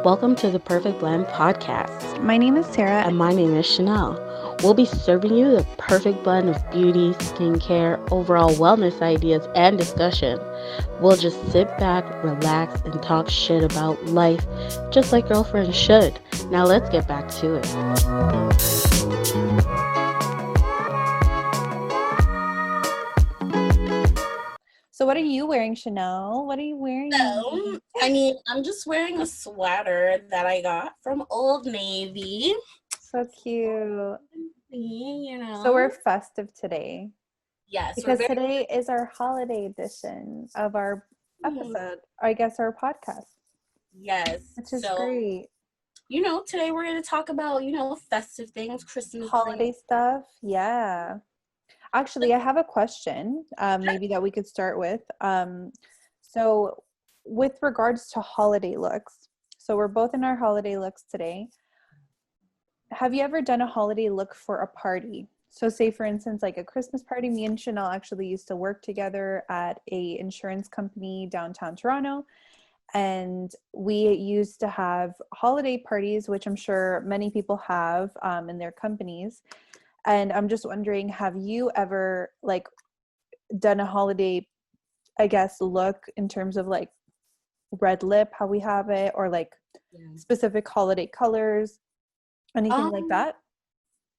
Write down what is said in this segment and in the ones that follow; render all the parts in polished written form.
Welcome to the Perfect Blend podcast. My name is Sara. And my name is Shenelle. We'll be serving you the perfect blend of beauty, skincare, overall wellness ideas, and discussion. We'll just sit back, relax, and talk shit about life, just like girlfriends should. Now let's get back to it. So what are you wearing, Shenelle? What are you wearing? So, I'm just wearing a sweater that I got from Old Navy. So cute. You know. So we're festive today. Yes. Because today is our holiday edition of our episode. I guess our podcast. Yes. Which is great. Today we're going to talk about, festive things, Christmas. Holiday stuff. Yeah. Actually, I have a question, maybe that we could start with. So with regards to holiday looks, so we're both in our holiday looks today. Have you ever done a holiday look for a party? So say, for instance, like a Christmas party. Me and Shenelle actually used to work together at a insurance company downtown Toronto. And we used to have holiday parties, which I'm sure many people have in their companies. And I'm just wondering, have you ever done a holiday, I guess, look in terms of like red lip, how we have it, or specific holiday colors, anything like that?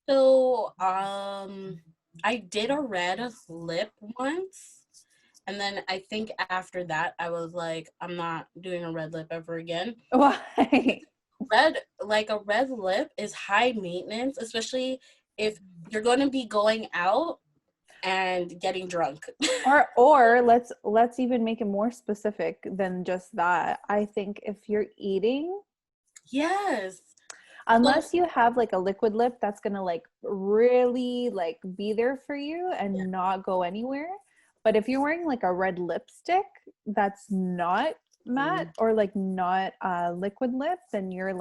So, I did a red lip once. And then I think after that, I was like, I'm not doing a red lip ever again. Why? A red lip is high maintenance, especially if you're going to be going out and getting drunk. or let's even make it more specific than just that. I think if you're eating, yes, unless you have like a liquid lip that's gonna really be there for you and not go anywhere. But if you're wearing like a red lipstick that's not matte or not liquid lip, then you're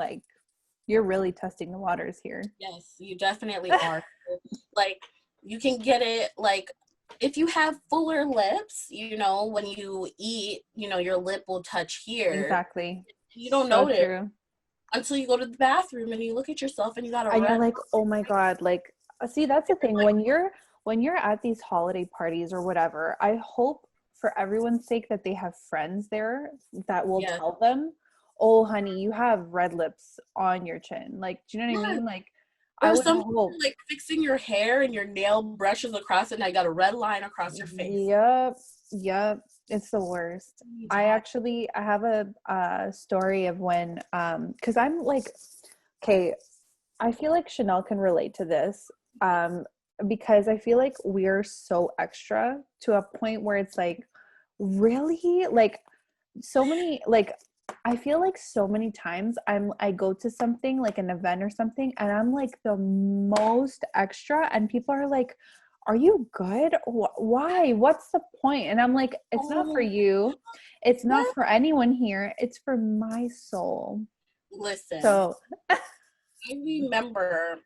really testing the waters here. Yes, you definitely are. You can get it if you have fuller lips, when you eat, your lip will touch here. Exactly. You don't notice it until you go to the bathroom and you look at yourself and you got a and red you're like, lip. oh my God, see, that's the thing. When you're at these holiday parties or whatever, I hope for everyone's sake that they have friends there that will tell them, oh honey, you have red lips on your chin. Do you know what I mean? Or something fixing your hair and your nail brushes across it and I got a red line across your face. Yep. It's the worst. I have a story of when, cause I'm okay, I feel like Shenelle can relate to this. Because I feel like we're so extra to a point where it's really so many, I feel like so many times I go to something like an event or something and I'm the most extra and people are like, are you good? Why? What's the point? And I'm like, it's not for you. It's not for anyone here. It's for my soul. Listen. So I remember,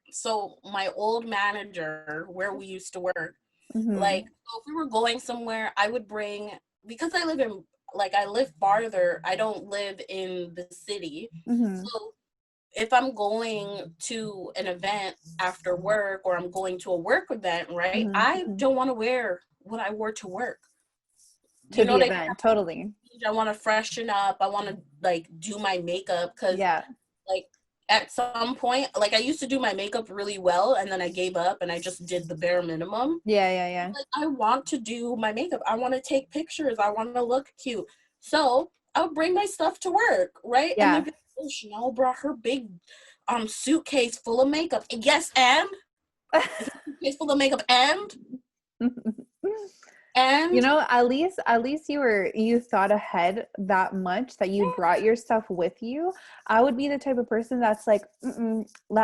my old manager where we used to work, mm-hmm. So if we were going somewhere, I would bring, because I live farther, I don't live in the city. Mm-hmm. So if I'm going to an event after work or I'm going to a work event, right, mm-hmm. I don't want to wear what I wore to work. To the event, totally. I want to freshen up. I want to do my makeup because at some point, I used to do my makeup really well and then I gave up and I just did the bare minimum. Yeah. I want to do my makeup. I want to take pictures. I want to look cute. So I'll bring my stuff to work, right? Yeah. And Shenelle brought her big suitcase full of makeup. Yes, and? Suitcase full of makeup and? And at least you thought ahead that much that you brought your stuff with you. I would be the type of person that's I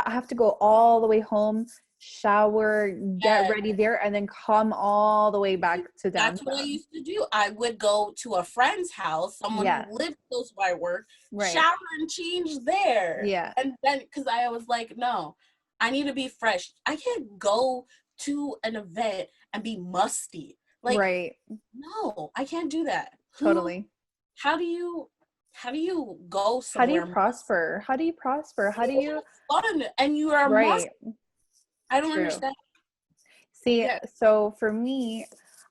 have to go all the way home, shower, get ready there, and then come all the way back to downtown. That's what I used to do. I would go to a friend's house, someone who lived close by work, shower and change there. Yeah. And then, because I was like, no, I need to be fresh. I can't go to an event and be musty. Right. No, I can't do that. Totally. How do you how do you go How do you somewhere? prosper? How do you prosper? How do you, Fun and you are right? I don't True. understand. See, Yeah. so for me,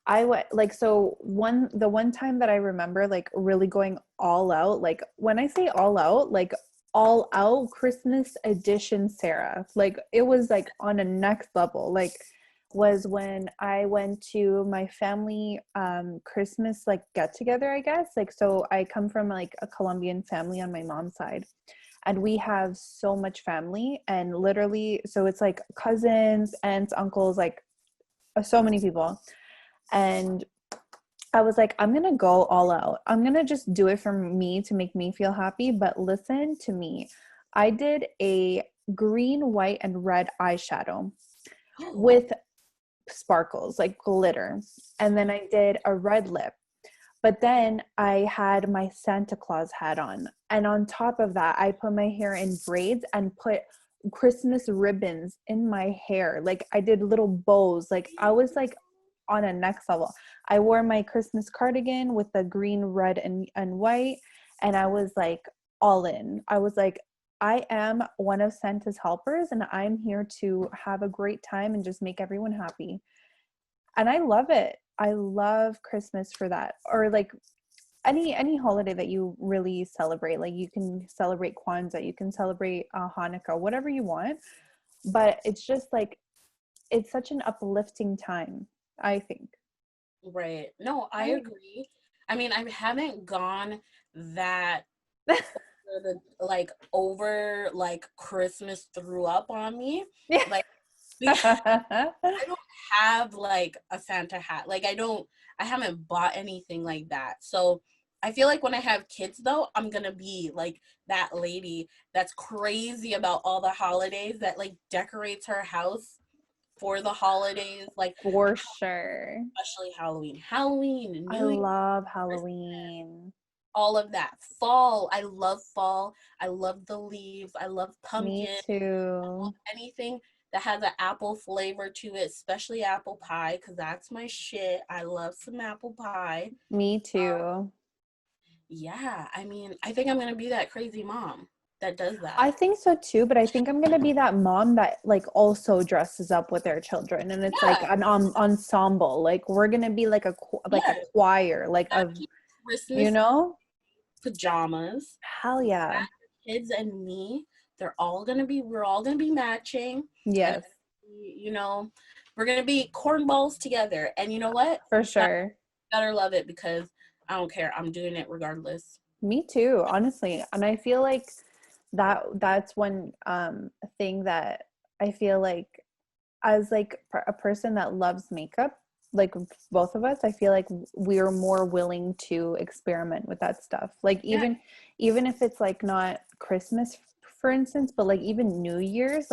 I went like, so the one time that I remember like really going all out, like when I say all out Christmas edition Sarah, like it was like on a next level, like was when I went to my family Christmas like get together, I guess. Like, so I come from like a Colombian family on my mom's side, and we have so much family, and literally, so it's like cousins, aunts, uncles, like so many people. And I was like, I'm gonna go all out. I'm gonna just do it for me to make me feel happy. But listen to me. I did a green, white, and red eyeshadow with sparkles, like glitter. And then I did a red lip. But then I had my Santa Claus hat on. And on top of that, I put my hair in braids and put Christmas ribbons in my hair. Like I did little bows. Like I was like on a next level. I wore my Christmas cardigan with the green, red, and white. And I was like all in. I was like, I am one of Santa's helpers and I'm here to have a great time and just make everyone happy. And I love it. I love Christmas for that. Or like any holiday that you really celebrate. Like you can celebrate Kwanzaa, you can celebrate Hanukkah, whatever you want. But it's just like, it's such an uplifting time, I think. Right. No, I Right? agree. I mean, I haven't gone that like over like Christmas threw up on me. Yeah. Like I don't have like a Santa hat. Like I haven't bought anything like that. So I feel like when I have kids though, I'm gonna be like that lady that's crazy about all the holidays that like decorates her house for the holidays, like For sure. especially Halloween. Halloween and I New Year, love Halloween. all of that. Fall. I love fall. I love the leaves. I love Me pumpkin. too. Anything that has an apple flavor to it, especially apple pie, because that's my shit. I love some apple pie. Me too. Yeah, I mean, I think I'm gonna be that crazy mom that does that. I think so too, but I think I'm gonna be that mom that like also dresses up with their children, and it's like Yeah, an ensemble. Like we're gonna be like a yeah. choir, like of, you Christmas know? pajamas. Hell yeah. Kids and me, we're all gonna be matching, and Yes, you know, we're gonna be cornballs together. And you know what? for sure. Better love it because I don't care. I'm doing it regardless. Me too, honestly. And I feel like that's one thing that I feel like, as like a person that loves makeup, like both of us, I feel like we're more willing to experiment with that stuff. Like Yeah. even if it's like not Christmas, for instance, but like even New Year's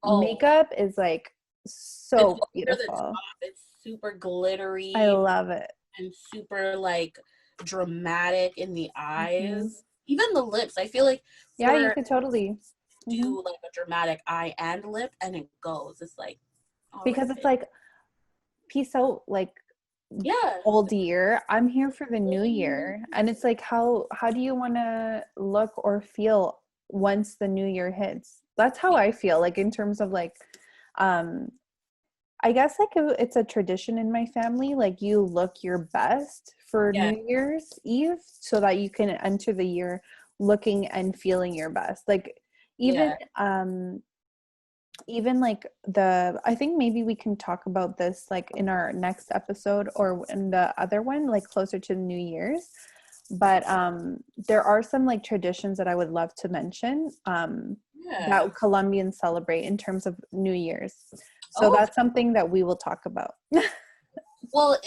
Oh, makeup is like it's so over the beautiful. top. It's super I glittery love it. and super like dramatic in the Hmm. eyes. Even the lips. I feel like Yeah, you for could totally. Hmm. do like a dramatic eye and lip and it goes. It's like, all Because right, it's bitch. like, peace out, like Yeah. old year. I'm here for the new year. And it's like, how do you want to look or feel once the new year hits? That's how I feel, like in terms of like, um I guess like it's a tradition in my family, like you look your best for Yeah. New Year's Eve so that you can enter the year looking and feeling your best. Like even Yeah. even like the, I think maybe we can talk about this like in our next episode or in the other one, like closer to New Year's. But there are some like traditions that I would love to mention Yeah. that Colombians celebrate in terms of New Year's. So Oh, that's something that we will talk about. well,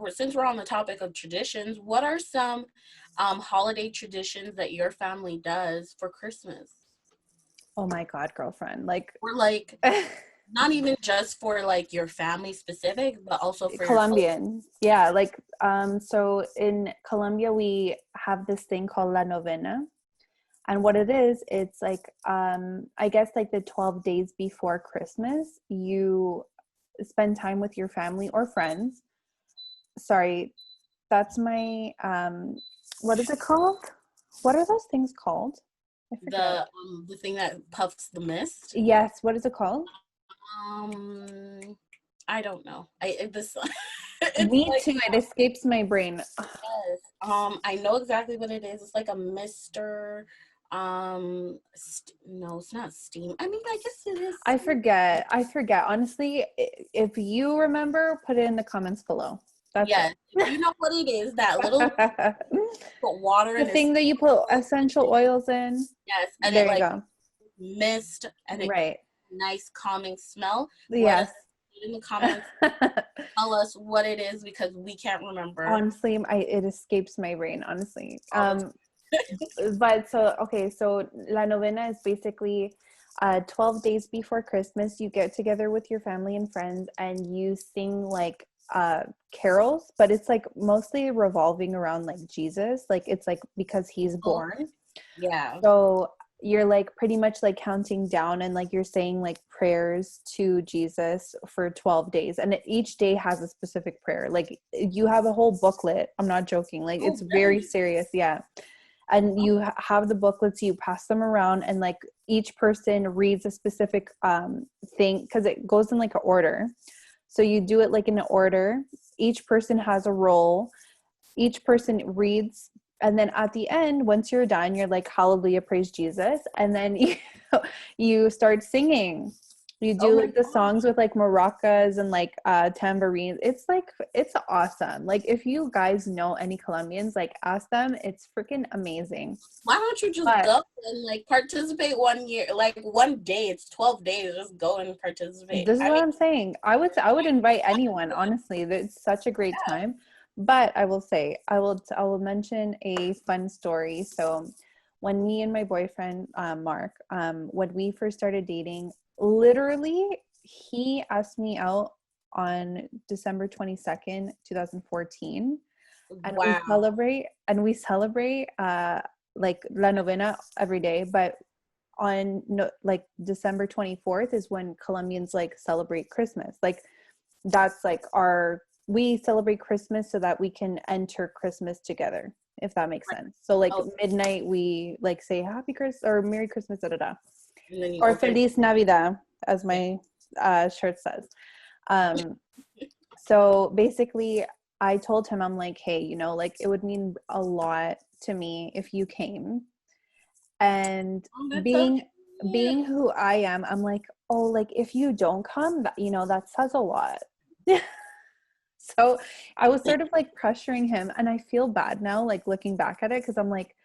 since we're on the topic of traditions, what are some holiday traditions that your family does for Christmas? Oh my God, girlfriend. Like Or like not even just for like your family specific, but also for your Colombian. Yeah, like so in Colombia we have this thing called La Novena. And what it is, it's like I guess like the 12 days before Christmas, you spend time with your family or friends. Sorry, that's my what is it called? What are those things called? I forget. The thing that puffs the mist. Yes, what is it called? I don't know. This Me too. It escapes my brain. Yes. I know exactly what it is. It's like a mister. No, it's not steam. I mean, I guess it is. I forget. Honestly, if you remember, put it in the comments below. That's Yes. If you know what it is, that little put water the in thing that you put essential oils in. Yes, and there it like you go. mist and it Right. nice calming smell. Yes. In the comments, tell us what it is because we can't remember. Honestly, it escapes my brain. Honestly, but so La Novena is basically 12 days before Christmas. You get together with your family and friends, and you sing like carols, but it's like mostly revolving around like Jesus. Like it's like because he's born. Yeah. So you're like pretty much like counting down and like you're saying like prayers to Jesus for 12 days, and each day has a specific prayer. Like you have a whole booklet. I'm not joking. Like it's very serious. Yeah. And you have the booklets, you pass them around, and like each person reads a specific thing because it goes in like an order. So you do it like in an order. Each person has a role. Each person reads, and then at the end, once you're done, you're like, hallelujah, praise Jesus. And then you start singing. You do like the songs with like maracas and like tambourines. It's awesome. Like if you guys know any Colombians, like ask them. It's freaking amazing. Why don't you just go and like participate one year, like one day? It's 12 days. Just go and participate. This is what I'm saying. I would invite anyone. Honestly, it's such a great time. But I will say, I will mention a fun story. So when me and my boyfriend, Mark, when we first started dating, literally he asked me out on December 22nd, 2014. And we celebrate like La Novena every day. But on like December 24th is when Colombians like celebrate Christmas. Like that's like we celebrate Christmas so that we can enter Christmas together, if that makes sense. So like midnight, we like say Happy Christmas or Merry Christmas, or Feliz Navidad, as my shirt says. So basically, I told him, I'm like, hey, you know, like it would mean a lot to me if you came. And being who I am, I'm like, oh, like if you don't come, you know, that says a lot. So I was sort of like pressuring him, and I feel bad now, like looking back at it, because I'm like,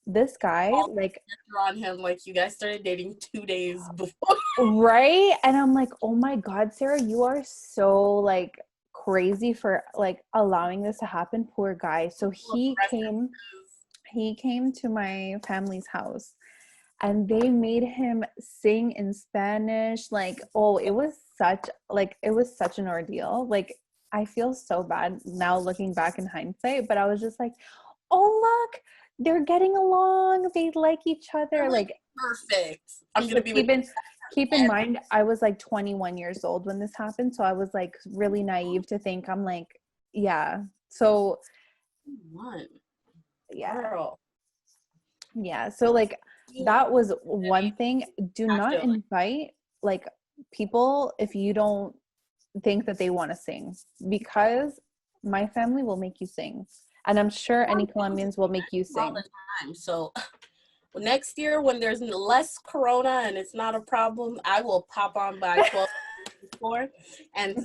this guy, like on him, like you guys started dating 2 days before, right? And I'm like, oh my God, Sarah, you are so like crazy for like allowing this to happen. Poor guy. So he came to my family's house, and they made him sing in Spanish. Like, oh, it was such an ordeal. Like, I feel so bad now looking back in hindsight, but I was just like, oh, look, they're getting along. They like each other. Like, perfect. I'm going to be keep in mind, I was like 21 years old when this happened. So I was like really naive to think, I'm like, yeah. So, yeah. Girl. Yeah. So like, that was one thing. Do not invite like people if you don't think that they want to sing, because my family will make you sing, and I'm sure any Colombians will make you sing all the time. So next year when there's less corona and it's not a problem, I will pop on by 12 before and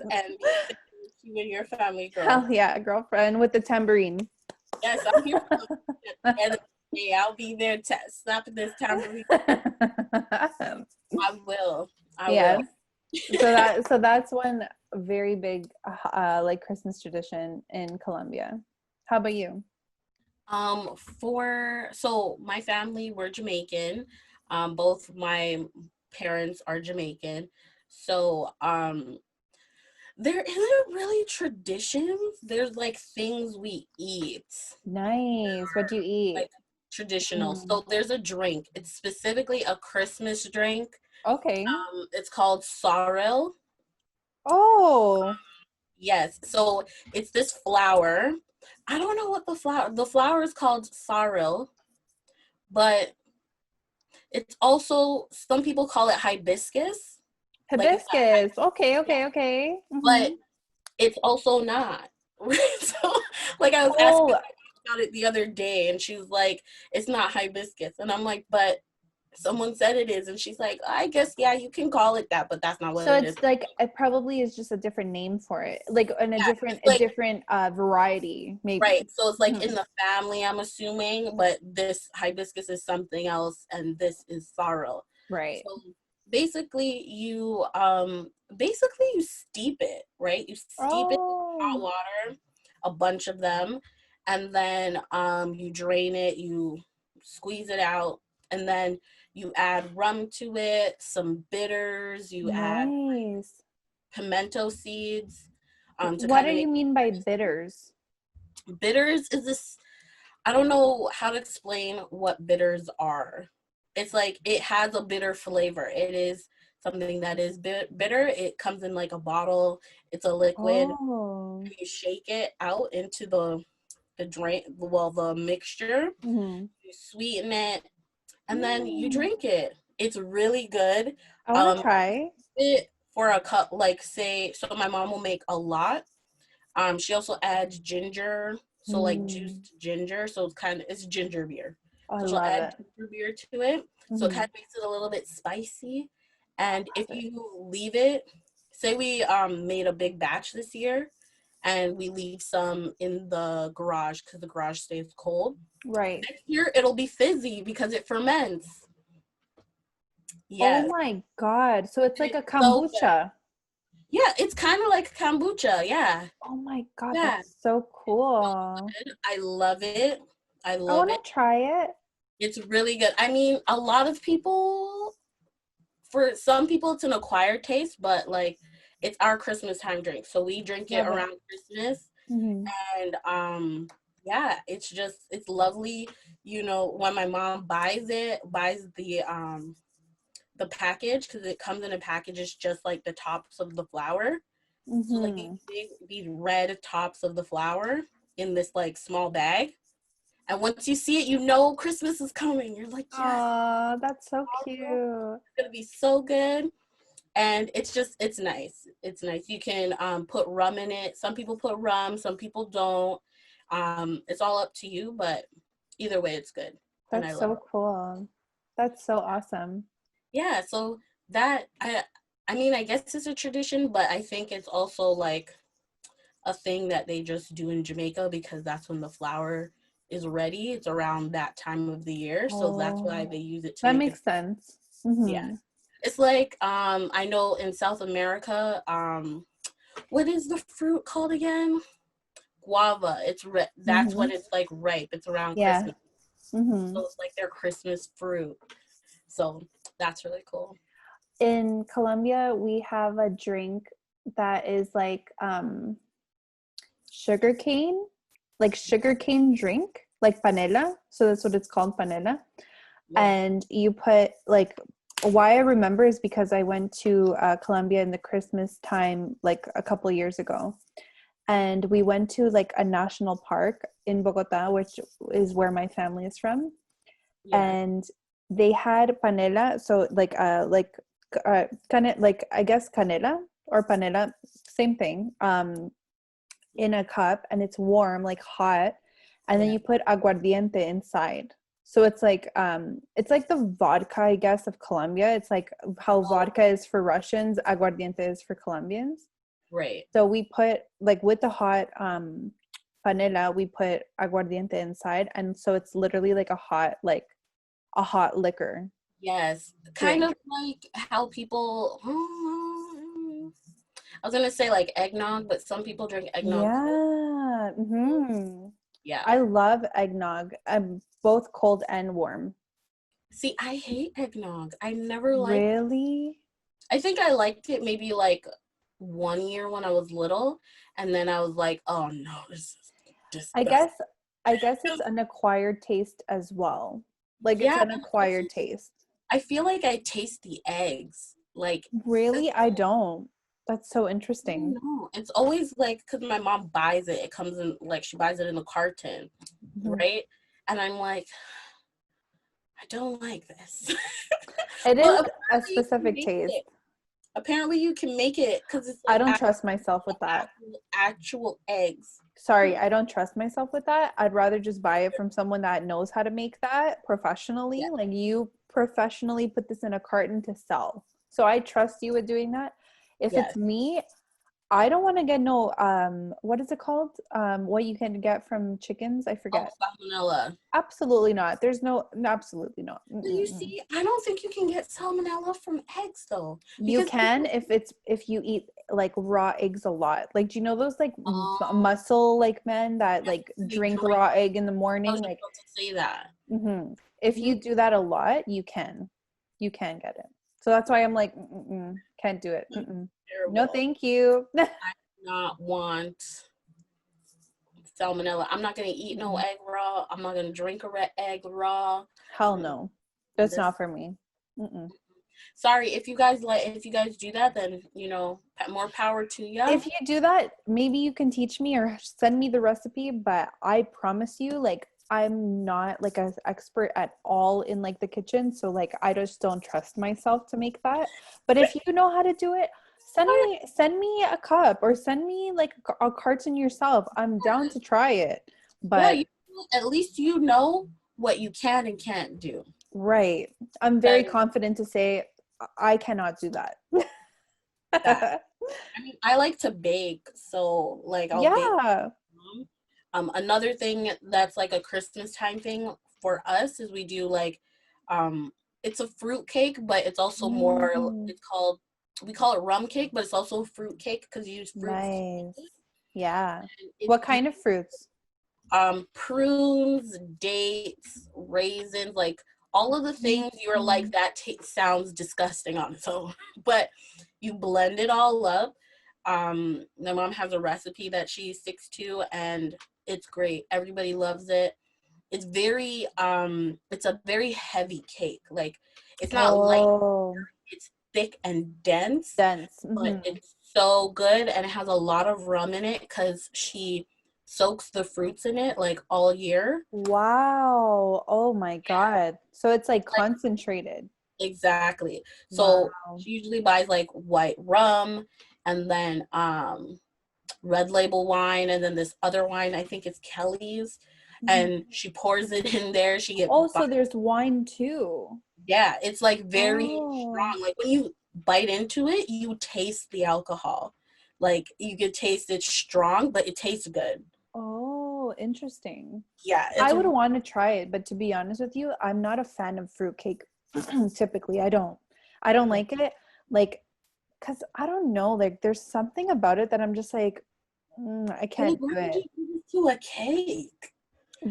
you and your family, girl. Hell yeah, girlfriend with the tambourine. Yes, I'm here for the I'll be there snapping this tambourine. I will. So that's one very big like Christmas tradition in Colombia. How about you? So my family, we're Jamaican. Both my parents are Jamaican. So there isn't really traditions. There's like things we eat. Nice. What do you eat? Like traditional. So there's a drink. It's specifically a Christmas drink. Okay. It's called Sara. Oh. Yes. So it's this flour. I don't know what the flower is called sorrel, but it's also, some people call it hibiscus. Like it's Hibiscus. Okay, not, okay, okay. but it's also not. So, like, I was asking Oh, my mom about it the other day, and she was like, "It's not hibiscus," and I'm like, "But someone said it is," and she's like, "I guess yeah, you can call it that, but that's not what so it is." it's like it probably is just a different name for it, like in a Yeah, different it's like variety, maybe. right. So it's like Mhm. in the family, I'm assuming, but this hibiscus is something else, and this is sorrel. Right. So basically you steep it, right? You steep it in hot Oh, water, a bunch of them, and then you drain it, you squeeze it out, and then you add rum to it, some bitters, you add nice. pimento seeds to What kind do of you make mean by bitters? bitters is this, I don't know how to explain what bitters are. It's like it has a bitter flavor. It is something that is bitter. It comes in like a bottle. It's a liquid. Oh. You shake it out into the drink, well, the mixture. Hmm. You sweeten it, and then you Mm. drink it. It's really good. I want to Um, try. it for a cup, like say, so my mom will make a lot. She also adds ginger, so like Mm. juiced ginger, so it's ginger beer. I So she'll love add it. ginger beer to it, so it Hmm. kind of makes it a little bit spicy. And I if love it. you leave it, say we made a big batch this year, and we leave some in the garage because the garage stays cold. Right. Next year it'll be fizzy because it ferments. Oh Yes, my God. So it's and like it's a so good. kombucha. Yeah, it's kind of like kombucha. Yeah, Oh my God, yeah. that's so It's so cool. good. I love it. I I love want it. to try it. It's really good. I mean, a lot of people, for some people, it's an acquired taste, but like it's our Christmas time drink. So we drink it Love it. around Christmas. Hmm. And yeah, it's lovely. When my mom buys the package, because it comes in a package, it's just like the tops of the flower. So like Hmm. these red tops of the flower in this like small bag. And once you see it, Christmas is coming. You're like, yes, Oh, that's so tomorrow cute. it's gonna be so good. And it's nice. It's nice. You can put rum in it. Some people put rum, some people don't. It's all up to you, but either way, it's good, and I That's love so it. cool. That's so awesome. Yeah. So that I mean, I guess it's a tradition, but I think it's also like a thing that they just do in Jamaica because that's when the flower is ready. It's around that time of the year, so that's why Oh, they use it to that make it. makes sense. Yeah, Hmm. it's like I know in South America, what is the fruit called again? Guava. That's when Hmm. it's like ripe. It's around Yeah. Christmas, Hmm. so it's like their Christmas fruit. So that's really cool. In Colombia, we have a drink that is like sugarcane, like sugarcane drink, like panela. So that's what it's called, panela. Yeah. And you put like, why I remember is because I went to Colombia in the Christmas time, like a couple years ago. And we went to like a national park in Bogota, which is where my family is from. Yeah. And they had panela, so kind of like, I guess, canela or panela, same thing, in a cup, and it's warm, like hot, and then Yeah. you put aguardiente inside. So it's like the vodka, I guess, of Colombia. It's like how Oh, vodka is for Russians, aguardiente is for Colombians. right. So we put, like, with the hot panela, we put aguardiente inside, and so it's literally like a hot liquor Yes. Kind drink. of like how people. I was gonna say like eggnog, but some people drink eggnog cold. Yeah. Hmm. Yeah. I love eggnog. Both cold and warm. See, I hate eggnog. I never liked. Really? I think I liked it maybe like 1 year when I was little, and then I was like, oh no, this is I disgusting. guess I guess it's an acquired taste as well. Like, it's Yeah, an and also acquired taste. I feel like I taste the eggs. Like, 'cause Really? I don't. That's so I don't interesting. know. It's always like, because my mom buys it. It comes in, like, she buys it in a carton, Mhm. right? And I'm like, I don't like this. It But is a apparently you can specific make taste. it. Apparently you can make it because it's I like don't trust myself with that. actual eggs. Sorry, I don't trust myself with that. I'd rather just buy it from someone that knows how to make that professionally. Yeah. Like you professionally put this in a carton to sell. So I trust you with doing that. If it's Yes. me, I don't want to get no what is it called? What you can get from chickens? I Oh, forget. salmonella. Absolutely not. There's absolutely not. But you see, I don't think you can get salmonella from eggs though, You because can if you eat like raw eggs a lot. Like, do you know those like um, muscle like men that yes, like they drink drink. raw egg in the I was morning? just Like, about to say that. if Mhm. you do that a lot, you can get it. So that's why I'm like, can't do it. No, Terrible. thank you. I do not want salmonella. I'm not gonna eat no egg raw. I'm not gonna drink a red egg raw. Hell Mm, no, that's This not for me. sorry if you guys do that, then more power to you. If you do that, maybe you can teach me or send me the recipe, but I promise you, like, I'm not like an expert at all in like the kitchen, so like I just don't trust myself to make that. But if you know how to do it, send me a cup or send me like a carton yourself. I'm down to try it. Yeah, But at least you know what you can and can't do. right, I'm very And confident to say I cannot do that. that I mean, I like to bake, so like I'll bake. Yeah. Another thing that's like a Christmas time thing for us is we do like, it's a fruit cake, but it's also more. Mm. We call it rum cake, but it's also a fruit cake because you use fruits. Nice. Yeah. It's What kind of fruits? prunes, dates, raisins, like all of the things you're like that sounds disgusting on its own, but you blend it all up. My mom has a recipe that she sticks to, and it's great. Everybody loves it. It's a very heavy cake. Like, it's not light, Oh, it's thick and dense, dense. but it's so good, and it has a lot of rum in it because she soaks the fruits in it like all year. Wow. Oh my Yeah, God. So it's like like concentrated. exactly. Wow. So she usually buys like white rum, and then red label wine, and then this other wine, I think it's Kelly's, Mhm. and she pours it in there. She get Oh, so there's wine too. Yeah, it's like very Oh. strong. Like when you bite into it, you taste the alcohol. Like you could taste it strong, but it tastes good. Oh, interesting. Yeah, I it's would want to try it, but to be honest with you, I'm not a fan of fruitcake. Typically, I don't. I don't like it. Like, cause I don't know. Like, there's something about it that I'm just like, I like, can't why do would it. you do this to a cake?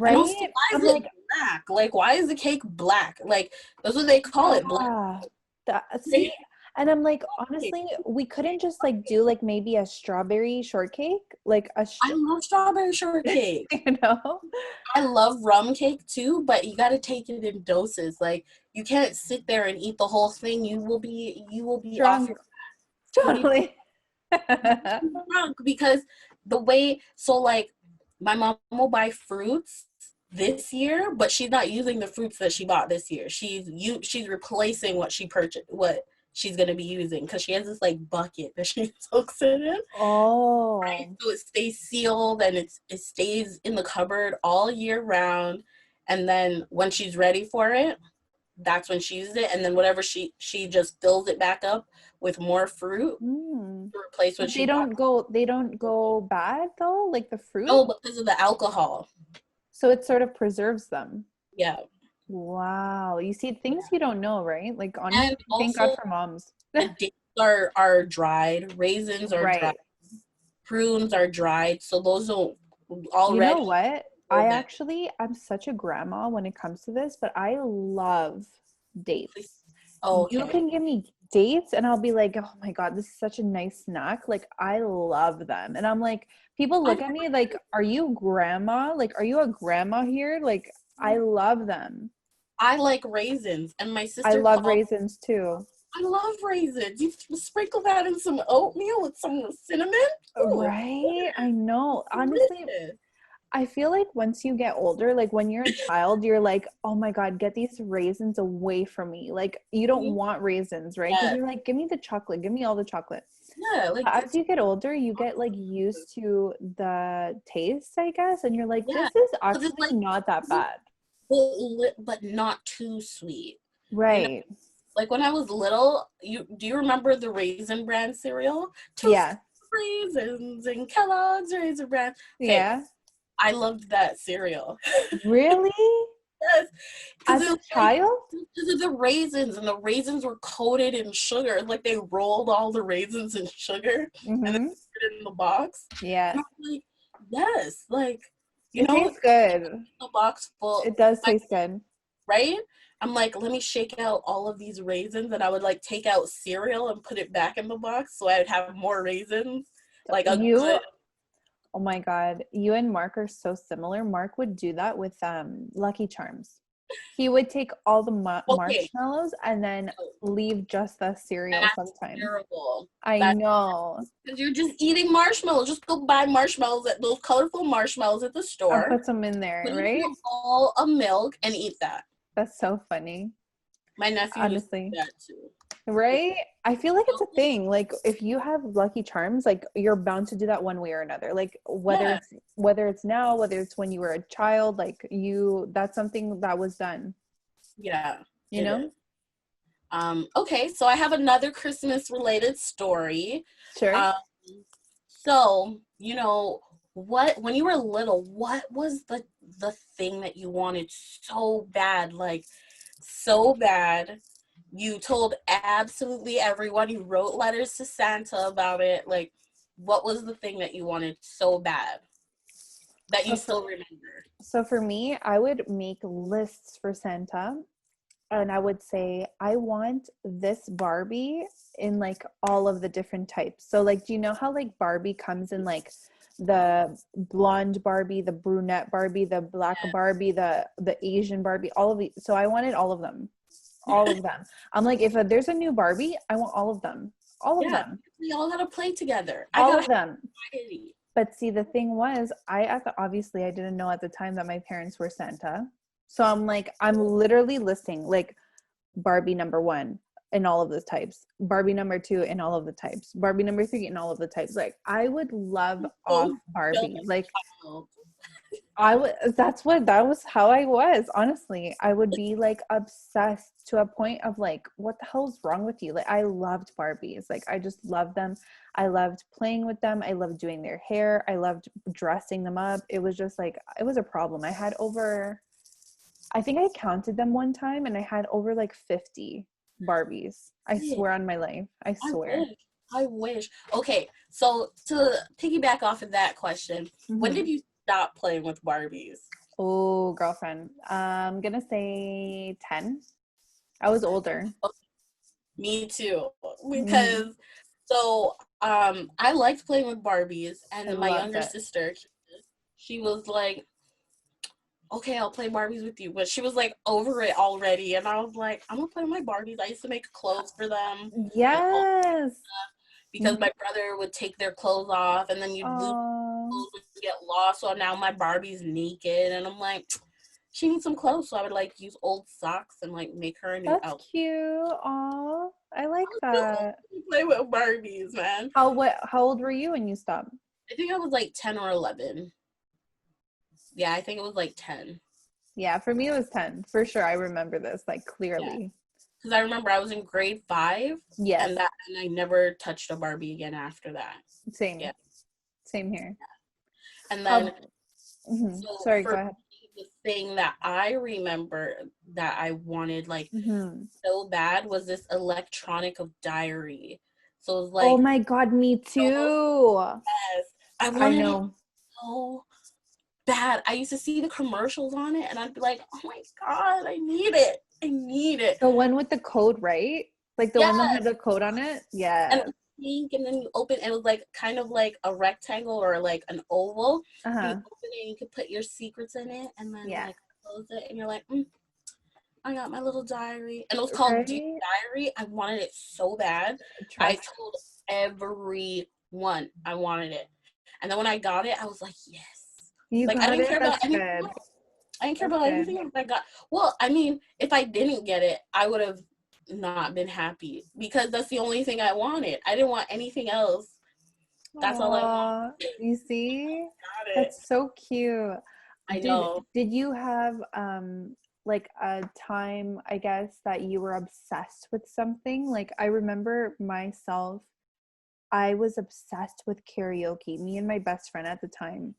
And also, Right? why I'm is it like, black? Like, why is the cake black? Like, that's what they call it, black. yeah. See, and I'm like, Cake. honestly, we couldn't just like do like maybe a strawberry shortcake, like I love strawberry shortcake. you know? I love rum cake too, but you got to take it in doses. Like, you can't sit there and eat the whole thing. You will be off Drunk. your. You'll be Totally. drunk because the way so like my mom will buy fruits this year, but she's not using the fruits that she bought this year. She's replacing what she purchased, what she's gonna be using, because she has this like bucket that she soaks it in, right? Oh. So it stays sealed, and it stays in the cupboard all year round. And then when she's ready for it, that's when she uses it. And then whatever she just fills it back up with more fruit Mm. to replace what But she bought. they don't go bad though, like the fruit. No, because of the alcohol. So it sort of preserves them. Yeah. Wow. You see things you don't know, right? Like And honestly, thank God also for moms. the dates are dried, raisins are dried, Right. prunes are dried, so those don't You know already what? that. I'm such a grandma when it comes to this, but I love dates. Oh, You okay. can give me dates and I'll be like, oh my God, this is such a nice snack. Like, I love them. And I'm like, people look at me like, are you grandma? Like, are you a grandma here? Like, I love them. I like raisins, and my I sister love calls raisins too. I love raisins. You sprinkle that in some oatmeal with some cinnamon. Ooh, Right? I know. Honestly, delicious. I feel like once you get older, like when you're a child, you're like, oh my God, get these raisins away from me. Like you don't want raisins, right? Because Yeah, you're like, give me the chocolate, give me all the chocolate. yeah, like But as it's you get older, you get like used to the taste, I guess, and you're like, yeah, this is because it's actually not that bad. but not too sweet. You know, Right. like when I was little, do you remember the Raisin Bran cereal? Toasted Yeah. raisins and Kellogg's Raisin Bran. Okay, Yeah. I loved that cereal. Really? Yes, because As it a was like child? because of the raisins, and the raisins were coated in sugar. Like they rolled all the raisins in sugar and then Mm-hmm. put it in the box. Yeah. And I was like, yes, like you It know, tastes good. a box full, It does like, taste good. right? I'm like, let me shake out all of these raisins, and I would like take out cereal and put it back in the box, so I would have more raisins. Like a You, good. oh my God, you and Mark are so similar. Mark would do that with Lucky Charms. He would take all the Okay, marshmallows and then leave just the cereal that's sometimes. terrible. I That's know. because you're just eating marshmallows. Just go buy marshmallows at those colorful marshmallows at the I'll store. put some in there, Put it in right? a bowl of milk and eat that. That's so funny. My nephew used to Honestly. do that too. Right? I feel like it's a Okay. thing. Like if you have Lucky Charms, like you're bound to do that one way or another. Like Yeah, whether it's now, whether it's when you were a child, like that's something that was done, yeah, you it is. know? Okay, so I have another Christmas related story. Sure. Um, so what when you were little, what was the thing that you wanted so bad, like so bad? You told absolutely everyone. You wrote letters to Santa about it. Like, what was the thing that you wanted so bad that you So still remember? so for me, I would make lists for Santa and I would say, I want this Barbie in like all of the different types. So like, do you know how like Barbie comes in like the blonde Barbie, the brunette Barbie, the black Barbie, the Asian Barbie, all of these. So I wanted all of them. All of them. I'm like, if there's a new Barbie, I want all of them. All of Yeah, them. we all gotta play together. I All gotta of have them. variety. But see, the thing was, obviously I didn't know at the time that my parents were Santa. So I'm like, I'm literally listing like Barbie number 1 in all of the types, Barbie number 2 in all of the types, Barbie number 3 in all of the types. Like I would love off So Barbie. jealous, Like child. I would, that was how I was. Honestly, I would be like obsessed to a point of like, what the hell's wrong with you? Like, I loved Barbies. Like, I just loved them. I loved playing with them. I loved doing their hair. I loved dressing them up. It was just like, it was a problem. I think I counted them one time and I had over like 50 Barbies. I Yeah, swear on my life. I I swear. wish. I wish. Okay, so to piggyback off of that question, when Mm-hmm. did you stop playing with Barbies? Oh, girlfriend. I'm gonna say 10. I was older. Me too. Mm-hmm. Because I liked playing with Barbies, I and my loved younger it. sister, she was like, okay, I'll play Barbies with you. But she was like over it already. And I was like, I'm gonna play with my Barbies. I used to make clothes for them. Like, Yes. because my brother would take their clothes off, and then you'd lose Oh, clothes would get lost. So now my Barbie's naked, and I'm like, she needs some clothes. So I would like use old socks and like make her a new that's outfit. cute. Oh, I like I still that. play with Barbies, man. How old were you when you stopped? I think I was like 10 or 11. Yeah, I think it was like 10. Yeah, for me it was 10. For sure. I remember this like Yeah. clearly. Because I remember I was in grade 5, Yes. and I never touched a Barbie again after that. Same. Yeah. Same here. And then, How mhm. so Sorry, go for ahead. me, the thing that I remember that I wanted like Hmm. so bad was this electronic of diary. So it was Oh like, my God, me so too. yes, I I wanted it know. so bad. I used to see the commercials on it, and I'd be like, oh my God, I need it. I need it. The one with the code, right? Like the Yeah. one that had the code on it? And Yes. it was pink, and then you open it was like kind of like a rectangle or like an oval. You Uh-huh. open it and you could put your secrets in it, and then Yeah. like close it, and you're like, I got my little diary. And it was called Dear Right? Diary. I wanted it so bad. I Trust. told everyone I wanted it. And then when I got it, I was like, yes. You Like, I got didn't it? care about That's anything good. else. I didn't care That's about good. anything else I got. Well, I mean, if I didn't get it, I would have not been happy because that's the only thing I wanted. I didn't want anything else. That's all I Aw, wanted. you see? Got it. That's so cute. I Did know. did you have like a time, I guess, that you were obsessed with something? Like I remember myself, I was obsessed with karaoke. Me and my best friend at the time,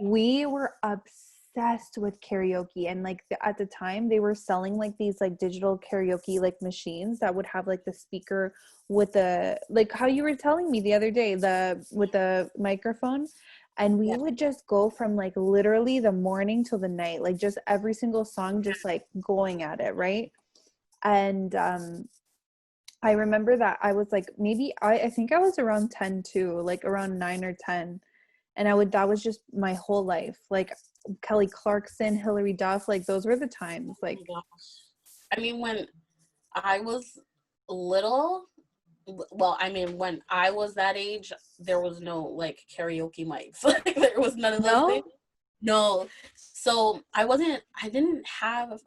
we were obsessed with karaoke. And like at the time they were selling like these like digital karaoke like machines that would have like the speaker with the, like how you were telling me the other day, the with the microphone. And we Yeah. would just go from like literally the morning till the night, like just every single song just like going at it, right? And I remember that I was like, maybe I think I was around 10 too, like around 9 or 10. And that was just my whole life. Like Kelly Clarkson, Hilary Duff, like those were the times. Oh Like, my gosh. I mean, when I was little, well, I mean, when I was that age, there was no like karaoke mics. Like, there was none of those things. no? No. So I didn't have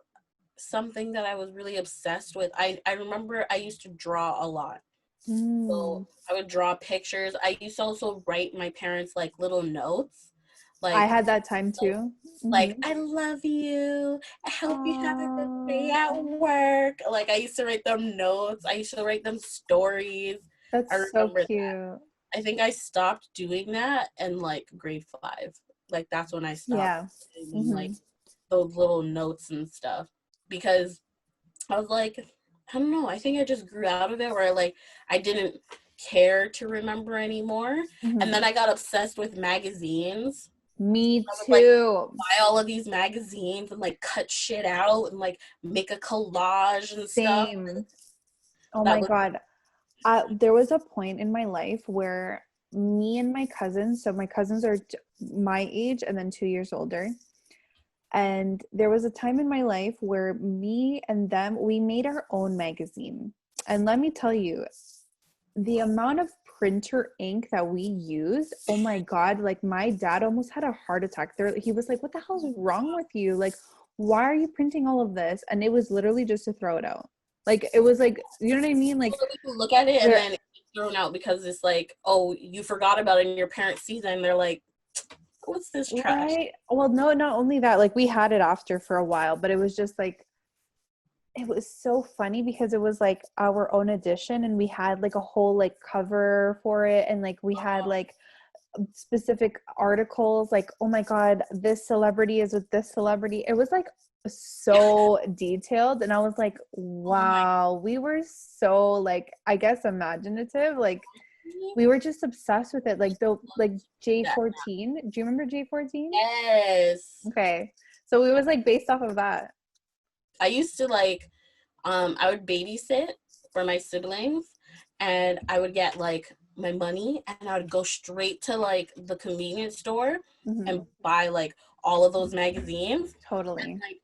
something that I was really obsessed with. I remember I used to draw a lot. So Mm. I would draw pictures. I used to also write my parents like little notes. I Like had that time too. like Mm-hmm. I love you. I hope you have a good day Oh, at work. Like I used to write them notes. I used to write them stories. I that's so remember that. cute. I think I stopped doing that in like grade 5. Like that's when I stopped Yeah. doing like Mm-hmm. those little notes and stuff because I was like, I don't know. I think I just grew out of it where like I didn't care to remember anymore. And then Mm-hmm. I got obsessed with magazines. Me I would like too. buy all of these magazines and like cut shit out and like make a collage and stuff. Same. Oh That my was God. There was a point in my life where me and my cousins, so my cousins are my age and then 2 years older. And there was a time in my life where me and them, we made our own magazine. And let me tell you, the amount of printer ink that we used, oh my God, like my dad almost had a heart attack there. He was like, what the hell's wrong with you? Like, why are you printing all of this? And it was literally just to throw it out. Like, it was like, you know what I mean? Like, people look at it and there, then it's thrown out because it's like, oh, you forgot about it and your parents see that and they're like, what's this trash? right? Well, no, not only that, like we had it after for a while, but it was just like, it was so funny because it was like our own edition and we had like a whole like cover for it. And like we had like specific articles like, oh my God, this celebrity is with this celebrity. It was like so detailed. And I was like, Oh my wow, we were so like, I guess imaginative. Like God. we were just obsessed with it. Like the like Yeah. J14. Do you remember J14? Yes. Okay. So it was like based off of that. I used to like I would babysit for my siblings and I would get like my money and I would go straight to like the convenience store Mm-hmm. and buy like all of those magazines and Totally. like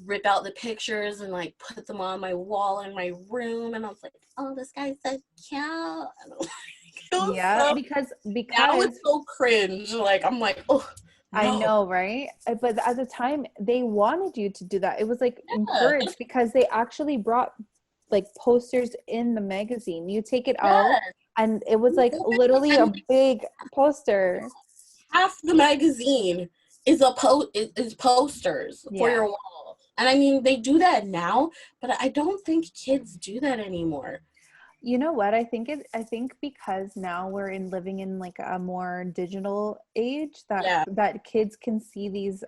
rip out the pictures and like put them on my wall in my room and I was like, oh, this guy's so cute. And I'm like, it was Yeah, so, now because it's so cringe. Like I'm like, oh I no. know, right? But at the time, they wanted you to do that. It was like Yeah. encouraged because they actually brought like posters in the magazine. You take it out, Yes. and it was like literally a And big poster. half the magazine is is posters for Yeah. your wall. And I mean, they do that now, but I don't think kids do that anymore. You know what? I think because now we're living in like a more digital age that Yeah. kids can see these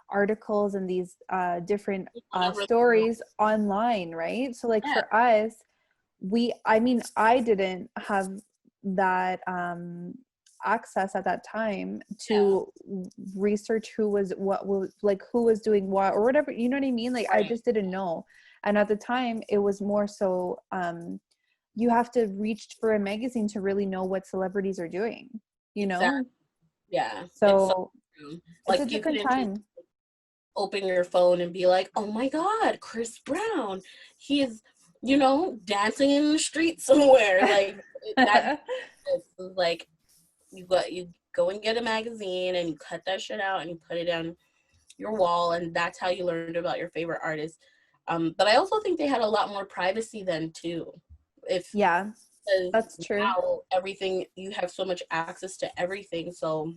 articles and these different Whatever. stories online, right? So like Yeah. for us, I mean, I didn't have that access at that time Yeah. to research who was doing what or whatever, you know what I mean? Like I Right. just didn't know. And at the time it was more so you have to reach for a magazine to really know what celebrities are doing, you Exactly. know? Yeah. It's so So true. it's a Like you different couldn't just time. open your phone and be like, oh my God, Chris Brown, he is, dancing in the street somewhere. Like that, like you go and get a magazine and you cut that shit out and you put it on your wall, and that's how you learned about your favorite artist. But I also think they had a lot more privacy then too. Yeah, that's true. Now everything, you have so much access to everything, so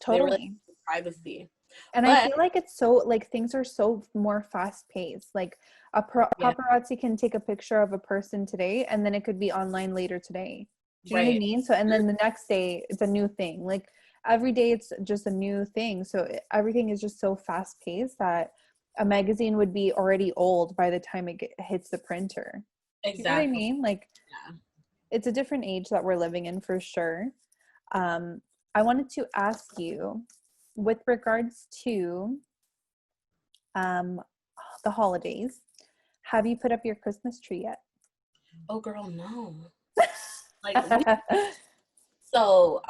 they really Totally. privacy. And I feel like it's so, like, things are so more fast paced. Like paparazzi can take a picture of a person today and then it could be online later today. Do you know what I mean? So, and then the next day it's a new thing. Like every day it's just a new thing. So everything is just so fast paced that a magazine would be already old by the time it hits the printer. Exactly. You know what I mean? Like, it's a different age that we're living in for sure. I wanted to ask you, with regards to the holidays, have you put up your Christmas tree yet? Oh, girl, no. So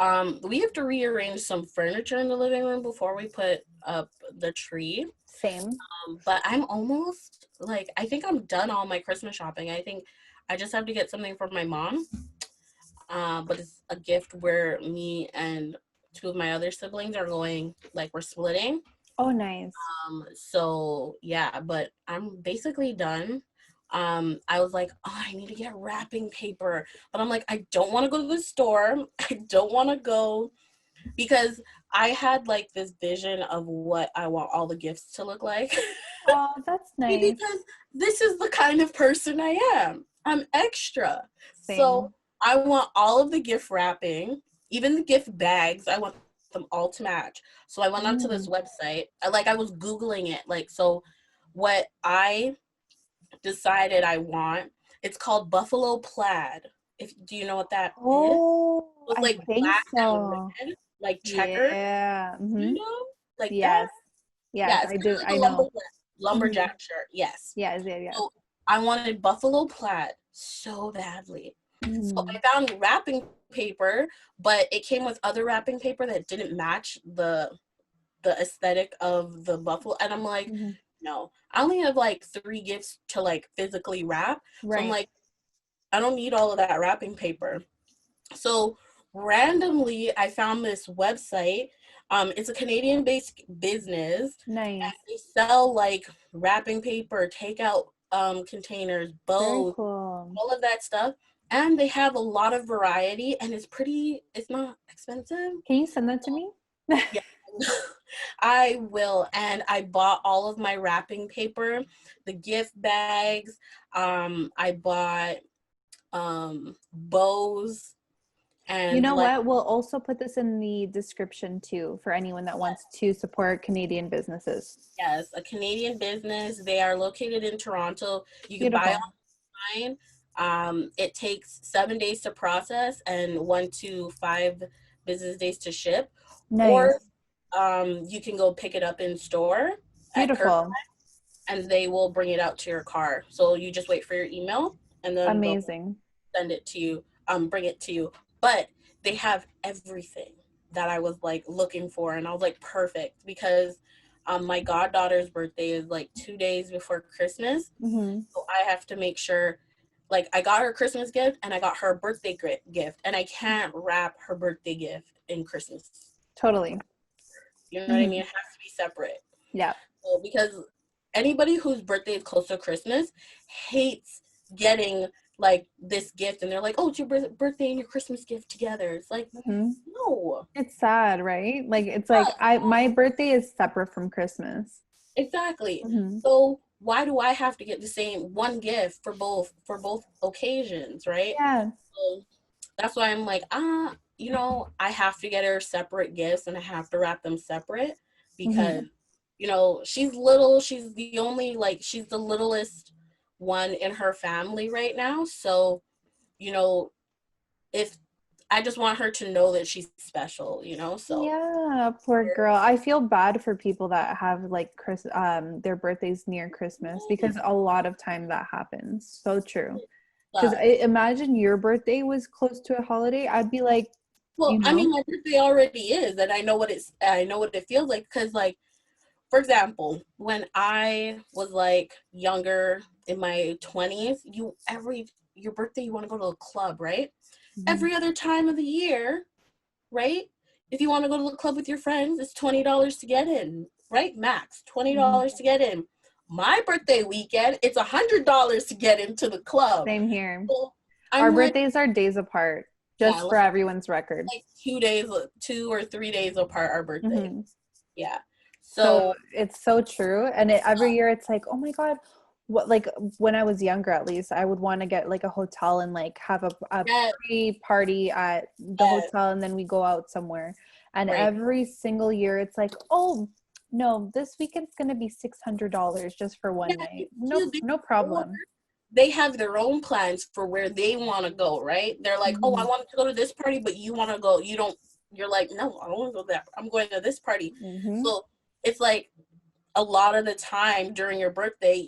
we have to rearrange some furniture in the living room before we put up the tree. Same. But I'm almost, like, I think I'm done all my Christmas shopping. I think I just have to get something for my mom. But it's a gift where me and two of my other siblings are going, like, we're splitting. Oh, nice. So yeah, but I'm basically done. I was like, oh, I need to get wrapping paper, but I'm like, I don't want to go to the store. I don't want to go, because I had like this vision of what I want all the gifts to look like. Oh, that's nice. Because this is the kind of person I am. I'm extra. Same. So I want all of the gift wrapping, even the gift bags. I want them all to match. So I went onto this website. I was Googling it. Like, so what I decided I want, it's called Buffalo Plaid. Do you know what that is? It's like I think black so. and red, like checker. Yeah. Mm-hmm. You know? Like yes. that? Yes, yeah, I do. like I know. Lumberjack shirt. Yes. Yes. So I wanted Buffalo Plaid so badly. So I found wrapping paper, but it came with other wrapping paper that didn't match the aesthetic of the buffalo. And I'm like, no, I only have like 3 gifts to like physically wrap. Right. So I'm like, I don't need all of that wrapping paper. So randomly, I found this website. It's a Canadian-based business. Nice. And they sell like wrapping paper, takeout containers, bows, all of that stuff. And they have a lot of variety, and it's not expensive. Can you send that to me? Yeah, I will. And I bought all of my wrapping paper, the gift bags. I bought bows. And you know what? We'll also put this in the description too for anyone that wants to support Canadian businesses. Yes, a Canadian business. They are located in Toronto. You can buy online. It takes 7 days to process and 1 to 5 business days to ship. Nice. Or you can go pick it up in store. Beautiful. And they will bring it out to your car. So you just wait for your email, and then amazing. Send it to you. Bring it to you. But they have everything that I was like looking for, and I was like, perfect, because my goddaughter's birthday is like 2 days before Christmas. So I have to make sure, like, I got her Christmas gift and I got her birthday gift, and I can't wrap her birthday gift in Christmas. Totally. You know what I mean? It has to be separate. Yeah. So, because anybody whose birthday is close to Christmas hates getting like this gift, and they're like, oh, it's your birthday and your Christmas gift together. It's like, no. It's sad, right? Like, it's like, my birthday is separate from Christmas. Exactly. So why do I have to get the same one gift for both occasions, right? Yeah. So that's why I'm like, I have to get her separate gifts, and I have to wrap them separate, because she's little. She's the only, like, she's the littlest one in her family right now. So, if I just want her to know that she's special, so. Yeah, poor girl. I feel bad for people that have like their birthdays near Christmas, because a lot of time that happens. So true. Because imagine your birthday was close to a holiday. I'd be like, well, I mean, my birthday already is, and I know what it feels like, because like for example, when I was like younger in my 20s, your birthday you want to go to a club, right? Every other time of the year, right? If you want to go to the club with your friends, it's $20 to get in, right? Max $20 to get in. My birthday weekend, it's $100 to get into the club. Same here. So Our birthdays are days apart, just for like, everyone's record. like 2 or 3 days apart our birthday. Yeah. So it's so true. And every year it's like, oh my God, what, like when I was younger, at least I would want to get like a hotel and like have a pre-party at the hotel, and then we go out somewhere. And every single year it's like, oh no, this weekend's going to be $600 just for one night. No problem. They have their own plans for where they want to go, right? They're like, oh, I want to go to this party, but you want to go. You're like, no, I don't want to go there. I'm going to this party. So it's like a lot of the time during your birthday,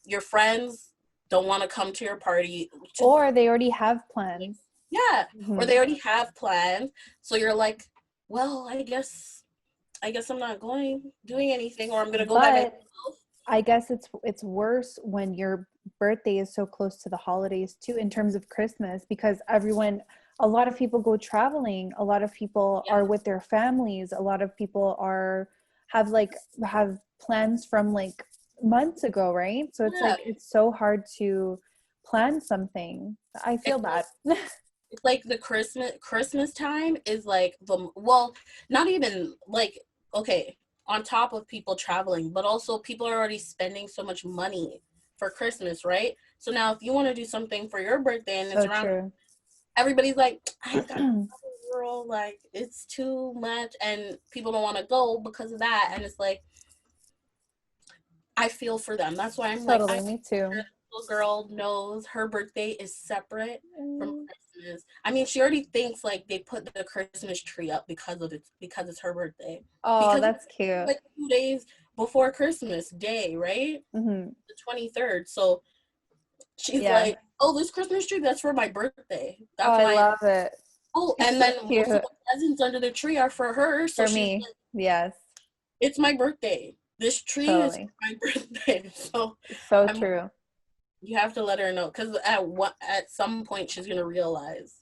your friends don't want to come to your party. Or they already have plans. Yeah. Or they already have plans. So you're like, well, I guess I'm not doing anything, or I'm going to go by myself. I guess it's worse when your birthday is so close to the holidays too, in terms of Christmas, because a lot of people go traveling, a lot of people are with their families, a lot of people have plans from like months ago, right? So it's like it's so hard to plan something. I feel bad. It's like the Christmas time is like not even like, okay, on top of people traveling, but also people are already spending so much money for Christmas, right? So now if you want to do something for your birthday and it's around, everybody's like, I got a girl, like it's too much, and people don't want to go because of that. And it's like, I feel for them. That's why I'm totally, me too. Little girl knows her birthday is separate from Christmas. I mean, she already thinks like they put the Christmas tree up because it's her birthday. Oh, that's cute. Like 2 days before Christmas Day, right? The 23rd. So she's like, oh, this Christmas tree, that's for my birthday. That's I love it. Oh, and then most of the presents under the tree are for her. So for me, yes. It's my birthday. This tree is my birthday. So true. You have to let her know, because at some point she's gonna realize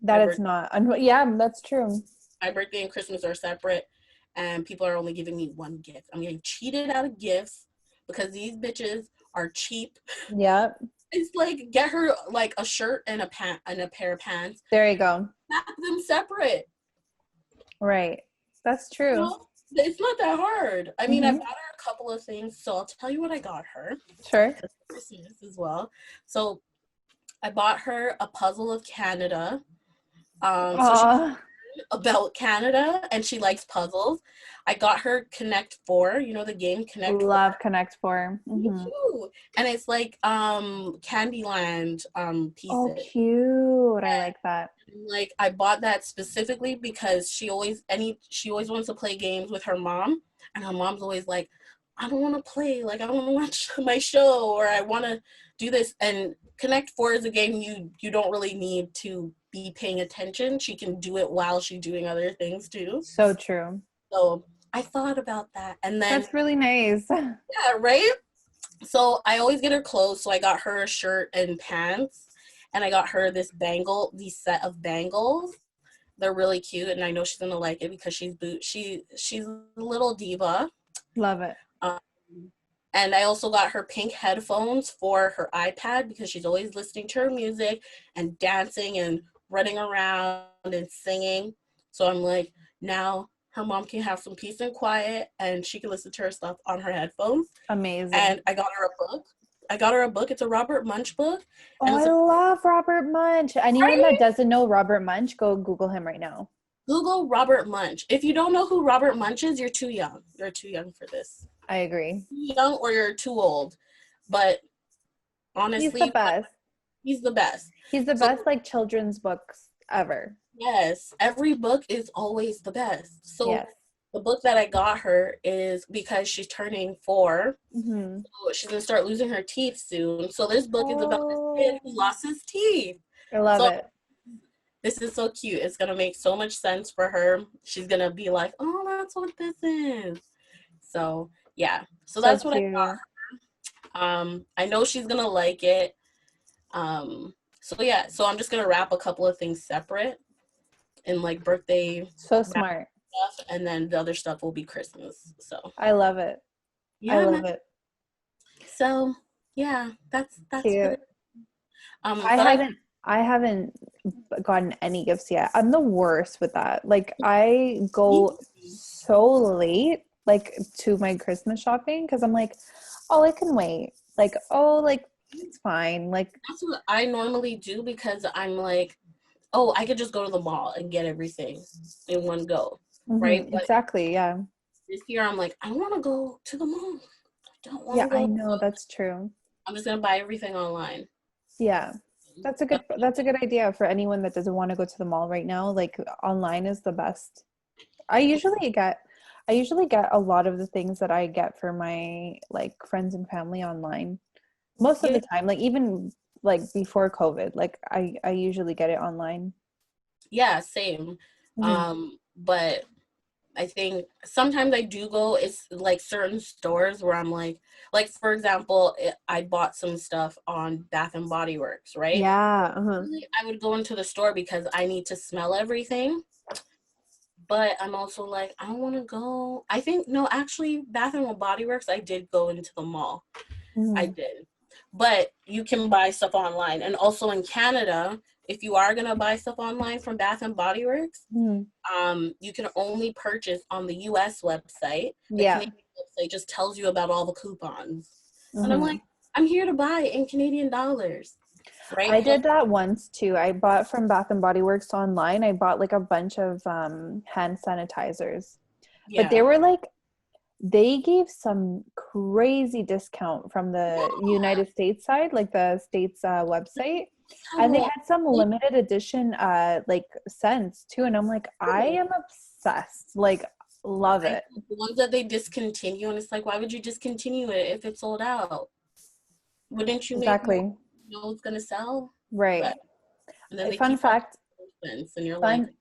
that it's not. Yeah, that's true. My birthday and Christmas are separate, and people are only giving me one gift. I'm getting cheated out of gifts because these bitches are cheap. Yep. It's like, get her like a shirt and a pair of pants. There you go. Have them separate. Right. That's true. It's not that hard. I mean, I bought her a couple of things, so I'll tell you what I got her. Sure. Christmas as well. So I bought her a puzzle of Canada. So about Canada, and she likes puzzles. I got her Connect 4, you know the game Connect 4. Love Connect 4. Me too. And it's like Candyland pieces. Oh, cute. I like that. Like, I bought that specifically because she always wants to play games with her mom, and her mom's always like, I don't want to play, like I want to watch my show, or I want to do this. And Connect 4 is a game you don't really need to be paying attention. She can do it while she's doing other things too. So true. So I thought about that, and then that's really nice. Yeah, right? So I always get her clothes, so I got her a shirt and pants, and I got her this set of bangles. They're really cute, and I know she's gonna like it because she's a little diva. Love it. And I also got her pink headphones for her iPad because she's always listening to her music and dancing and running around and singing. So I'm like, now her mom can have some peace and quiet, and she can listen to her stuff on her headphones. Amazing. And I got her a book. It's a Robert Munsch book. Oh, I love Robert Munsch. Anyone that doesn't know Robert Munsch, go Google him right now. Google Robert Munsch. If you don't know who Robert Munsch is, you're too young. You're too young for this. I agree. You're young or you're too old. But honestly, he's the best. He's the best. He's the best, like, children's books ever. Yes. Every book is always the best. So the book that I got her is because she's turning 4. So she's going to start losing her teeth soon. So this book is about this kid who lost his teeth. I love it. This is so cute. It's going to make so much sense for her. She's going to be like, oh, that's what this is. So yeah, so So that's what I cute. got. I know she's gonna like it. So yeah, so I'm just gonna wrap a couple of things separate in like birthday So wrap smart. stuff, and then the other stuff will be Christmas. So I love it. I yeah, love man. it. So yeah, that's for Cute. the but I haven't gotten any gifts yet. I'm the worst with that. Like I go so late like to my Christmas shopping because I'm like, oh, I can wait. Like, oh, like it's fine. Like that's what I normally do because I'm like, oh, I could just go to the mall and get everything in one go, right? But exactly, yeah. this year I'm like, I want to go to the mall. I don't want Yeah, to I go. know that's true. I'm just gonna buy everything online. Yeah. That's a good idea for anyone that doesn't want to go to the mall right now. Like online is the best. I usually get a lot of the things that I get for my like friends and family online. Most of Yeah, the time, like even like before COVID, like I usually get it online. yeah, same. Mhm. But I think sometimes I do go, it's like certain stores where I'm like for example, I bought some stuff on Bath and Body Works, right? Yeah, uh-huh. Usually I would go into the store because I need to smell everything. But I'm also like, I don't want to go. I think, no, actually, Bath and Body Works, I did go into the mall. I Mhm. did. But you can buy stuff online. And also in Canada, if you are going to buy stuff online from Bath and Body Works, Mhm. you can only purchase on the US website. The Yeah. Canadian website just tells you about all the coupons. And I'm Mhm. like, I'm here to buy in Canadian dollars, right? I did that once too. I bought from Bath and Body Works online. I bought like a bunch of hand sanitizers. But they Yeah. were like they gave some crazy discount from the United States side, like the states website, and they So, had some limited edition like scents too. And I'm like, I am obsessed. Like, love I it. the ones that they discontinue, and it's like, why would you discontinue it if it's sold out? Wouldn't you make more? Exactly. You know it's gonna sell, Right. but and then they Fun keep on fact. cents, and you're like, Fun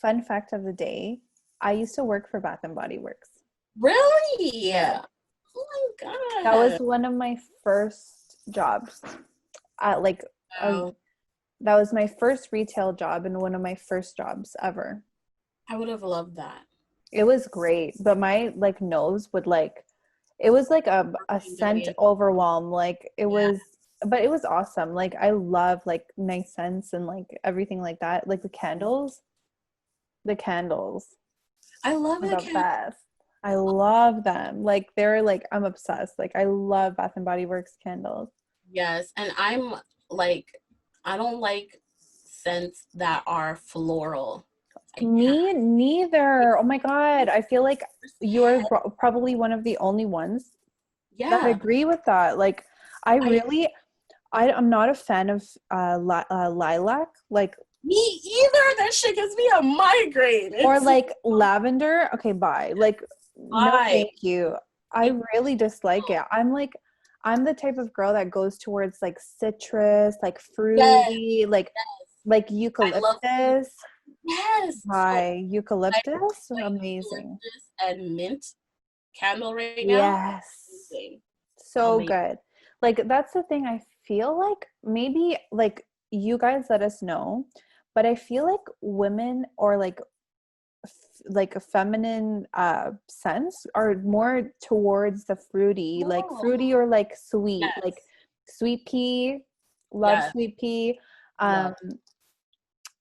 fun fact of the day. I used to work for Bath and Body Works. really? Yeah. Oh my That was god! one of my first jobs. Like a Wow. That was my first retail job and one of my first jobs ever. I would have loved that. It was great, but my like nose would like it was like a scent Day. overwhelm. Like it Yeah, was but it was awesome. Like I love like nice scents and like everything like that. Like the candles. The candles I love are the the cat. best. I love them. Like they're like I'm obsessed. Like I love Bath and Body Works candles. Yes, and I'm like, I don't like scents that are floral. I can't. Me neither. Oh my God. I feel like you're probably one of the only ones that Yeah, agree with that. Like, I I really, I'm not a fan of lilac, like, me either. That shit gives me a migraine. or It's like lavender. Okay, bye. Like, no, why. thank you. I It, really dislike it. I'm the type of girl that goes towards like citrus, like yes, fruity, like I love fruit. eucalyptus. Yes. So Hi, I eucalyptus, like amazing. eucalyptus and mint candle right now. Yes. Amazing. So Amazing. good. Like that's the thing I feel like maybe like you guys let us know, but I feel like women or like a feminine sense are more towards the fruity, like Oh, fruity or like sweet, like yes. sweet pea, love Yes. sweet pea. Um Love.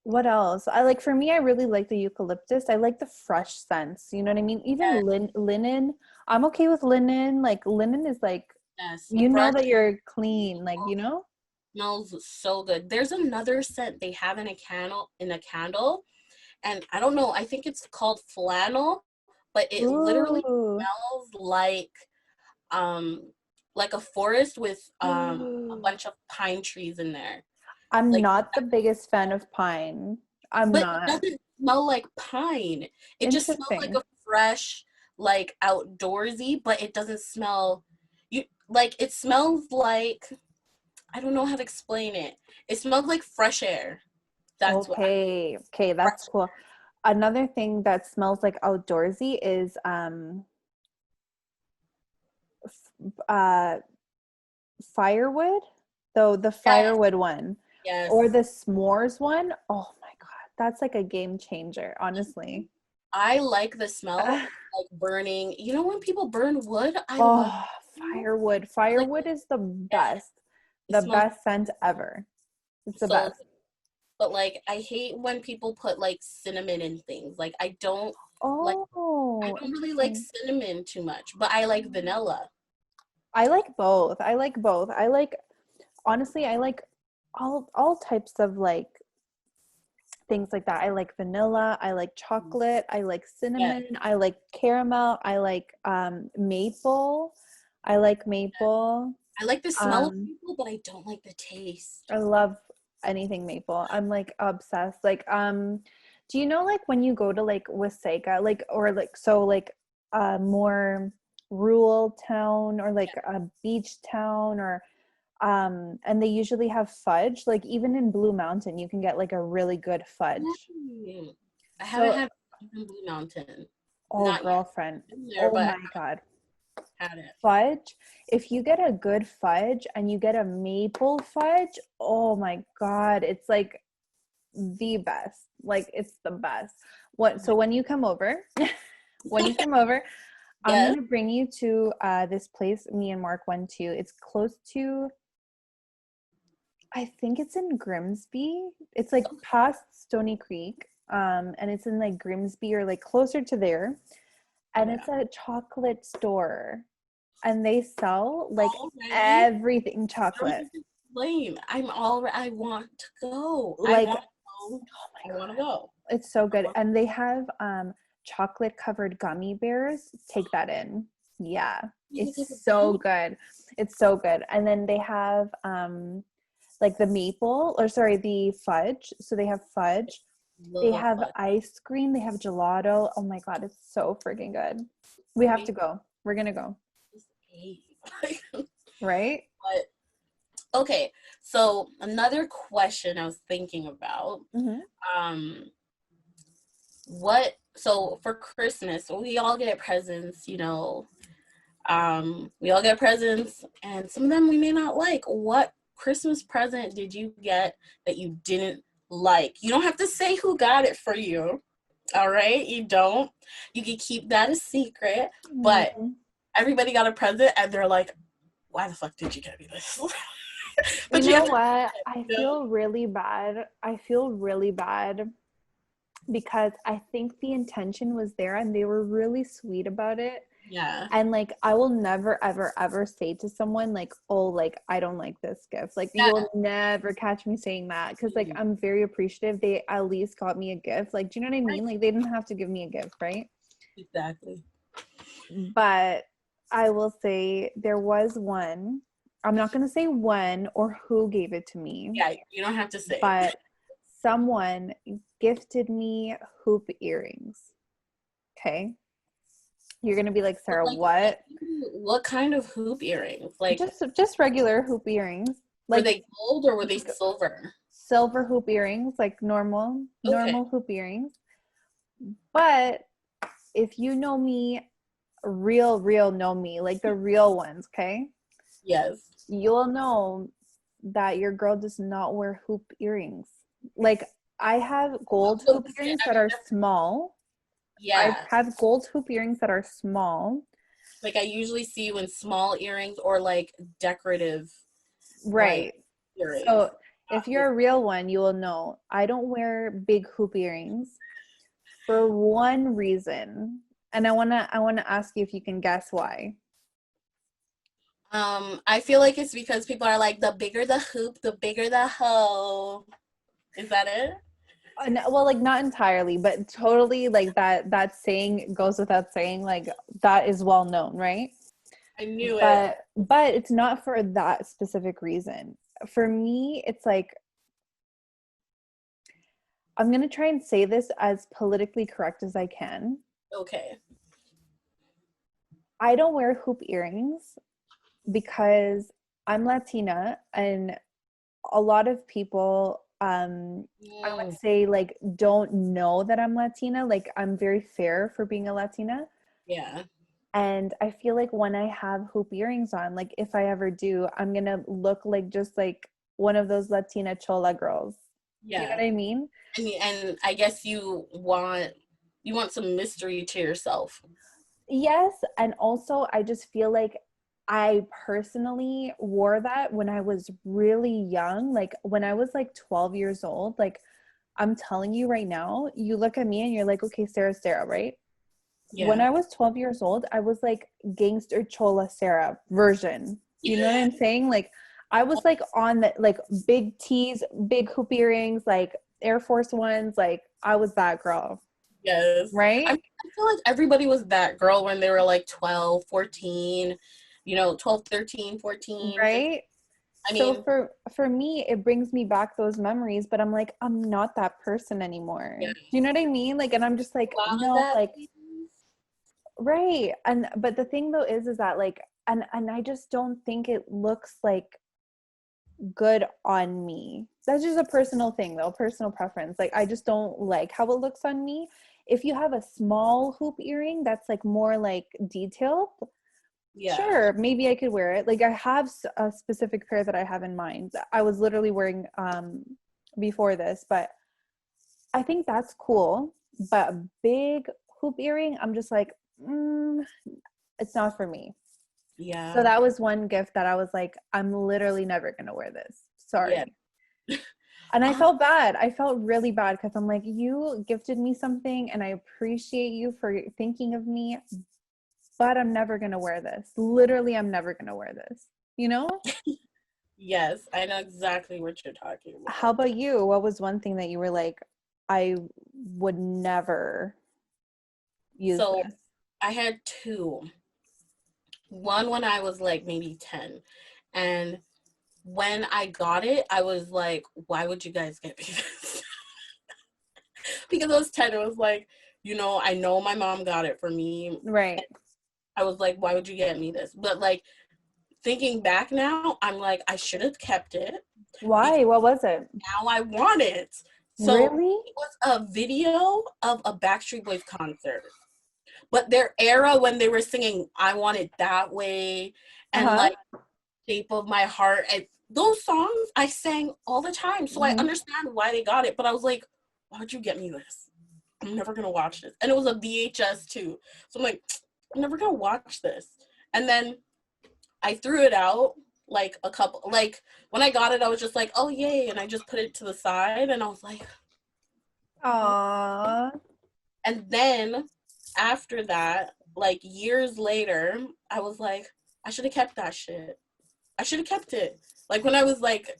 what else? I like for me I really like the eucalyptus. I like the fresh scents, you know what I mean? Even Yes. linen. I'm okay with linen. Like linen is like Yes. you know Fresh that you're clean, like you know? smells so good. There's another scent they have in a candle, and I don't know, I think it's called flannel, but it literally Ooh. smells um like a forest with a Ooh. bunch of pine trees in there. I'm Like, not the biggest fan of pine. I'm but it not. doesn't smell like pine. It just smells like Interesting. a fresh, like outdoorsy, but it doesn't smell you like it smells like, I don't know how to explain it. It smells like fresh air. That's what Okay. Okay, that's fresh. cool. Another thing that smells like outdoorsy is firewood, though the Yes. firewood one, Yes. or the s'mores one. Oh my god, that's like a game changer, honestly. I like the smell of like burning. You know when people burn wood? I love Oh, it. firewood. Firewood is the best. It The smells best scent ever. It's the so best. good. But like I hate when people put like cinnamon in things. Like like I Oh, don't really like interesting. cinnamon too much, but I like vanilla. I like both. I like both. I like, honestly, I like all types of like things like that. I like vanilla, I like chocolate, I like Yeah. cinnamon, I like caramel, I like maple. I like maple. I like the smell of Um people, but I don't like the taste. I love anything maple. I'm like obsessed. Like do you know like when you go to like Wasaga, like or like so like a more rural town or like a beach town or and they usually have fudge, like even in Blue Mountain you can get like a really good fudge. Mm. I haven't So had Blue Mountain. oh Not yet. girlfriend, Been there, oh but my god, I had it. fudge, if you get a good fudge and you get a maple fudge, oh my god, it's like the best. Like it's the best. What so when you come over, when you come over, I'm Yes. gonna bring you to this place me and Mark went to. It's close to, I think it's in Grimsby. It's like past Stony Creek. And it's in like Grimsby or like closer to there. And Yeah. it's a chocolate store. And they sell like Already? everything Don't chocolate. even explain. I want to go. Like, Go. oh my I want to god. go. It's so good. And they have chocolate covered gummy bears. Take that in. Yeah. It's so good. It's so good. And then they have like the maple, or sorry, the fudge. So they have fudge. They Love have fun. ice cream. They have gelato. Oh my god, it's so freaking good. We have to go. We're gonna go. Right? But okay, so another question I was thinking about. Mm-hmm. Um, what? So for Christmas, we all get presents. We all get presents, and some of them we may not like. What Christmas present did you get that you didn't like? You don't have to say who got it for you. All right, you don't. You can keep that a secret, but Mm-hmm. everybody got a present, and they're like, "Why the fuck did you get me this?" You But you know have to, what? I you know? feel really bad. I feel really bad because I think the intention was there and they were really sweet about it. Yeah. And like I will never ever ever say to someone like, oh, like I don't like this gift. Like Yeah. you'll never catch me saying that because like I'm very appreciative they at least got me a gift. Like do you know what I mean? Like they didn't have to give me a gift, right? Exactly. But I will say there was one. I'm not going to say when or who gave it to me. Yeah, you don't have to say. But someone gifted me hoop earrings. Okay. You're gonna be like, Sarah, Like, what? what kind of hoop earrings? Like, Just regular hoop earrings. were Like they gold or were they silver? silver hoop earrings, like normal Okay. hoop earrings. But if you know me, real know me, like the real ones, okay? Yes. You'll know that your girl does not wear hoop earrings. Like I have gold hoop earrings that are small. I Yeah. have gold hoop earrings that are small. Like I usually see you in small earrings or like decorative, like Right. earrings. So if you're a real one, you will know I don't wear big hoop earrings for one reason. And I wanna ask you if you can guess why. I feel like it's because people are like, the bigger the hoop, the bigger the hoe. Is that it? Well, like not entirely, but totally like that saying goes without saying, like that is well known, right? I knew it. But it's not for that specific reason. For me, it's like I'm gonna try and say this as politically correct as I can. Okay. I don't wear hoop earrings because I'm Latina and a lot of people I would say like don't know that I'm Latina. Like I'm very fair for being a Latina. Yeah. And I feel like when I have hoop earrings on, like if I ever do, I'm gonna look like just like one of those Latina chola girls. You know Yeah. what I mean? And I guess you want some mystery to yourself. Yes, and also I just feel like I personally wore that when I was really young, like when I was like 12 years old. Like I'm telling you right now, you look at me and you're like, okay, Sarah, right? When Yeah. I was 12 years old, I was like gangster chola Sarah version. You know what I'm saying? Like I was like on the like big tees, big hoop earrings, like Air Force Ones, like I was that girl, Yes. right? I feel like everybody was that girl when they were like 12, 14, 12, 13, 14, 15. Right? I So mean, for me, it brings me back those memories, but I'm like, I'm not that person yeah, anymore. Do you know what I mean? Like, and I'm just like, a lot of no, that. like, right. And but the thing though is that like, and I just don't think it looks like good on me. That's just a personal thing though, personal preference. Like I just don't like how it looks on me. If you have a small hoop earring that's like more like detailed, Yeah. sure, maybe I could wear it. Like I have a specific pair that I have in mind. I was literally wearing before this, but I think that's cool. But a big hoop earring, I'm just like, it's not for me. So Yeah. that was one gift that I was like, I'm literally never gonna wear this. Yeah. Sorry. And I Uh, felt bad. I felt really bad because I'm like, you gifted me something and I appreciate you for thinking of me, but I'm never going to wear this. Literally, I'm never going to wear this. You know? yes, I know exactly what you're talking How about. about you? What was one thing that you were like, I would never use So this? I had two. One when I was like maybe 10. And when I got it, I was like, why would you guys get me this? Because I was 10. It was like, I know my mom got it for me. Right. I was like, why would you get me this? But like thinking back now, I'm like, I should have kept it Why? because What was it? now I want it. So Really? it was a video of a Backstreet Boys concert. But their era when they were singing I Want It That Way and Uh-huh. like Shape of My Heart, and those songs I sang all the time. So I Mm-hmm. understand why they got it, but I was like, why'd you get me this? I'm never gonna watch this. And it was a VHS too. So I'm like, I'm never gonna watch this. And then I threw it out like a couple, like when I got it, I was just like, oh yay. And I just put it to the side and I was like, oh. Aww. And then after that, like years later, I was like, I should have kept that shit. I should have kept it. Like when I was like,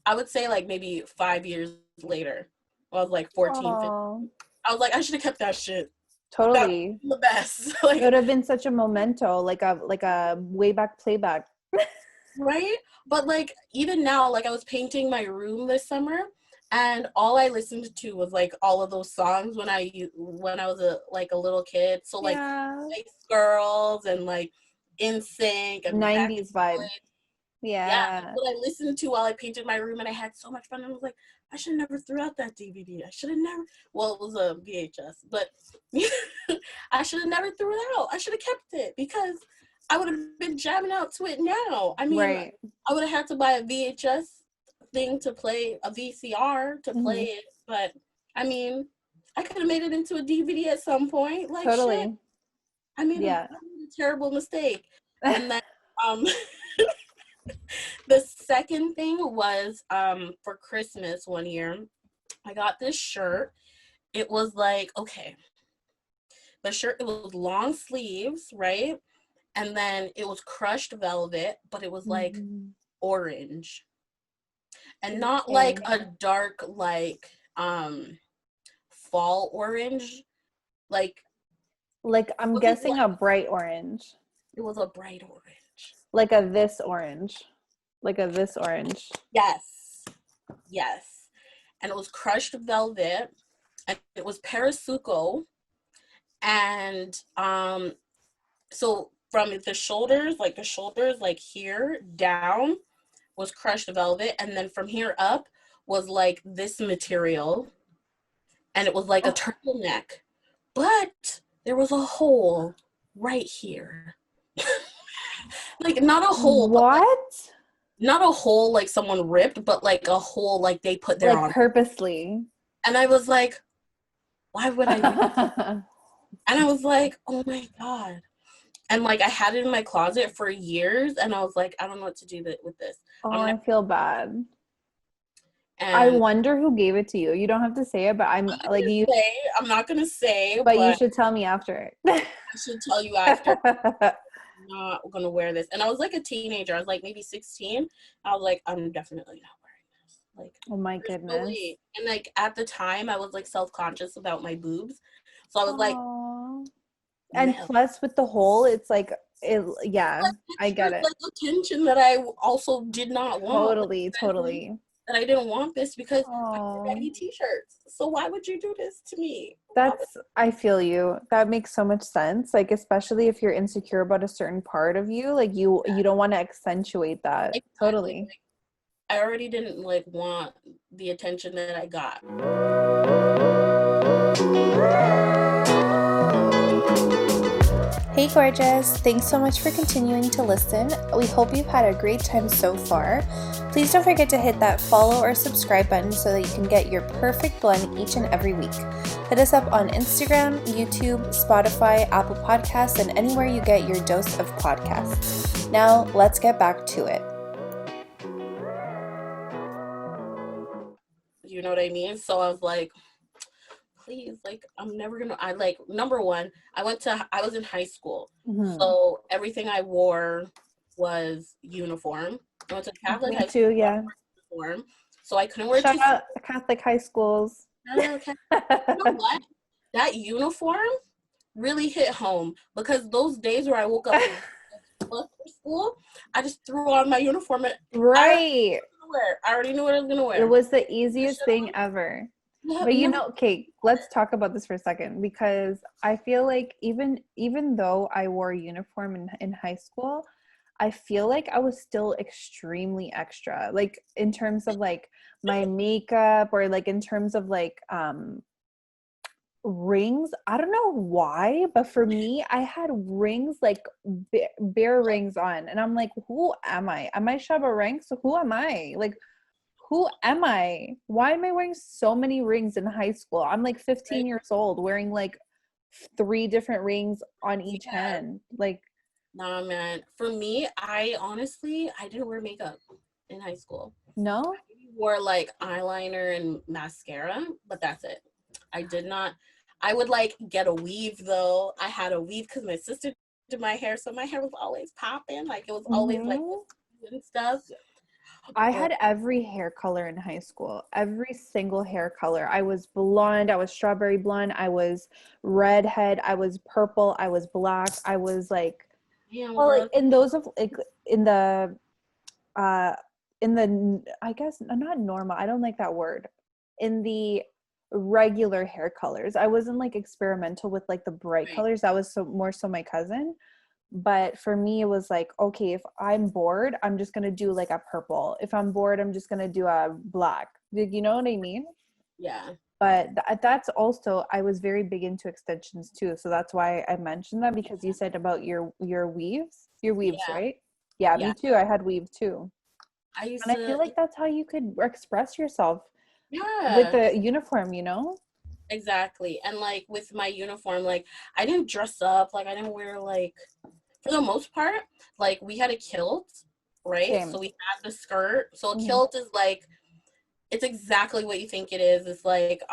I would say like maybe 5 years later, when I was like 14, 15, Aww. I was like, I should have kept that shit. That Totally. was the best. It Like, would have been such a memento, like a way back playback. right? But like even now, like I was painting my room this summer and all I listened to was like all of those songs when I was a little kid. So like Yeah. Spice Girls and like In Sync and Backstreet 90s vibe. Boys. Yeah, that's Yeah. what I listened to while I painted my room and I had so much fun. And I was like, I should have never threw out that DVD. I should have never, well, it was a VHS, but I should have never threw it out. I should have kept it because I would have been jamming out to it now. I mean, Right. I would have had to buy a VHS thing to play, a VCR to play Mm-hmm. it, but I mean, I could have made it into a DVD at some point. Like, shit, Totally. I made Yeah. a terrible mistake. And then, um, the second thing was for Christmas one year, I got this shirt. It was like, okay, the shirt, it was long sleeves, right? And then it was crushed velvet, but it was like Mhm. orange. And not like Okay. a dark like fall orange. Like Like it I'm wasn't guessing like a bright orange. it was a bright orange. Like a this orange. Like a this orange. Yes. Yes. And it was crushed velvet and it was Parasuco. And so from the shoulders like here down was crushed velvet, and then from here up was like this material, and it was like a Oh, turtleneck, but there was a hole. right here. Like not a hole. What? Not a hole like someone ripped, but like a hole like they put there like on purposely. And I was like, why would I do that? And I was like, oh my God. And like I had it in my closet for years, and I was like, I don't know what to do with this. Oh, I feel bad. And I wonder who gave it to you. You don't have to say it, but I'm like you. I'm not gonna say, but you should tell me after. I should tell you after. I'm not gonna wear this. And I was like a teenager. I was like maybe 16. I was like, I'm definitely not wearing this. Like, oh my goodness. And like at the time, I was like self-conscious about my boobs, so I was like. And plus with the hole, it's like yeah, like, I get it. Like attention that I also did not want. Totally. And I didn't want this because I wear baggy t-shirts. So why would you do this to me? I feel you. That makes so much sense. Like especially if you're insecure about a certain part of you, like you don't want to accentuate that. Exactly. Totally. Like, I already didn't like want the attention that I got. Hey gorgeous, thanks so much for continuing to listen. We hope you've had a great time so far. Please don't forget to hit that follow or subscribe button so that you can get your perfect blend each and every week. Hit us up on Instagram, YouTube, Spotify, Apple Podcasts, and anywhere you get your dose of podcasts. Now, let's get back to it. You know what I mean? So I was like, please, like, I'm never gonna, I like, number one, I was in high school. Mm-hmm. So everything I wore was uniform. I went to Catholic high school. Yeah. Uniform. So I couldn't wear Shout out Catholic high schools. Okay. You know what? That uniform really hit home because those days where I woke up for school, I just threw on my uniform. Right. I already knew what I was gonna wear. It was the easiest thing ever. But you know, okay, let's talk about this for a second because I feel like even though I wore a uniform in high school, I feel like I was still extremely extra, like in terms of like my makeup or like in terms of like rings. I don't know why, but for me, I had rings, like bare rings on, and I'm like, who am I? Am I Shabba Ranks? So who am I? Like, who am I? Why am I wearing so many rings in high school? I'm like 15 years old wearing like 3 different rings on each hand. Like, nah, man. For me, I didn't wear makeup in high school. No? I wore like eyeliner and mascara, but that's it. I did not. I would like get a weave though. I had a weave because my sister did my hair, so my hair was always popping. Like it was always like and stuff. I had every hair color in high school, every single hair color. I was blonde, I was strawberry blonde, I was redhead, I was purple, I was black, I was like, like in those of like in the I guess not normal. I don't like that word. In the regular hair colors, I wasn't like experimental with like the bright colors. That was more so my cousin. But for me, it was like, okay, if I'm bored, I'm just going to do like a purple. If I'm bored, I'm just going to do a black. You know what I mean? Yeah. But that's also, I was very big into extensions too. So that's why I mentioned that, because you said about your weaves, right? Yeah, me too. I had weave too. I feel like that's how you could express yourself with the uniform, you know? Exactly. And like with my uniform, like I didn't dress up, like I didn't wear like, for the most part, like we had a kilt, right? Same. So we had the skirt. So a kilt is like, it's exactly what you think it is. It's like,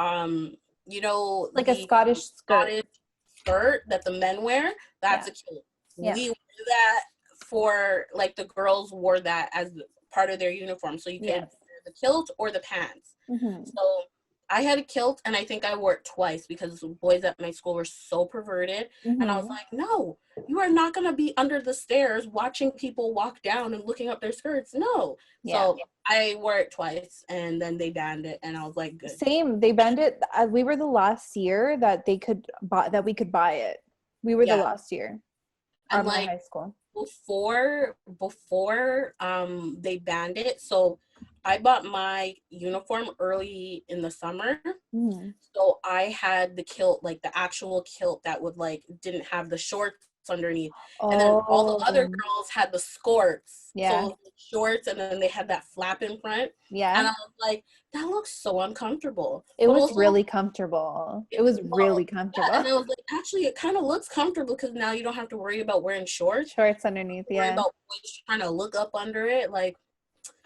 you know, like a Scottish skirt that the men wear. That's a kilt. Yeah. We wore that for like the girls wore that as part of their uniform. So you could wear the kilt or the pants. Mm-hmm. So I had a kilt, and I think I wore it twice because boys at my school were so perverted. Mm-hmm. And I was like, no, you are not going to be under the stairs watching people walk down and looking up their skirts. No. Yeah. So I wore it twice, and then they banned it, and I was like, good. Same. They banned it. We were the last year that we could buy it. We were the last year of my high school. Before they banned it, so I bought my uniform early in the summer. Mm-hmm. So I had the kilt, like the actual kilt that would like didn't have the shorts underneath. And then all the other Oh, girls had the skirts. So yeah. it was like shorts, and then they had that flap in front. And Yeah. I was like, that looks so uncomfortable. It But was also, really comfortable. It was really yeah, comfortable. and I was like, actually, it kind of looks comfortable because now you don't have to worry about wearing shorts. Shorts underneath, Worry yeah. about always trying to look up under it. Like,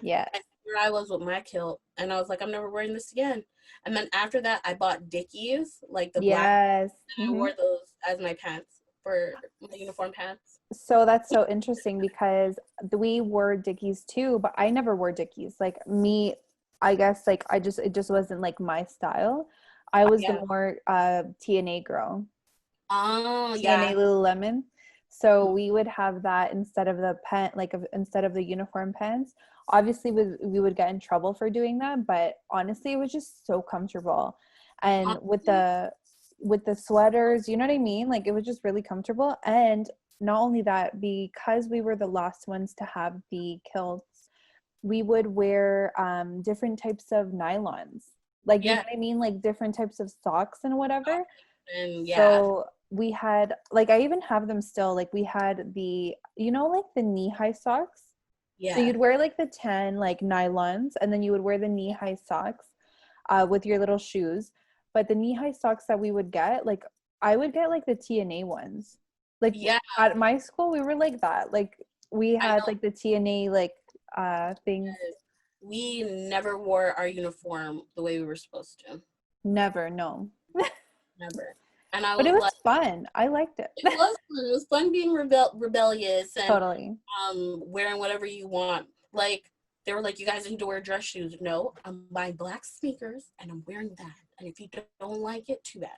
Yeah. and here I was with my kilt, and I was like, I'm never wearing this again. And then after that, I bought Dickies, like the black, Yes. and I wore those as my pants for my uniform pants. So that's so interesting because we wore Dickies too, but I never wore Dickies. Like me, I guess like it just wasn't like my style. I was the Yeah. more TNA girl. Oh, TNA yeah. Lululemon. So we would have that instead of the instead of the uniform pants. Obviously, we would get in trouble for doing that, but honestly, it was just so comfortable. And with the sweaters, you know what I mean? Like it was just really comfortable. And not only that, because we were the last ones to have the kilts, we would wear different types of nylons. Like you know Yeah. what I mean? Like different types of socks and whatever. And yeah. So we had like I even have them still. Like we had the like the knee-high socks. Yeah. So you'd wear like the tan like nylons, and then you would wear the knee-high socks with your little shoes. But the knee-high socks that we would get, like I would get like the TNA ones. Like Yeah. at my school, we were like that. Like we had like the TNA like things. We never wore our uniform the way we were supposed to. Never, no. Never. And I But it was was like, fun. I liked it. it was fun. It was fun being rebellious and Totally. wearing whatever you want. Like they were like, you guys need to wear dress shoes. No, I'm buying black sneakers and I'm wearing that. And if you don't like it, too bad.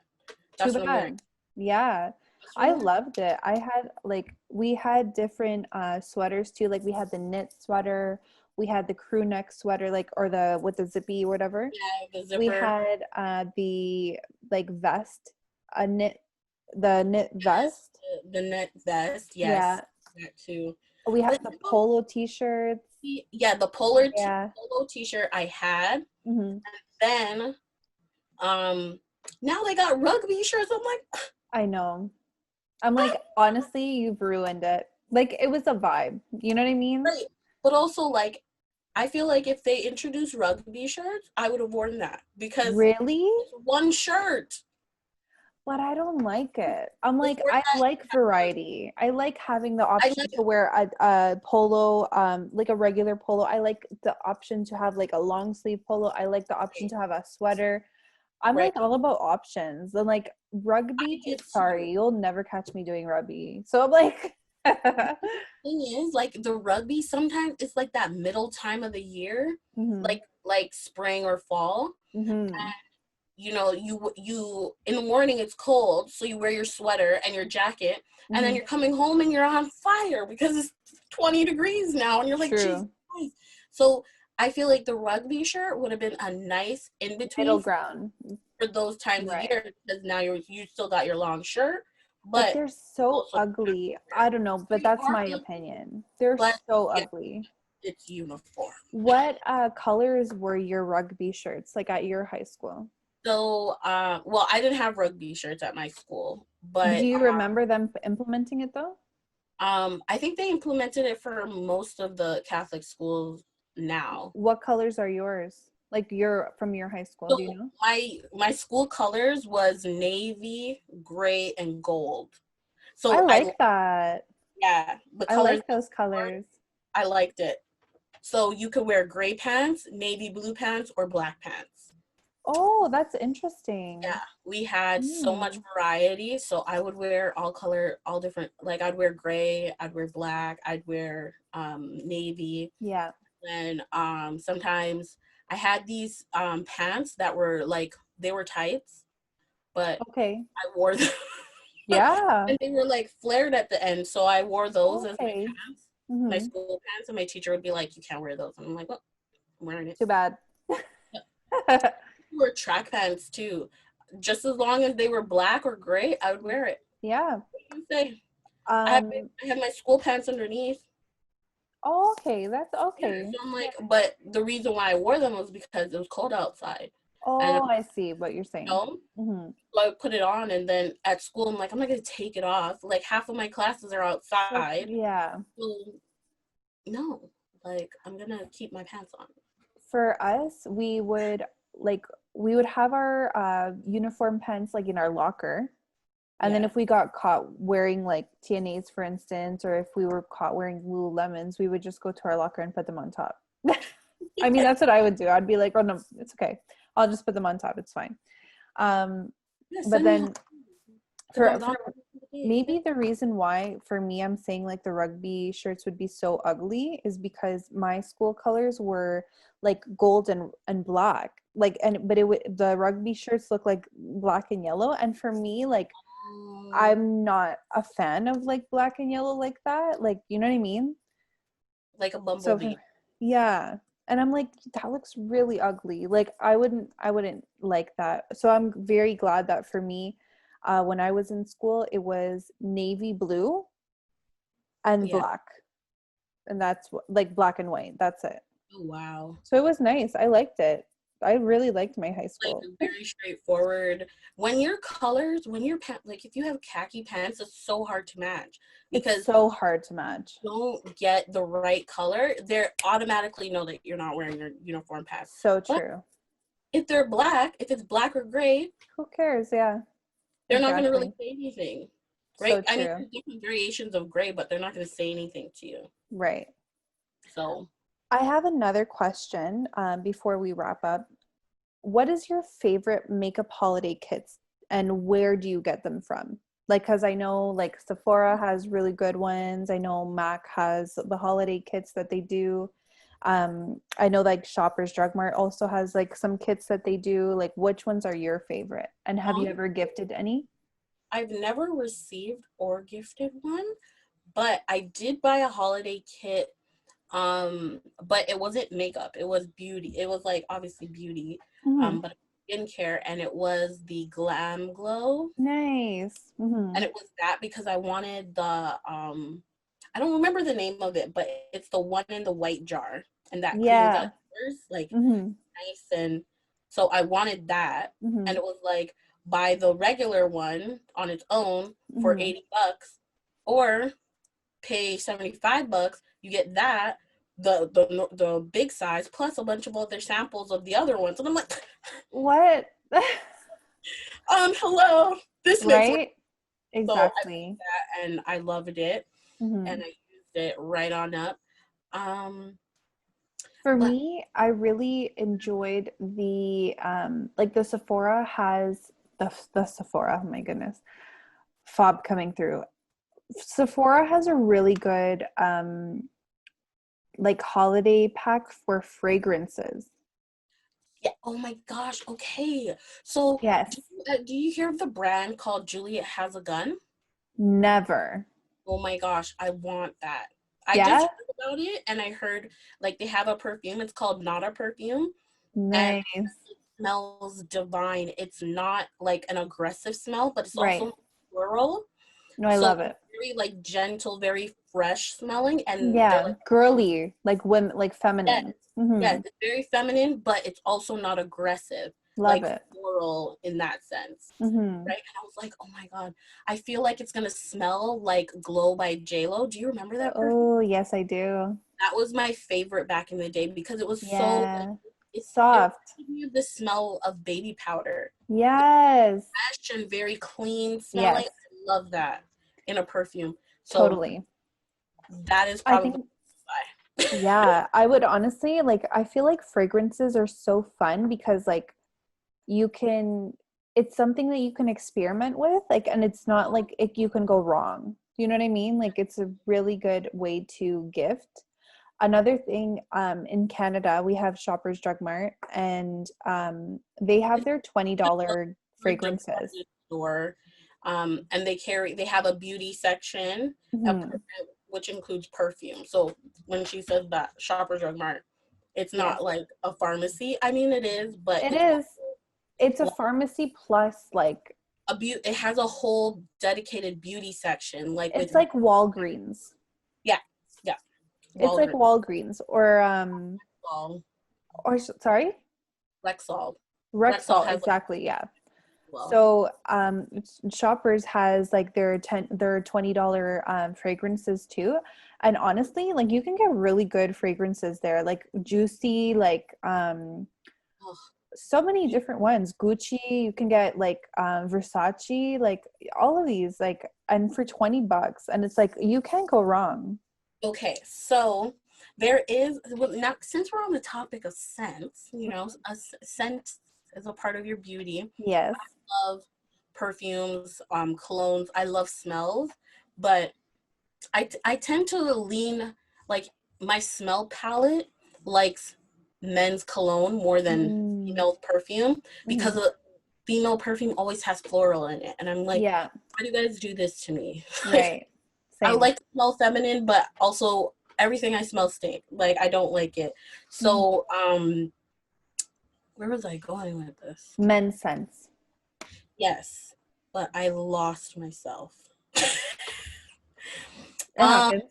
That's Too what I'm wearing. bad. Yeah. I loved it. I had like we had different sweaters too. Like we had the knit sweater, we had the crew neck sweater, like or the with the zippy or whatever. Yeah, the zipper. We had the like vest, the knit vest. The knit vest, yes. Yeah. That too. We had the polo t-shirts. Yeah, the polo t-shirt I had. Mm-hmm. And then now they got rugby shirts. I'm like, I know. I'm like, honestly, you've ruined it. Like it was a vibe. You know what I mean? Right. But also like I feel like if they introduced rugby shirts, I would have worn that because really it's one shirt. But I don't like it. I'm like, I like variety. I like having the option to wear a polo, like a regular polo. I like the option to have like a long sleeve polo. I like the option to have a sweater. I'm like all about options. And like rugby, sorry, you'll never catch me doing rugby. So I'm like thing is, like the rugby, sometimes it's like that middle time of the year, like spring or fall. And you know, you in the morning it's cold, so you wear your sweater and your jacket, and then you're coming home and you're on fire because it's 20 degrees now, and you're like, Jesus Christ. So I feel like the rugby shirt would have been a nice in between middle ground for those times of year, because now you still got your long shirt, but they're so ugly. I don't know, but that's my opinion. They're so ugly. It's uniform. What colors were your rugby shirts like at your high school? So, well, I didn't have rugby shirts at my school, but do you remember them implementing it though? I think they implemented it for most of the Catholic schools now. What colors are yours? Like from your high school, so do you know? My school colors was navy, gray, and gold. So I like that. Yeah, I like those colors. I liked it. So you could wear gray pants, navy blue pants, or black pants. Oh, that's interesting. Yeah, we had so much variety. So I would wear all different, like I'd wear gray, I'd wear black, I'd wear navy. Yeah. And sometimes I had these pants that were like, they were tights, but I wore them. Yeah. And they were like flared at the end. So I wore those as my pants, my school pants, and my teacher would be like, you can't wear those. And I'm like, well, I'm wearing it. Too bad. Wore track pants too. Just as long as they were black or gray, I would wear it. Yeah. What do you say? I have my school pants underneath. Oh, okay. That's okay. Yeah, so I'm like, but the reason why I wore them was because it was cold outside. And Oh, I see what you're saying. know, so I would put it on, and then at school I'm like, I'm not gonna take it off. Like half of my classes are outside. Yeah. So no, like I'm gonna keep my pants on. For us, we would have our uniform pants like in our locker. And then if we got caught wearing like TNAs, for instance, or if we were caught wearing Lululemons, we would just go to our locker and put them on top. I mean, that's what I would do. I'd be like, oh no, it's okay. I'll just put them on top. It's fine. But then for maybe the reason why for me I'm saying like the rugby shirts would be so ugly is because my school colors were like gold and black, like, but the rugby shirts look like black and yellow, and for me, like, I'm not a fan of like black and yellow like that, like, you know what I mean, like a bumblebee. So, yeah. And I'm like, that looks really ugly. Like I wouldn't like that. So I'm very glad that for me, when I was in school, it was navy blue and black. And that's like black and white. That's it. Oh, wow. So it was nice. I liked it. I really liked my high school. Like very straightforward. When your colors, like if you have khaki pants, it's so hard to match. Because it's so hard to match. Don't get the right color, they automatically know that you're not wearing your uniform pants. So true. But if they're black, if it's black or gray, who cares? Yeah. They're not going to really say anything. Right? So true. I mean, there's different variations of gray, but they're not going to say anything to you. Right. So I have another question before we wrap up. What is your favorite makeup holiday kits and where do you get them from? Like, because I know like Sephora has really good ones. I know MAC has the holiday kits that they do. I know like Shoppers Drug Mart also has like some kits that they do. Like, which ones are your favorite? And have you ever gifted any? I've never received or gifted one, but I did buy a holiday kit. But it wasn't makeup. It was beauty. It was like obviously beauty. But skincare, and it was the Glam Glow. Nice. And it was that because I wanted the I don't remember the name of it, but it's the one in the white jar, and that cleans out pores, like nice. And so I wanted that, and it was like buy the regular one on its own for $80, or pay $75. You get that, the big size, plus a bunch of other samples of the other ones. And I'm like, what? Hello, this makes right? Exactly. So I did that, and I loved it, and I used it right on up. For me, I really enjoyed the like the Sephora has the Sephora. Oh my goodness, fob coming through. Sephora has a really good like holiday pack for fragrances. Yeah. Oh my gosh. Okay. So yes. Do you hear of the brand called Juliet Has a Gun? Never. Oh my gosh, I want that. I just heard about it, and I heard like they have a perfume. It's called Not a Perfume. Nice. And it smells divine. It's not like an aggressive smell, but it's also floral. No, I love it. Very like gentle, very fresh smelling, and like, girly, like women, like feminine. Yeah, it's very feminine, but it's also not aggressive. Love like it. Floral in that sense, right? And I was like, oh my god, I feel like it's gonna smell like Glow by JLo. Do you remember that perfume? Oh yes, I do. That was my favorite back in the day because it was so like, it's soft. It gave you the smell of baby powder. Yes. Fresh and very clean smelling. I love that in a perfume. So totally. That is probably yeah, I would honestly like, I feel like fragrances are so fun because like it's something that you can experiment with, like, and it's not like you can go wrong. You know what I mean? Like, it's a really good way to gift. Another thing, in Canada, we have Shoppers Drug Mart, and they have their $20 fragrances. Store, and they have a beauty section, which includes perfume. So when she says that Shoppers Drug Mart, it's not like a pharmacy. I mean, it is, but it is. It's a pharmacy plus like it has a whole dedicated beauty section. Like it's like Walgreens. Yeah. It's like Walgreens or sorry? Lexol. Rexall, has exactly, yeah. well. So Shoppers has like their $20 fragrances too, and honestly, like you can get really good fragrances there, like Juicy, like Ugh. so many different ones. Gucci, you can get like Versace, like all of these, like, and for $20, and it's like you can't go wrong. Okay, so there is, well, now since we're on the topic of scents, scent is a part of your beauty. Yes. I love perfumes, colognes. I love smells, but I tend to lean, like, my smell palette likes men's cologne more than female perfume, because female perfume always has floral in it, and I'm like, Yeah. why do you guys do this to me? Right. I Same. like to smell feminine, but also everything I smell stink. Like, I don't like it. So, where was I going with this? Men's scents. Yes, but I lost myself. It happens.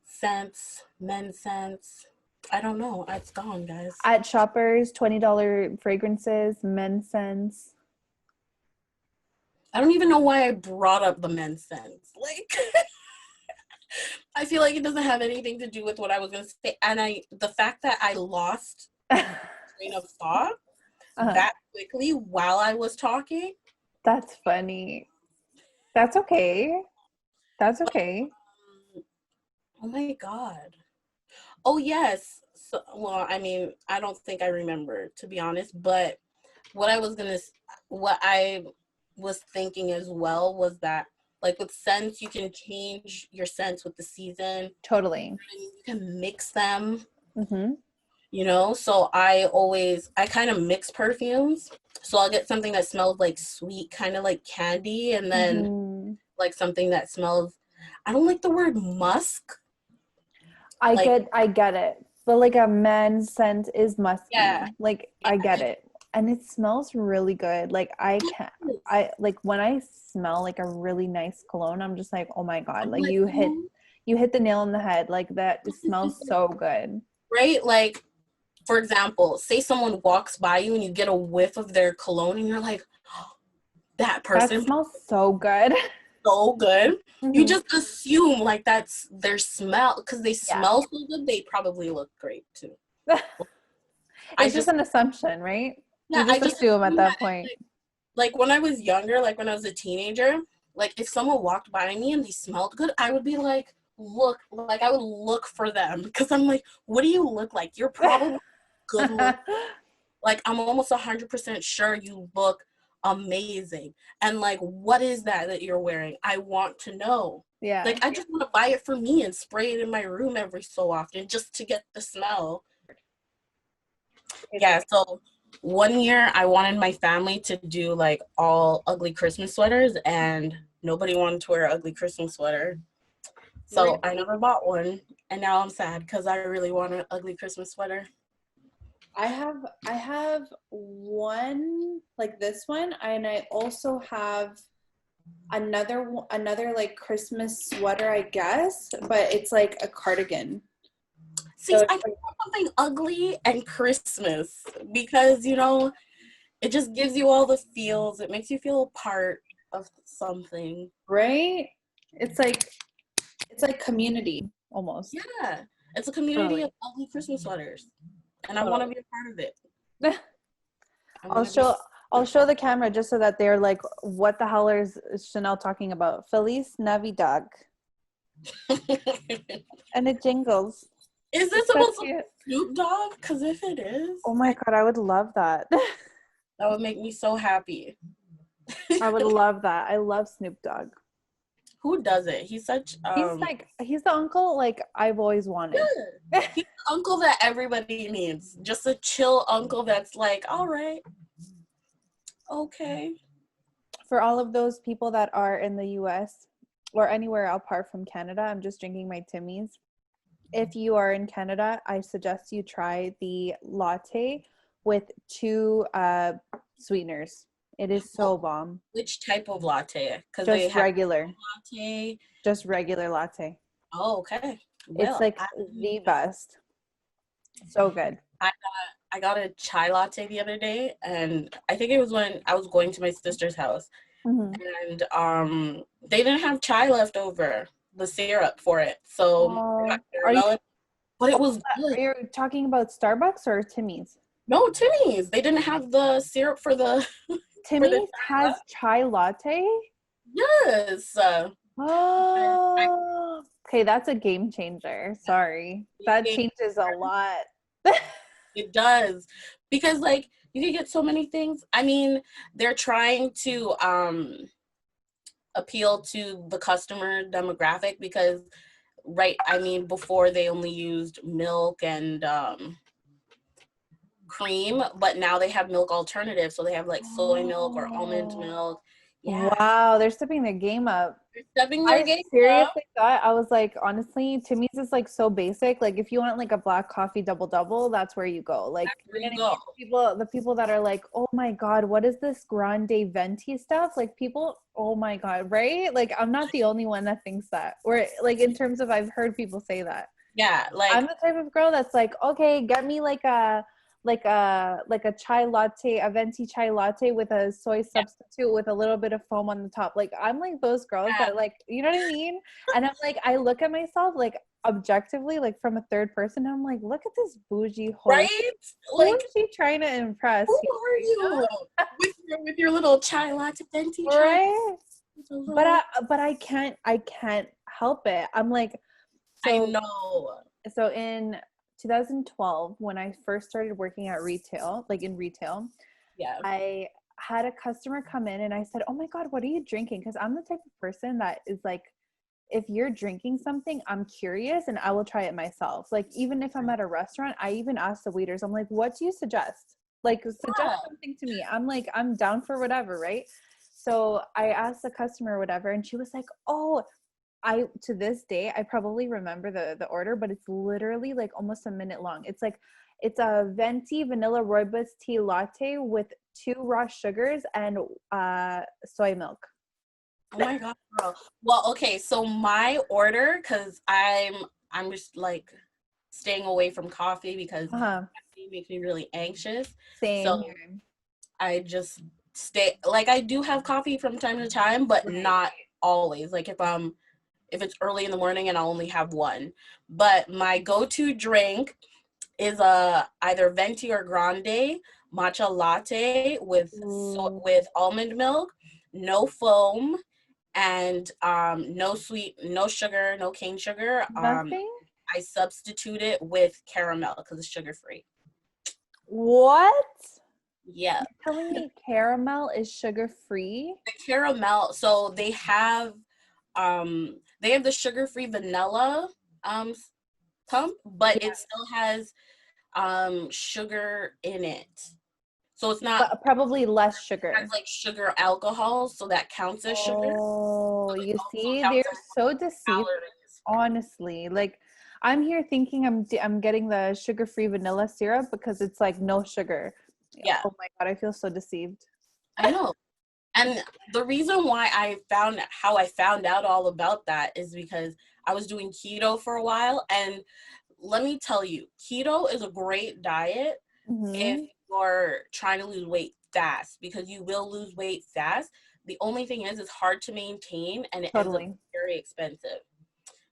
Scents, men's scents. I don't know. It's gone, guys. At Shoppers, $20 fragrances, men's scents. I don't even know why I brought up the men's scents. Like, I feel like it doesn't have anything to do with what I was going to say. And the fact that I lost train of thought that quickly while I was talking. That's funny. That's okay. That's okay. Oh my God. Oh, yes. So, well, I mean, I don't think I remember, to be honest, but what I was thinking as well was that, like, with scents, you can change your scents with the season. Totally. You can mix them, Mm-hmm. So I kind of mix perfumes. So I'll get something that smells like sweet, kind of like candy, and then like something that smells, I don't like the word musk. I get it. But like a men's scent is musky. Yeah. Like, I get it. And it smells really good. Like, I like when I smell like a really nice cologne, I'm just like, oh my God, like you hit the nail on the head. Like, that, it smells so good. Right? Like, for example, say someone walks by you and you get a whiff of their cologne and you're like, oh, that person smells so good. So good. You just assume like that's their smell, because they smell so good, they probably look great too. It's just an assumption, right? Yeah, you just assume at that point. Like when I was younger, like when I was a teenager, like if someone walked by me and they smelled good, I would be like, I would look for them, because I'm like, what do you look like? You're probably good looking. Like, I'm almost 100% sure you look amazing. And like, what is that you're wearing? I want to know. Yeah. Like, I just want to buy it for me and spray it in my room every so often just to get the smell. Yeah, so one year I wanted my family to do like all ugly Christmas sweaters, and nobody wanted to wear an ugly Christmas sweater. So I never bought one, and now I'm sad because I really want an ugly Christmas sweater. I have one like this one, and I also have another like Christmas sweater, I guess, but it's like a cardigan. See, so I want something ugly and Christmas, because it just gives you all the feels. It makes you feel a part of something, right? It's like community almost. Yeah, it's a community of ugly Christmas sweaters. And I want to be a part of it. I'll show the camera just so that they're like, what the hell is Shenelle talking about? Feliz Navidad. And it jingles. Is this supposed to be Snoop Dogg? Because if it is, oh my God, I would love that. That would make me so happy. I would love that. I love Snoop Dogg. Who doesn't? He's such he's the uncle like I've always wanted. He's the uncle that everybody needs. Just a chill uncle that's like, all right, okay. For all of those people that are in the US or anywhere apart from Canada, I'm just drinking my Timmy's. If you are in Canada, I suggest you try the latte with 2 sweeteners. It is so bomb. Which type of latte? Just regular latte. Just regular latte. Oh, okay. Well, it's like the best. So good. I I got a chai latte the other day, and I think it was when I was going to my sister's house, and they didn't have chai left over, the syrup for it, so I got Are you, caramel, but it was good. are you talking about Starbucks or Timmy's? No, Timmy's. They didn't have the syrup for the Timmy's has chai latte? yes. Oh, okay, that's a game changer. Sorry. That changes a lot. It does, because like you can get so many things. I mean, they're trying to appeal to the customer demographic because I mean, before they only used milk and cream, but now they have milk alternatives, so they have like soy milk or almond milk. Yeah. Wow, they're stepping their game up. They're stepping their game up. Seriously thought, I was like, honestly, Timmy's is like so basic. Like if you want like a black coffee double, that's where you go. Like the people that are like, oh my God, what is this grande venti stuff? Like people, oh my God, right? Like I'm not the only one that thinks that. Or like in terms of, I've heard people say that. Yeah, like I'm the type of girl that's like, okay, get me like a chai latte, a venti chai latte with a soy substitute with a little bit of foam on the top. Like I'm like those girls that like, you know what I mean? And I'm like, I look at myself like objectively, like from a third person, I'm like, look at this bougie hoe. Right? Like, who is she trying to impress? Who are you? with your little chai latte venti, right? But I can't help it. I'm like, so, I know. So in 2012, when I first started working at retail, like in retail, I had a customer come in and I said, oh my God, what are you drinking? Because I'm the type of person that is like, if you're drinking something, I'm curious and I will try it myself. Like, even if I'm at a restaurant, I even ask the waiters, I'm like, what do you suggest? Like, suggest something to me. I'm like, I'm down for whatever, right? So I asked the customer or whatever, and she was like, oh, to this day, I probably remember the order, but it's literally like almost a minute long. It's a venti vanilla rooibos tea latte with 2 raw sugars and soy milk. Oh my God, girl. Well, okay, so my order, because I'm just like staying away from coffee because coffee makes me really anxious. Same. So I just stay, like I do have coffee from time to time, but not always. Like if it's early in the morning and I'll only have one. But my go-to drink is either venti or grande matcha latte with almond milk, no foam, and no sweet, no sugar, no cane sugar. Nothing? I substitute it with caramel because it's sugar-free. What? Yeah. You're telling me caramel is sugar-free? The caramel, so they have the sugar-free vanilla pump, but it still has sugar in it. So it's not, but probably less sugar. It has like sugar alcohol, so that counts as sugar. Oh, so you see, they're so deceived. Honestly, like I'm here thinking I'm getting the sugar-free vanilla syrup because it's like no sugar. Yeah. Oh my God, I feel so deceived. I know. And the reason why I found out all about that is because I was doing keto for a while, and let me tell you, keto is a great diet if you're trying to lose weight fast, because you will lose weight fast. The only thing is it's hard to maintain, and it ends up very expensive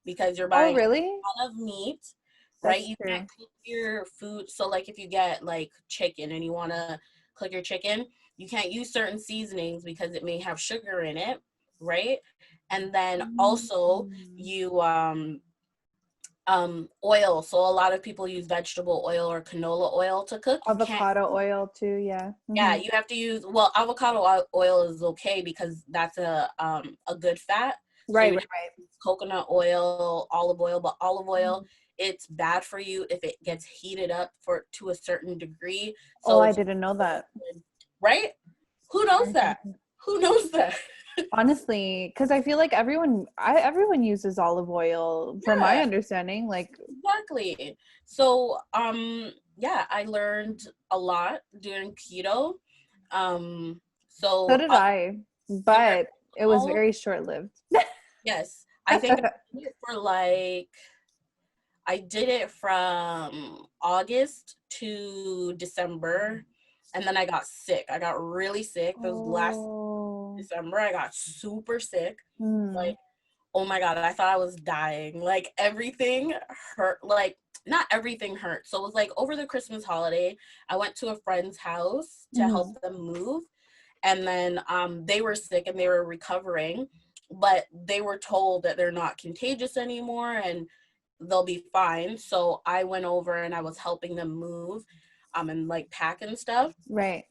because you're buying a lot of meat, right? You can't cook your food. So like if you get like chicken and you want to cook your chicken, you can't use certain seasonings because it may have sugar in it, right? And then also you oil. So a lot of people use vegetable oil or canola oil to cook. Avocado oil too, yeah. Yeah, you have to use, well, avocado oil is okay because that's a good fat. Right, so coconut oil, olive oil, but olive oil, it's bad for you if it gets heated up to a certain degree. So I didn't know that. Right? Who knows that? Who knows that? Honestly, because I feel like everyone uses olive oil from my understanding. Like exactly. So I learned a lot during keto. So did I, but it was very short-lived. Yes, I think I did it for like I did it from August to December, and then I got sick. I got really sick. This last December, I got super sick. Like, oh my God, I thought I was dying. Like, everything hurt. Like, not everything hurt. So it was like over the Christmas holiday, I went to a friend's house to help them move. And then they were sick and they were recovering, but they were told that they're not contagious anymore and they'll be fine. So I went over and I was helping them move and like pack and stuff. Right.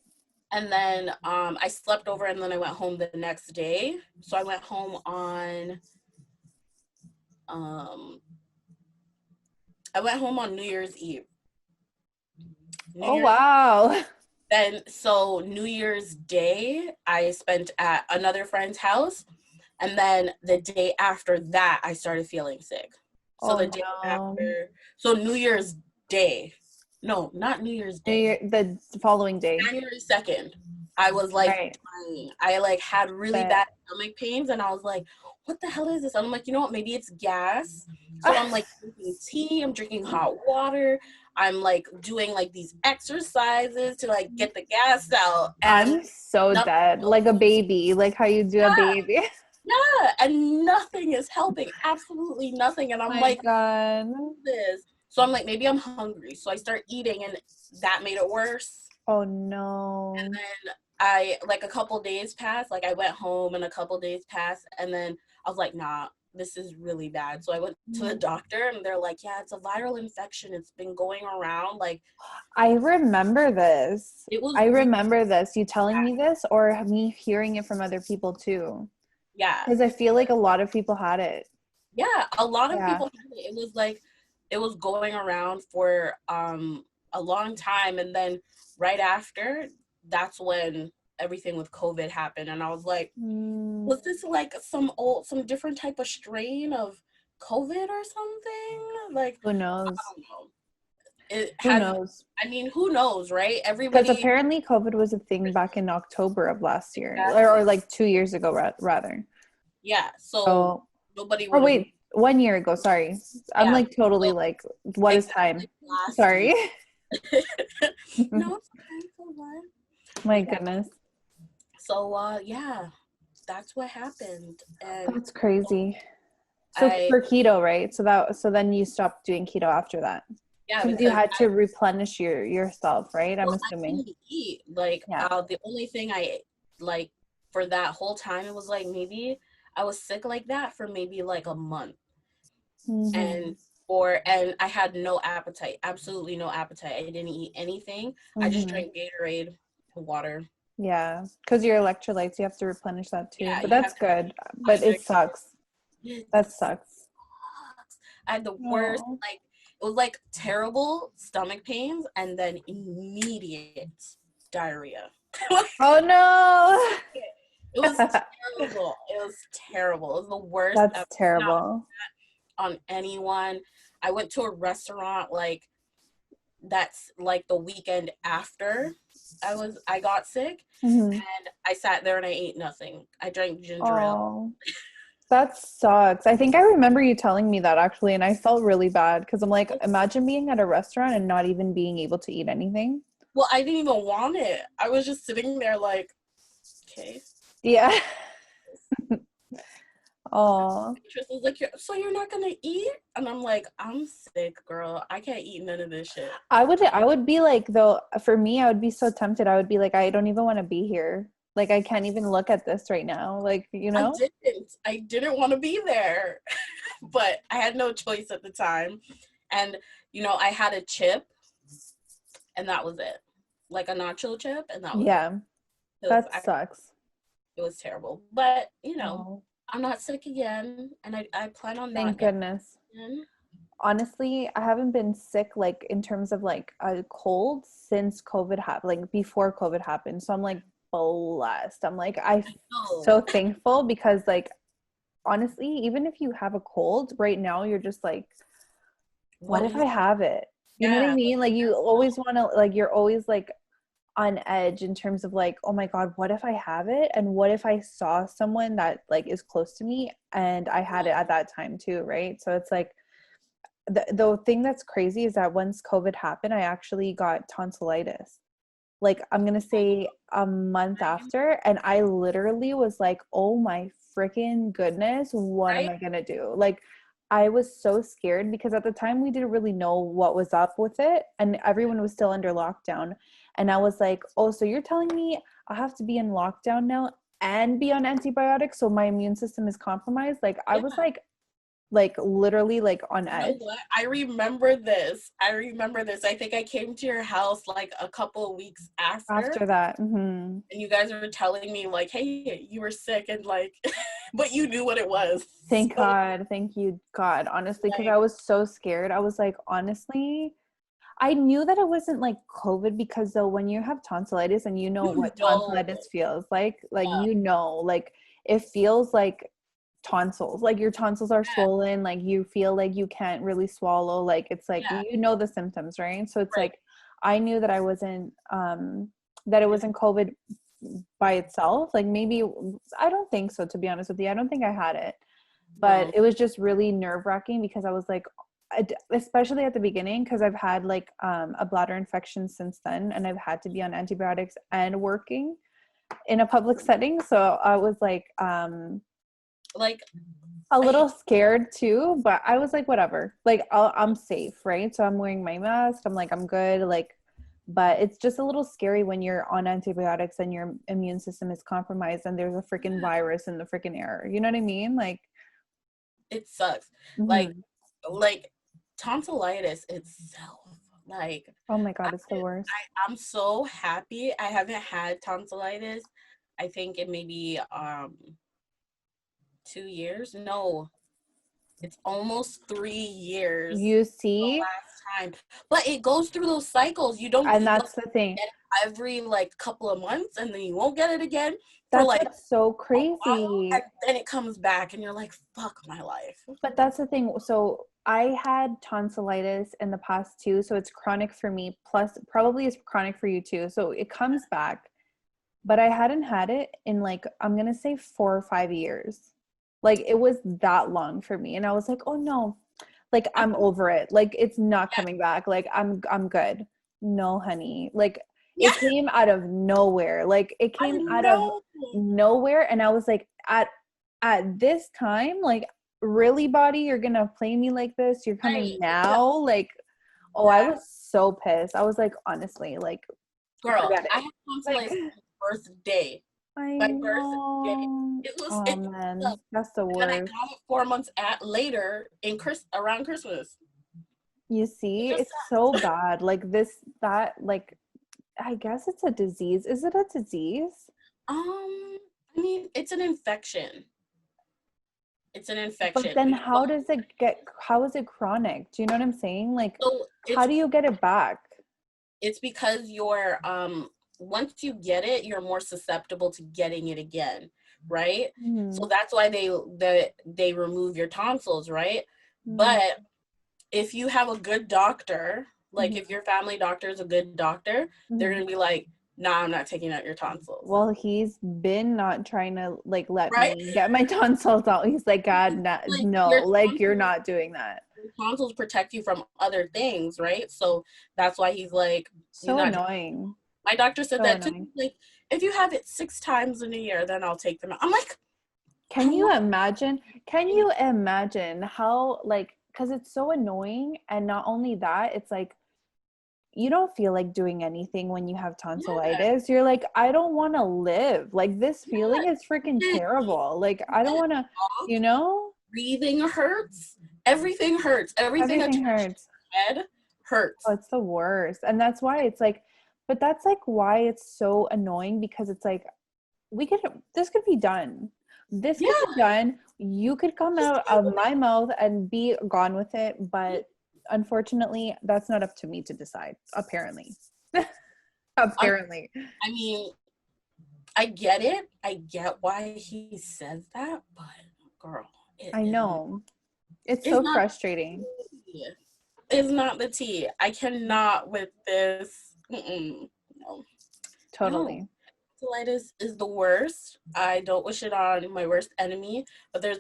And then I slept over and then I went home the next day. So I went home on New Year's Eve. Wow. Then, so New Year's Day, I spent at another friend's house. And then the day after that, I started feeling sick. So the day after, so New Year's Day. No, not New Year's Day. The following day. January 2nd. I was like dying. I like had really bad stomach pains and I was like, what the hell is this? I'm like, you know what? Maybe it's gas. So I'm like drinking tea, I'm drinking hot water. I'm like doing like these exercises to like get the gas out. And I'm so dead. Like a baby, like how you do a baby. Yeah, and nothing is helping. Absolutely nothing. And I'm like, God. this. So I'm like, maybe I'm hungry. So I start eating and that made it worse. Oh no. And then I, like a couple days passed, like I went home and a couple days passed and then I was like, nah, this is really bad. So I went to the doctor and they're like, yeah, it's a viral infection. It's been going around. Like, I remember this. I remember this. You telling me this or me hearing it from other people too? Yeah. Because I feel like a lot of people had it. Yeah, a lot of people had it. It was like, it was going around for a long time. And then right after, that's when everything with COVID happened. And I was like, was this like some different type of strain of COVID or something? Like, who knows? I don't know. Who knows? I mean, who knows, right? Everybody. Because apparently COVID was a thing back in October of last year, or like 2 years ago, rather. Yeah. So nobody. Or wait, 1 year ago. Sorry, I'm like totally like, what is time? Sorry. No, it's okay. My goodness. So yeah, that's what happened. And that's crazy. So for keto, right? So then you stopped doing keto after that. Yeah, because you had to replenish yourself, right? I'm assuming. I couldn't eat. Like the only thing I like for that whole time, it was like maybe I was sick like that for maybe like a month, and I had no appetite, absolutely no appetite. I didn't eat anything. I just drank Gatorade and water. Yeah, because your electrolytes, you have to replenish that too. Yeah, but that's good. But it sucks. That sucks. I had the worst, like, it was like terrible stomach pains and then immediate diarrhea. Oh no! It was terrible. It was terrible. It was the worst. That's terrible. On anyone. I went to a restaurant like that's like the weekend after I got sick, and I sat there and I ate nothing. I drank ginger ale. That sucks. I think I remember you telling me that actually, and I felt really bad because I'm like, imagine being at a restaurant and not even being able to eat anything. Well, I didn't even want it. I was just sitting there like, okay. Yeah. Oh. Waitress was like, so you're not gonna eat? And I'm like, I'm sick, girl. I can't eat none of this shit. I would be like, though, for me, I would be so tempted. I would be like, I don't even want to be here. Like, I can't even look at this right now. Like, you know? I didn't want to be there, but I had no choice at the time. And, you know, I had a chip and that was it. Like a nacho chip and that was it. That sucks. It was terrible. But, you know, I'm not sick again. And I plan on Thank goodness. Honestly, I haven't been sick, like, in terms of, like, a cold since COVID happened, like, before COVID happened. So I'm, like, blessed. I'm like, I'm so thankful because, like, honestly, even if you have a cold right now, you're just like, what if I have it? You know what I mean? Like, you always want to, like, you're always like on edge in terms of like, oh my God, what if I have it? And what if I saw someone that like is close to me and I had it at that time too, right? So it's like, the thing that's crazy is that once COVID happened, I actually got tonsillitis. Like, I'm going to say a month after. And I literally was like, oh my freaking goodness, what am I going to do? Like, I was so scared because at the time we didn't really know what was up with it. And everyone was still under lockdown. And I was like, oh, so you're telling me I have to be in lockdown now and be on antibiotics so my immune system is compromised? Like, I was like literally like on edge. You know what? I remember this. I think I came to your house like a couple of weeks after that. And you guys were telling me like, hey, you were sick, and like, but you knew what it was. Thank God. Thank you, God. Honestly, because I was so scared. I was like, honestly, I knew that it wasn't like COVID because though when you have tonsillitis and you know what tonsillitis feels like like it feels like tonsils, like your tonsils are swollen, like you feel like you can't really swallow, like it's like you know the symptoms, right? So it's like I knew that I wasn't that it wasn't COVID by itself. Like maybe, I don't think so, to be honest with you. I don't think I had it, but it was just really nerve-wracking because I was like, especially at the beginning, because I've had like a bladder infection since then, and I've had to be on antibiotics and working in a public setting. So I was like a little scared too, but I was like, whatever, like I'm safe, right? So I'm wearing my mask. I'm like, I'm good. Like, but it's just a little scary when you're on antibiotics and your immune system is compromised and there's a freaking virus in the freaking air. You know what I mean? Like, it sucks. Like tonsillitis itself. Like, oh my God, it's the worst. I'm so happy I haven't had tonsillitis. I think it maybe 2 years. No, it's almost 3 years. You see, last time, but it goes through those cycles. You don't, and that's the thing. Every like couple of months, and then you won't get it again. That's like what's so crazy. And then it comes back, and you're like, "Fuck my life." But that's the thing. So I had tonsillitis in the past too, so it's chronic for me. Plus, probably is chronic for you too. So it comes back. But I hadn't had it in like, I'm gonna say 4 or 5 years. Like it was that long for me, and I was like, oh no, like I'm over it. Like it's not coming back. Like I'm good. No, honey. Like it came out of nowhere. Like it came out of nowhere, and I was like, at this time, like, really, body, you're gonna play me like this? You're coming now? Like, oh, I was so pissed. I was like, honestly, like, girl, I had tonsillitis on my birthday. My birthday. It was man, that's the worst. And I got it 4 months later around Christmas. You see, it's so bad. Like like, I guess it's a disease. Is it a disease? I mean, it's an infection. It's an infection. But then how is it chronic? Do you know what I'm saying? Like, so how do you get it back? It's because you're, once you get it, you're more susceptible to getting it again, right? Mm-hmm. So that's why they remove your tonsils, right? Mm-hmm. But if you have a good doctor, like if your family doctor is a good doctor, they're going to be like, nah, I'm not taking out your tonsils. Well, he's been not trying to like let me get my tonsils out. He's like, God, no, like you're not doing that. Your tonsils protect you from other things, right? So that's why he's like, so annoying. My doctor said that too. Like, if you have it 6 times in a year, then I'll take them out. I'm like, can you imagine? Can you imagine how, like, because it's so annoying, and not only that, it's like, you don't feel like doing anything when you have tonsillitis. You're like, I don't want to live. Like, this feeling is freaking terrible. Like, I don't want to, you know? Breathing hurts. Everything hurts. Everything hurts. Head hurts. Oh, it's the worst. And that's why it's like, but that's like why it's so annoying, because it's like, this could be done. This could be done. You could come out of my mouth and be gone with it. But unfortunately, that's not up to me to decide, apparently. Apparently. I mean, I get it. I get why he says that, but girl. I know. It's so frustrating. It's not the tea. I cannot with this. No. Totally. Tonsillitis is the worst. I don't wish it on my worst enemy, but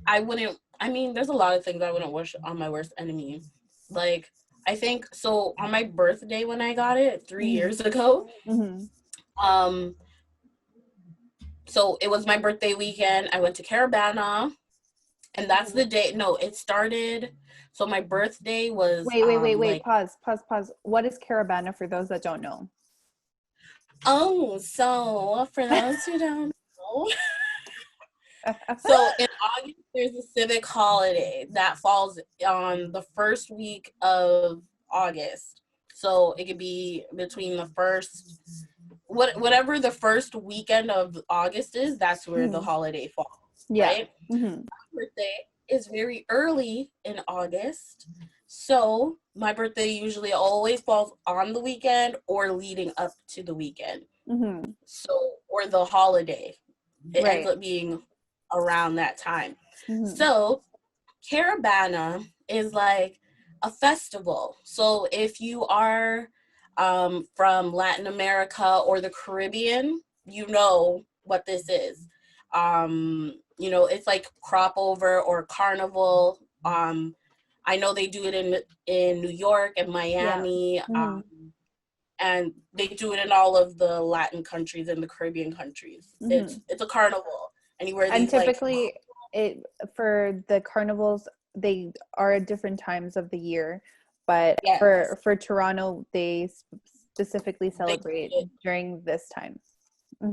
I wouldn't I mean, there's a lot of things I wouldn't wish on my worst enemy. Like, I think, so on my birthday when I got it 3 years ago, um, so it was my birthday weekend. I went to Caravana, and that's the day, no, it started, so my birthday was, Wait. like, Pause. What is Caravana for those that don't know? oh, so for those who don't know, so in August, there's a civic holiday that falls on the first week of August. So it could be between the first, whatever the first weekend of August is, that's where the holiday falls, right? My birthday is very early in August. So my birthday usually always falls on the weekend or leading up to the weekend. So, or the holiday. It ends up being around that time. So Caravana is like a festival. So if you are from Latin America or the Caribbean, you know what this is. You know, it's like crop over or carnival. I know they do it in New York and Miami. And they do it in all of the Latin countries and the Caribbean countries. It's a carnival. Anywhere and typically it for the carnivals, they are at different times of the year, but for Toronto they specifically celebrate during this time.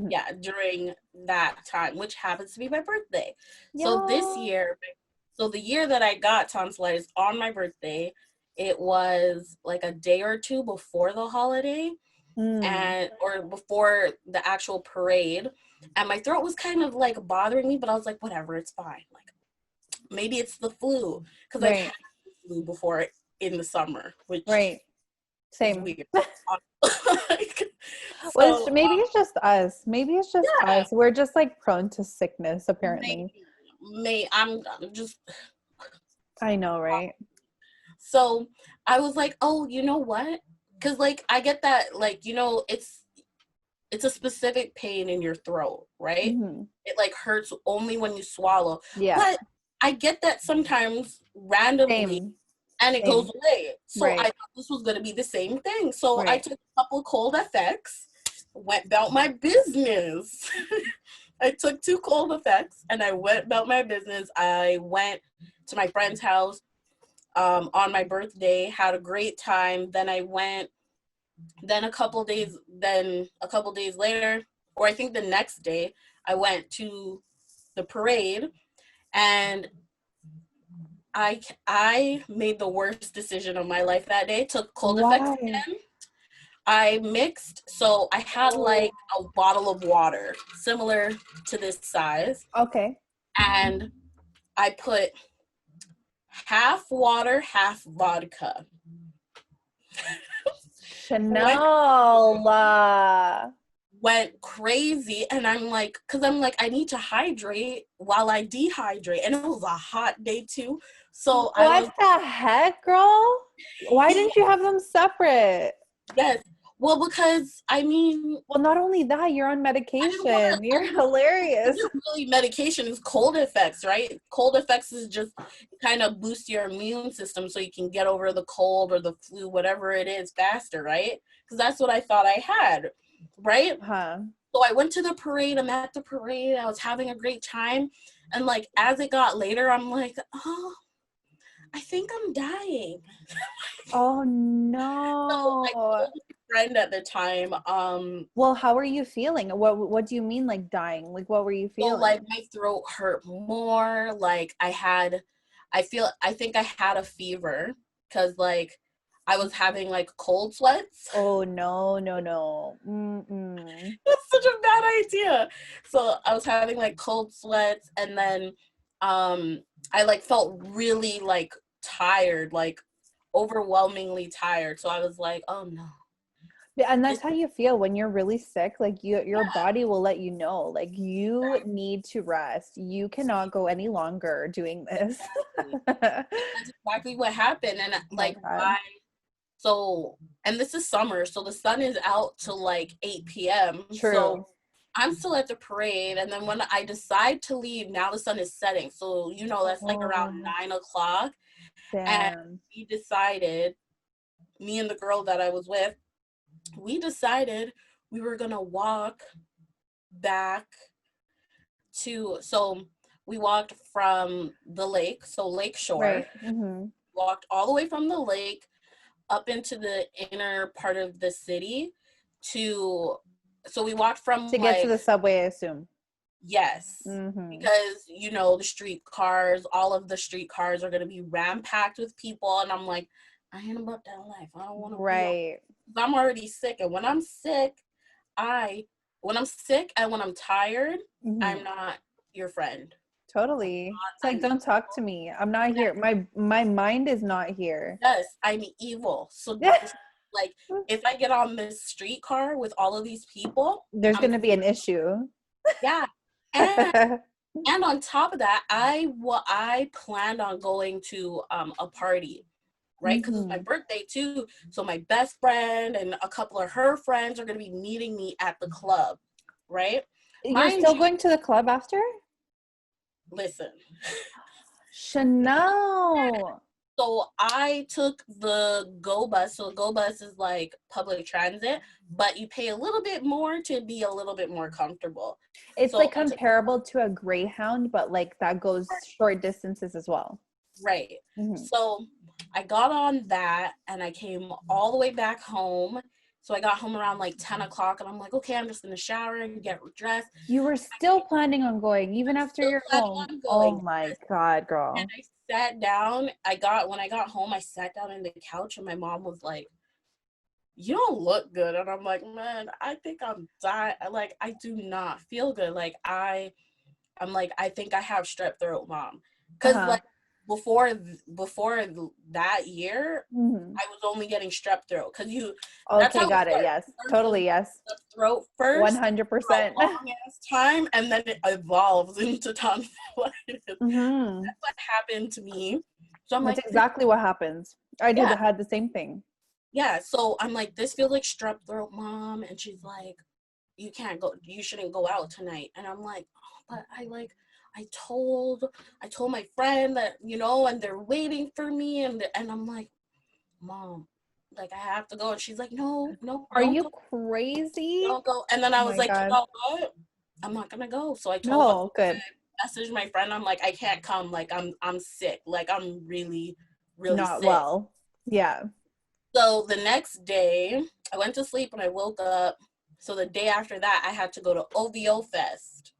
Yeah, during that time, which happens to be my birthday. So this year, so the year that I got tonsillitis on my birthday, it was like a day or two before the holiday, and or before the actual parade, and my throat was kind of like bothering me, but I was like, whatever, it's fine. Like, maybe it's the flu, because I've had the flu before in the summer, which same. is weird. Well, maybe it's just us. Maybe it's just us. We're just like prone to sickness, apparently. I'm just. I know, right? So I was like, oh, you know what? Because like I get that, like, you know, it's a specific pain in your throat, right? It like hurts only when you swallow. Yeah. But I get that sometimes randomly. And it goes away. So I thought this was going to be the same thing. So I took a couple cold effects, went about my business. I took 2 cold effects and I went about my business. I went to my friend's house on my birthday, had a great time. Then I went, then a couple days later, or I think the next day, I went to the parade, and I made the worst decision of my life that day. Took cold effects again. I mixed, so I had like a bottle of water similar to this size. Okay. And I put half water, half vodka. Shenelle went crazy, and I'm like, I need to hydrate while I dehydrate, and it was a hot day too. So what the heck, girl? Why didn't you have them separate? Yes. Well, because I mean, not only that, you're on medication. You're hilarious. Really, medication is cold effects, right? Cold effects is just kind of boost your immune system so you can get over the cold or the flu, whatever it is, faster, right? Because that's what I thought I had, right? So I went to the parade. I'm at the parade. I was having a great time. And like, as it got later, I'm like, oh, I think I'm dying. Oh no. So I told a friend at the time, well, how are you feeling? What do you mean, like dying? Like, what were you feeling? So like my throat hurt more. Like I think I had a fever, because like I was having like cold sweats. Oh no. That's such a bad idea. So I was having like cold sweats, and then I like felt really like tired, like overwhelmingly tired. So I was like, oh no. Yeah, and that's how you feel when you're really sick. Like your body will let you know, like you need to rest. You cannot go any longer doing this. That's exactly what happened. And like and this is summer, so the sun is out till like 8 p.m. True. So I'm still at the parade, and then when I decide to leave, now the sun is setting. So, that's like around 9 o'clock. And Damn. we decided, me and the girl that I was with, we decided we were gonna walk back so we walked from the lake, so Lake Shore, Right. Mm-hmm. walked all the way from the lake up into the inner part of the city so we walked from To get to the subway, I assume. Yes, Mm-hmm. because the streetcars, all of the streetcars are going to be ram-packed with people, and I'm like, I ain't about that life. I don't want to Right. I'm already sick, and when I'm sick and when I'm tired, Mm-hmm. I'm not your friend. Totally. It's like, don't talk to me. I'm not here. My mind is not here. Yes, I'm evil. So like, if I get on this streetcar with all of these people, there's going to be an issue. Yeah. And on top of that, I planned on going to a party, right? Because it's my birthday too. So my best friend and a couple of her friends are going to be meeting me at the club, right? You're still going to the club after? Listen. Shenelle. So I took the Go Bus. So Go Bus is like public transit, but you pay a little bit more to be a little bit more comfortable. It's like comparable to a Greyhound, but like that goes short distances as well. Right. Mm-hmm. So I got on that and I came all the way back home. So I got home around like 10 o'clock and I'm like, okay, I'm just going to shower and get dressed. You were still planning on going even after you're home. Oh my God, girl. And I sat down. When I got home, I sat down on the couch and my mom was like, you don't look good. And I'm like, man, I think I'm dying. Like, I do not feel good. Like, I'm like, I think I have strep throat, Mom. Because like before that year, I was only getting strep throat. Because okay, got it. Yes, totally. Yes. Strep throat first. 100%. Long-ass time, and then it evolves into tonsillitis. That's what happened to me. So I'm That's exactly what happens. I had the same thing. Yeah, so I'm like, this feels like strep throat, Mom. And she's like, you shouldn't go out tonight. And I'm like, oh, but I told my friend that, and they're waiting for me. And I'm like, Mom, like, I have to go. And she's like, no. Are you crazy? Don't go. And then I was like, God. You know what? I'm not going to go. So I told good. I messaged my friend. I'm like, I can't come. Like, I'm sick. Like, I'm really, really not sick. Well. Yeah. So the next day, I went to sleep and I woke up. So the day after that, I had to go to OVO Fest.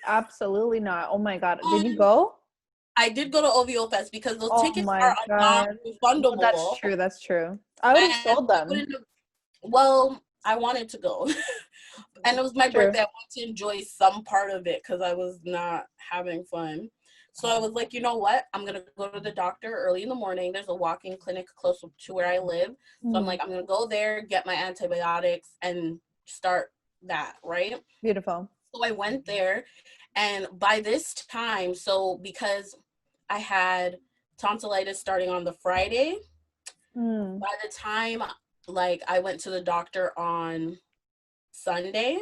Absolutely not. Oh my God. Did you go? I did go to OVO Fest because those tickets are non-refundable. Well, that's true. I would have sold them. Well, I wanted to go. And it was my birthday. I wanted to enjoy some part of it because I was not having fun. So I was like, you know what? I'm going to go to the doctor early in the morning. There's a walk-in clinic close to where I live. So I'm like, I'm going to go there, get my antibiotics, and start that, right? Beautiful. So I went there. And by this time, because I had tonsillitis starting on the Friday, by the time, like, I went to the doctor on Sunday,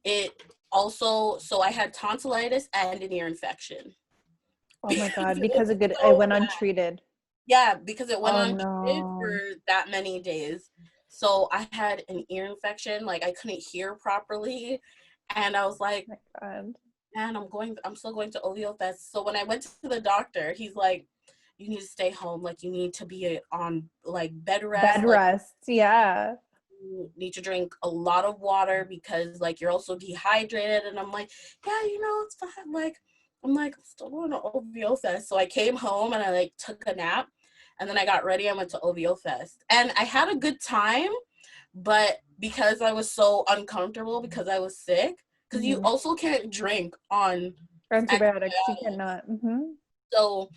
so I had tonsillitis and an ear infection. Oh my God, because it went untreated. Yeah, because it went untreated for that many days. So I had an ear infection, like I couldn't hear properly. And I was like, oh my God. Man, I'm still going to OVO Fest. So when I went to the doctor, he's like, you need to stay home. Like, you need to be on like bed rest. Yeah. You need to drink a lot of water because like you're also dehydrated. And I'm like, yeah, it's fine. Like, I'm still going to OVO Fest. So I came home and I like took a nap and then I got ready. I went to OVO Fest and I had a good time, but because I was so uncomfortable because I was sick, because you also can't drink on antibiotics. You cannot. So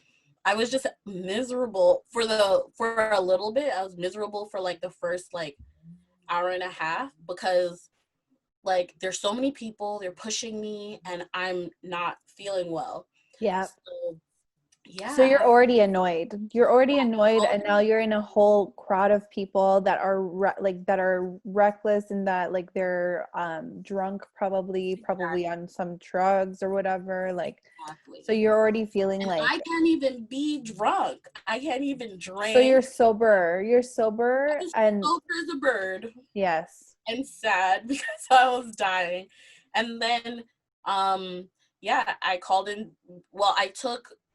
I was just miserable for a little bit. I was miserable for like the first like hour and a half because like there's so many people, they're pushing me and I'm not feeling well. Yeah. So Yeah. So you're already annoyed. You're already annoyed, and now you're in a whole crowd of people that are that are reckless and that like they're drunk, probably on some drugs or whatever. Like, Exactly. so you're already feeling And like I can't even be drunk. I can't even drink. so you're sober. You're sober and sober as a bird. yes. And sad because I was dying. And then yeah, I called in. Well,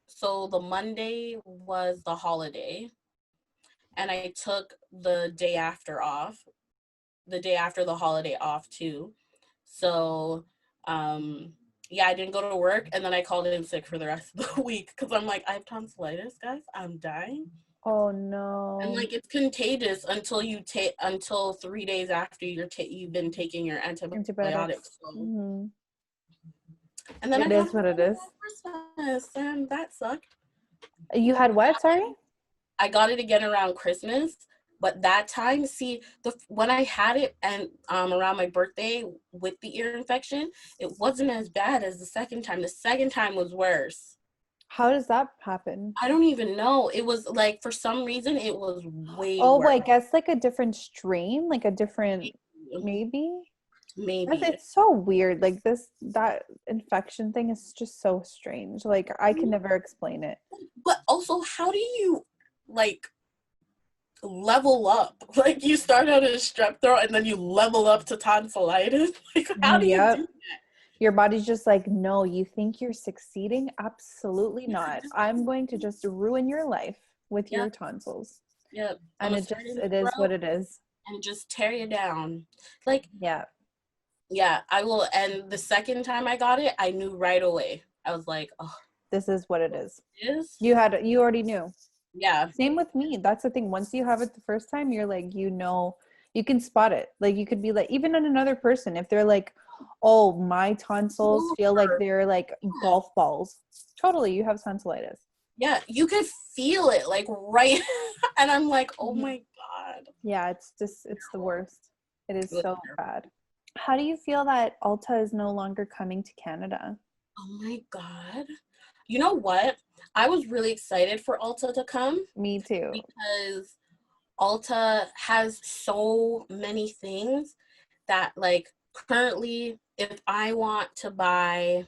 so the Monday was the holiday, and I took the day after off, the day after the holiday off too. So yeah, I didn't go to work, and then I called in sick for the rest of the week because I'm like, I have tonsillitis, guys. I'm dying. Oh no. And like it's contagious until you take until 3 days after you've been taking your antibiotics. So. Mm-hmm. And then it is what it is. Christmas, and that sucked. You had what? Sorry. I got it again around Christmas, but that time, see, when I had it and around my birthday with the ear infection, it wasn't as bad as the second time. The second time was worse. How does that happen? I don't even know. It was like, for some reason, it was way worse. worse. I guess like a different strain, like a different, maybe. It's so weird. Like that infection thing is just so strange. Like I can never explain it. But also, how do you like level up? Like you start out as strep throat and then you level up to tonsillitis. Like how do you do that? Your body's just like, no, you think you're succeeding? Absolutely not. I'm going to just ruin your life with your tonsils. Yep. And it is what it is. And just tear you down. Like yeah, I will. And the second time I got it, I knew right away. I was like, oh, this is what it is. You already knew. Yeah. Same with me. That's the thing. Once you have it the first time, you're like, you can spot it. Like you could be like, even on another person, if they're like, oh, my tonsils feel like they're like golf balls. Totally, you have tonsillitis. Yeah, you could feel it like right. And I'm like, oh my God. Yeah, it's the worst. It is so bad. How do you feel that Ulta is no longer coming to Canada? Oh my God. You know what? I was really excited for Ulta to come. Me too. Because Ulta has so many things that, like, currently, if I want to buy,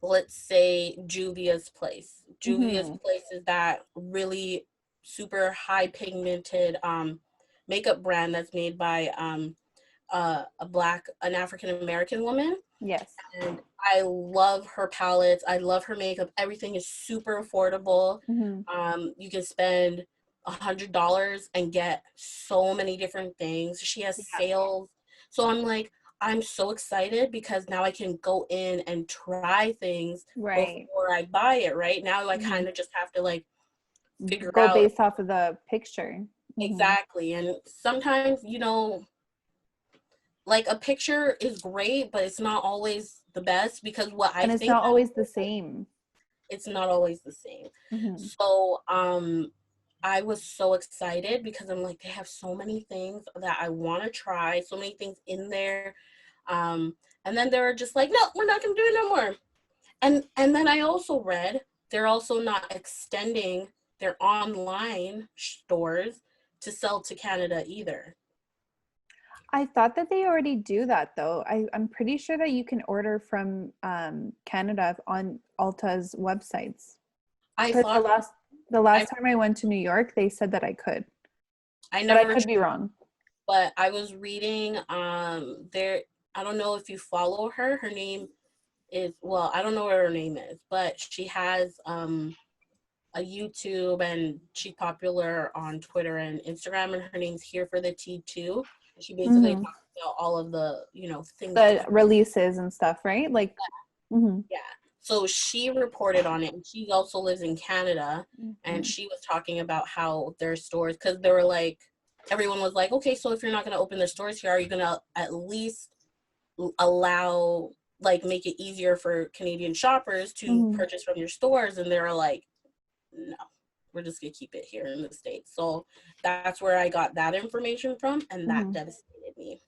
let's say, Juvia's Place. Juvia's Place is that really super high pigmented makeup brand that's made by an African American woman. Yes. And I love her palettes. I love her makeup. Everything is super affordable. You can spend $100 and get so many different things. She has sales. So I'm so excited because now I can go in and try things before I buy it. Right now, I kind of just have to like figure out. Go based off of the picture. Exactly. And sometimes, like a picture is great, but it's not always the best because it's not always the same. It's not always the same. So I was so excited because I'm like, they have so many things that I want to try, so many things in there. And then they were just like, no, we're not going to do it no more. And then I also read they're also not extending their online stores to sell to Canada either. I thought that they already do that though. I'm pretty sure that you can order from Canada on Ulta's websites. The last time I went to New York, they said that I could. But I could be wrong. But I was reading there. I don't know if you follow her. Her name is, well, I don't know what her name is, but she has a YouTube and she's popular on Twitter and Instagram, and her name's Here for the T2. She basically talks about all of the, things. The releases and stuff, right? Like, yeah. So she reported on it, and she also lives in Canada, and she was talking about how their stores, because they were like, everyone was like, okay, so if you're not going to open their stores here, are you going to at least allow, like, make it easier for Canadian shoppers to purchase from your stores? And they were like, no, we're just going to keep it here in the States. So that's where I got that information from, and that devastated me.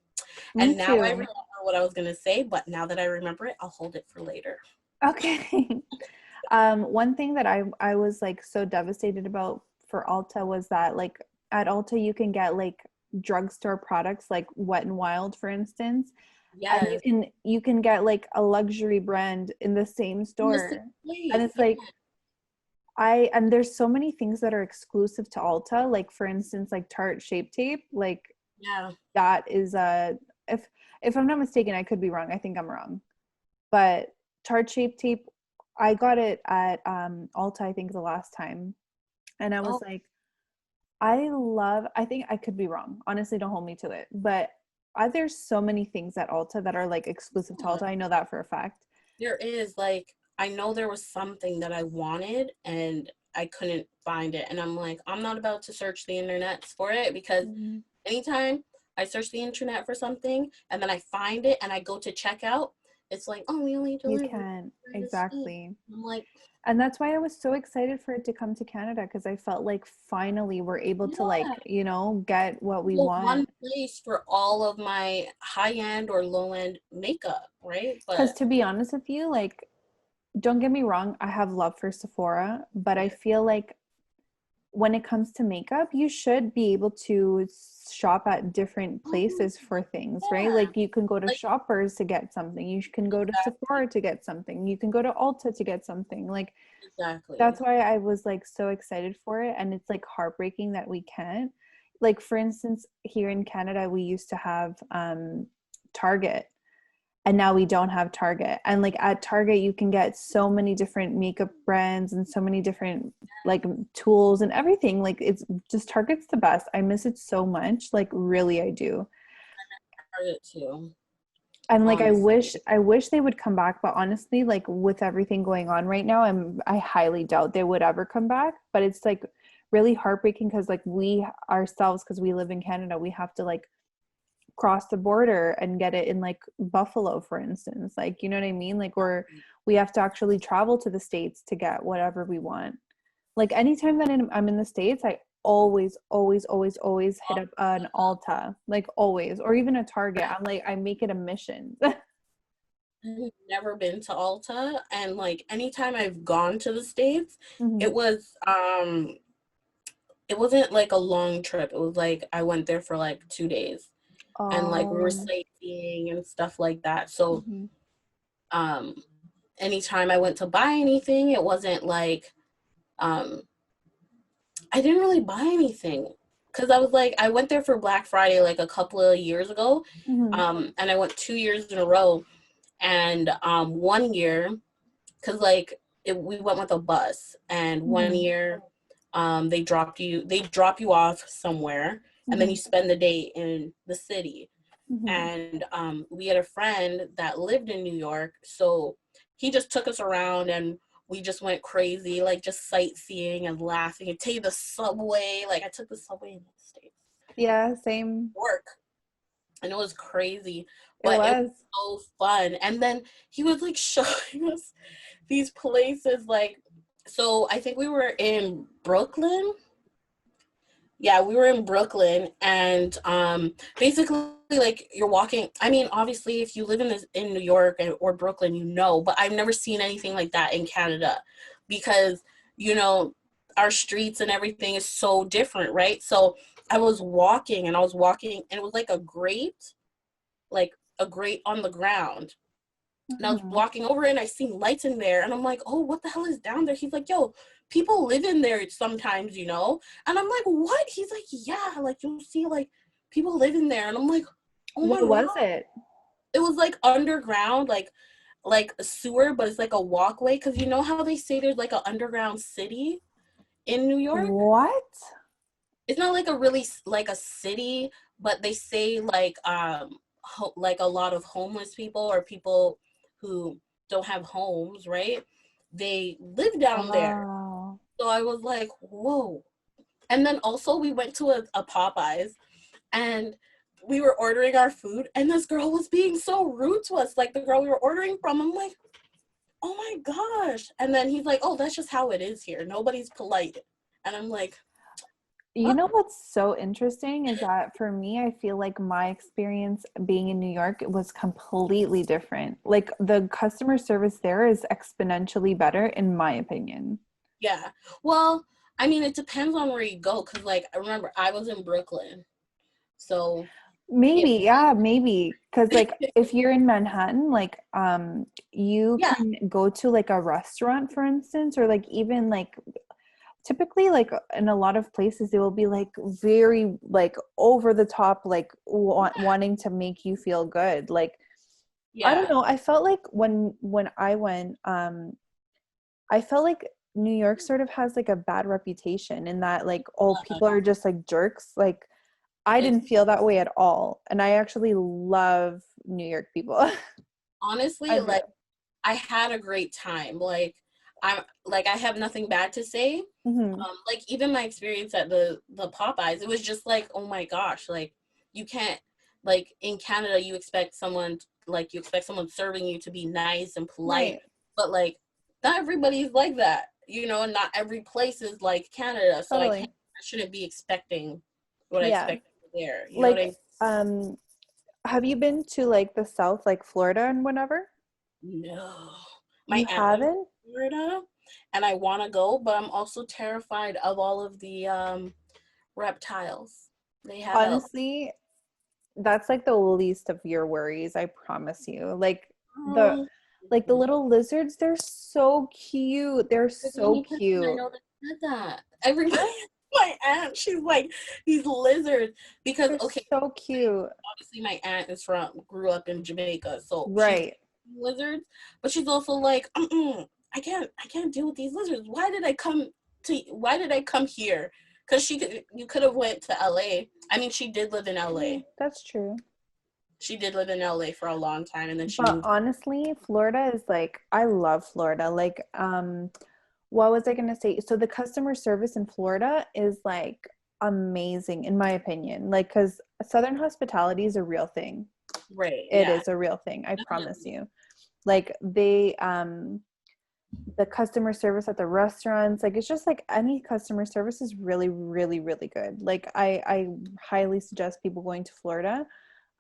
And now I remember what I was going to say, but now that I remember it, I'll hold it for later. Okay. One thing that I was like so devastated about for Ulta was that like at Ulta you can get like drugstore products like Wet n Wild, for instance, and Yes. you can get like a luxury brand in the same In the store, same and place. it's like and there's so many things that are exclusive to Ulta, like for instance like Tarte Shape Tape, like Yeah. that is if I'm not mistaken, I could be wrong, I think I'm wrong, but Tarte Shape Tape, I got it at Ulta, I think the last time, and I was Oh, like, I think I could be wrong. Honestly, don't hold me to it. But there's so many things at Ulta that are like exclusive to yeah. Ulta. I know that for a fact. There is, like, I know there was something that I wanted and I couldn't find it. And I'm like, I'm not about to search the internet for it, because Mhm. anytime I search the internet for something and then I find it and I go to checkout, it's like, oh, we only You deliver can, this thing. exactly. I'm like, And that's why I was so excited for it to come to Canada, because I felt like finally we're able to like, yeah, get what we well, one want. place for all of my high end or low end makeup, right? Because But to be honest with you, like, don't get me wrong, I have love for Sephora, but I feel like when it comes to makeup, you should be able to shop at different oh, places for things, right? yeah, Like you can go to like Shoppers to get something, you can go to exactly, Sephora to get something, you can go to Ulta to get something. Like exactly. that's why I was like so excited for it, and it's like heartbreaking that we can't. Like for instance, here in Canada, we used to have Target, and now we don't have Target. And like at Target you can get so many different makeup brands and so many different like tools and everything. Like it's just, Target's the best. I miss it so much, like really I do. Target too, And like honestly. I wish they would come back, but honestly like with everything going on right now, I highly doubt they would ever come back. But it's like really heartbreaking because like we ourselves, because we live in Canada, we have to like cross the border and get it in like Buffalo, for instance. Like, you know what I mean? Like we have to actually travel to the States to get whatever we want. Like anytime that I'm in the States, I always, always, always, always hit up an Ulta, like always, or even a Target. I'm like, I make it a mission. I've never been to Ulta, and like anytime I've gone to the States, Mhm. it was it wasn't like a long trip. It was like I went there for like 2 days, and like we were Um, sightseeing and stuff like that. So mhm. um anytime I went to buy anything, it wasn't like um I didn't really buy anything, because I was like, I went there for Black Friday like a couple of years ago, Mhm. and I went 2 years in a row, and one year, because like we went with a bus, and one Mhm. year they drop you off somewhere, and then you Mhm. spend the day in the city. Mhm. And we had a friend that lived in New York, so he just took us around, and we just went crazy, like just sightseeing and laughing and take the subway. Like I took the subway in the States Yeah, same. work, and it was crazy, It but it was was. so fun. And then he was like showing us these places, like, so I think we were in Brooklyn. Yeah, we were in Brooklyn, and basically like you're walking. I mean, obviously if you live in New York or Brooklyn, but I've never seen anything like that in Canada, because you know our streets and everything is so different, right? So I was walking and it was like a grate on the ground, and I was Mhm. walking over and I seen lights in there, and I'm like, oh, what the hell is down there? He's like, yo, people live in there sometimes, And I'm like, what? He's like, yeah, like you'll see like people live in there. And I'm like, oh my What God. was it? It was like underground, like a sewer, but it's like a walkway. Cause you know how they say there's like an underground city in New York? What? It's not like a really like a city, but they say like like a lot of homeless people or people who don't have homes, right? They live down there. Wow. So I was like, whoa. And then also we went to a Popeyes, and we were ordering our food, and this girl was being so rude to us, like the girl we were ordering from. I'm like, oh my gosh. And then he's like, oh, that's just how it is here. Nobody's polite. And I'm like, You know what's so interesting is that for me, I feel like my experience being in New York was completely different. Like the customer service there is exponentially better, in my opinion. Yeah. Well, I mean, it depends on where you go. Cause like, I remember I was in Brooklyn. So Maybe, it, yeah, maybe. Because like if you're in Manhattan, like you yeah, can go to like a restaurant, for instance, or like even like typically like in a lot of places they will be like very like over the top like wanting to make you feel good. Like I don't yeah. know, I felt like when I went I felt like New York sort of has like a bad reputation in that like oh Uh, people are just like jerks. Like I it's didn't feel that way at all, and I actually love New York people. I honestly, do. like, I had a great time. I have nothing bad to say. Hmm. Like even my experience at the Popeyes, it was just like, oh my gosh, like you can't, like in Canada you expect someone serving you to be nice and polite, Right. but like not everybody's like that, and not every place is like Canada. So Totally. I shouldn't be expecting what I Yeah. expect there. You know what I Like mean? have you been to like the South, like Florida and whatever? No. My You aunt lives haven't? in Florida and I want to go, but I'm also terrified of all of the reptiles they have out. Honestly, that's like the least of your worries, I promise you. The Oh, like the little lizards, they're so cute. They're the so only person I cute. know that said that. Everybody, my aunt, she's like these lizards because They're okay, so cute. obviously my aunt grew up in Jamaica, so she's Right. lizards, but she's also like, I can't deal with these lizards. Why did I come here? Because you could have went to LA. I mean, she did live in LA. That's true. She did live in LA for a long time, and then she But moved. honestly, Florida is like, I love Florida. Like, what was I gonna say? So the customer service in Florida is like amazing, in my opinion. Like, because Southern hospitality is a real thing. Right, It yeah, is a real thing, I promise definitely. you. Like the customer service at the restaurants, like it's just like any customer service is really, really, really good. Like I highly suggest people going to Florida.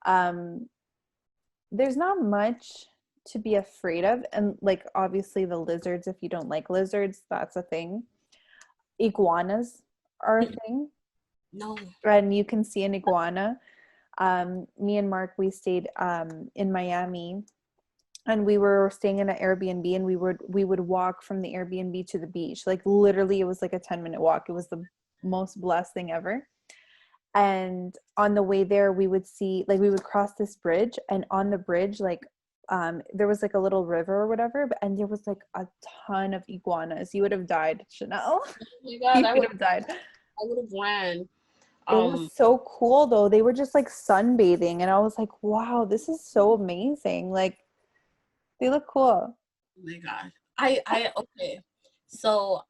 Um, there's not much to be afraid of, and like obviously the lizards, if you don't like lizards, that's a thing. Iguanas are a thing, No. and you can see an iguana. Me and Mark, we stayed in Miami, and we were staying in an Airbnb, and we would walk from the Airbnb to the beach. Like literally it was like a 10-minute walk. It was the most blessed thing ever. And on the way there we would see, like we would cross this bridge, and on the bridge like there was like a little river or whatever, and there was like a ton of iguanas. You would have died, Shenelle. Oh my God, You would have died. I would have ran. It was Um, so cool though. They were just like sunbathing, and I was like, wow, this is so amazing. Like they look cool. oh my God. Okay. So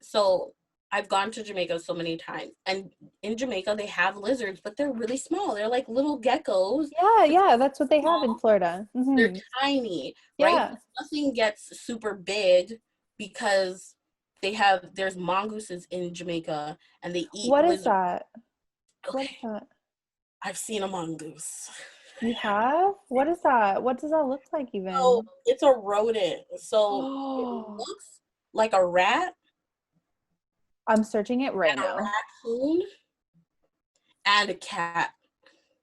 so I've gone to Jamaica so many times, and in Jamaica they have lizards, but they're really small. They're like little geckos. Yeah, They're yeah, that's what they have in small. Florida. They're Hmm. tiny, right? Yeah. Nothing gets super big because there's mongooses in Jamaica and they eat What is lizards. that? What is Okay, that? I've seen a mongoose. You have? What is that? What does that look like So even? it's a rodent. So it Oh, looks like a rat I'm searching it right and a now. raccoon and a cat,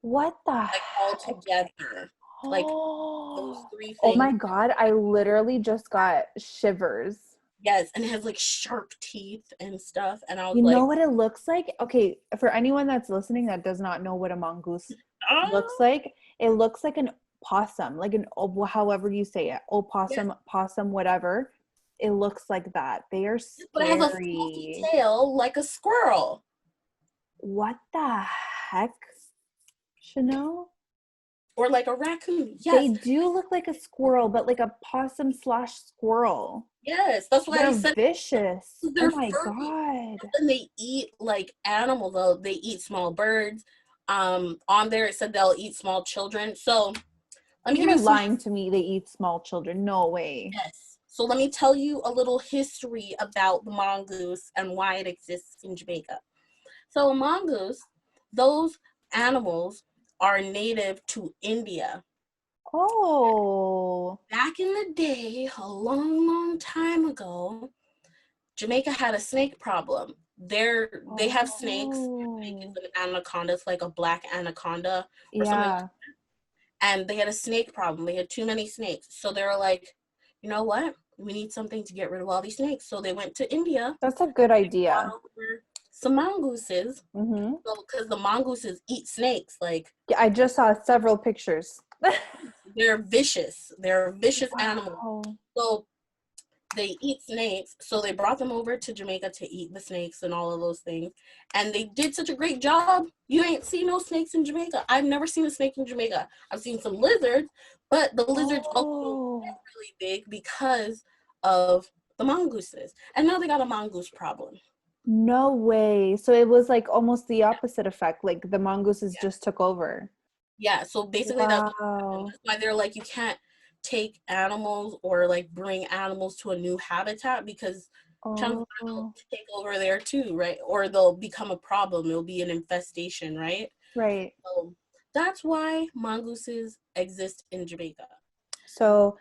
What the like all heck? together. Like those Oh, three oh things. my God, I literally just got shivers. Yes, and it has like sharp teeth and stuff. And I was You know like, what it looks like? Okay, for anyone that's listening that does not know what a mongoose looks oh, like, it looks like an possum, like an however you say it, yes, opossum, possum, whatever. It looks like that. They are but it has a fluffy scary. tail like a squirrel. What the heck, Chanel? Or like a raccoon. They Yes, do look like a squirrel, but like a possum slash squirrel. yes. That's why I They're said vicious. Oh they're my furry. God. And then they eat like animals, though. They eat small birds. On there it said they'll eat small children. So let me give You're you some lying to me. They eat small children. No way. yes. So let me tell you a little history about the mongoose and why it exists in Jamaica. So mongoose, those animals are native to India. Oh. Back in the day, a long, long time ago, Jamaica had a snake problem. They have snakes. I think Oh. it's an anaconda. It's like a black anaconda or something. Yeah. And they had a snake problem. They had too many snakes. So they were like, you know what? We need something to get rid of all these snakes. So they went to India, That's a good brought idea. over some mongooses. Mm-hmm. So, because the mongooses eat snakes, like Yeah, I just saw several pictures. they're vicious. They're vicious animals. Wow. So they eat snakes. So they brought them over to Jamaica to eat the snakes and all of those things. And they did such a great job. You ain't seen no snakes in Jamaica. I've never seen a snake in Jamaica. I've seen some lizards, but the lizards also get Oh. really big because of the mongooses. And now they got a mongoose problem. No way. So it was like almost the opposite effect. Like the mongooses just took over. Yeah, so basically that's what happened. Wow. That's why they're like, you can't take animals or like bring animals to a new habitat because chances are they'll Oh. take over there too, right? Or they'll become a problem. It'll be an infestation, right? Right. So that's why mongooses exist in Jamaica. So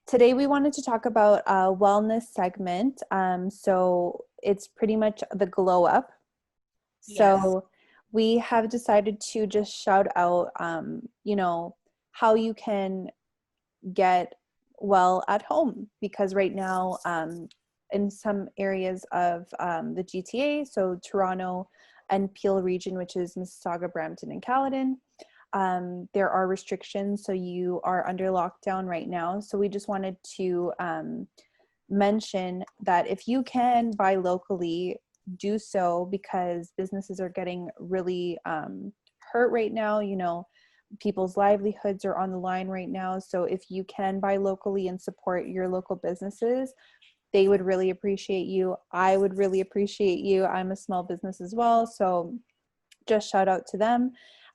today we wanted to talk about a wellness segment. So it's pretty much the glow up. Yes. So we have decided to just shout out, how you can get well at home, because right now in some areas of the GTA, so Toronto and Peel region, which is Mississauga, Brampton, and Caledon, there are restrictions, so you are under lockdown right now. So we just wanted to mention that if you can buy locally, do so, because businesses are getting really hurt right now. People's livelihoods are on the line right now. So if you can buy locally and support your local businesses, they would really appreciate you. I would really appreciate you. I'm a small business as well, so just shout out to them.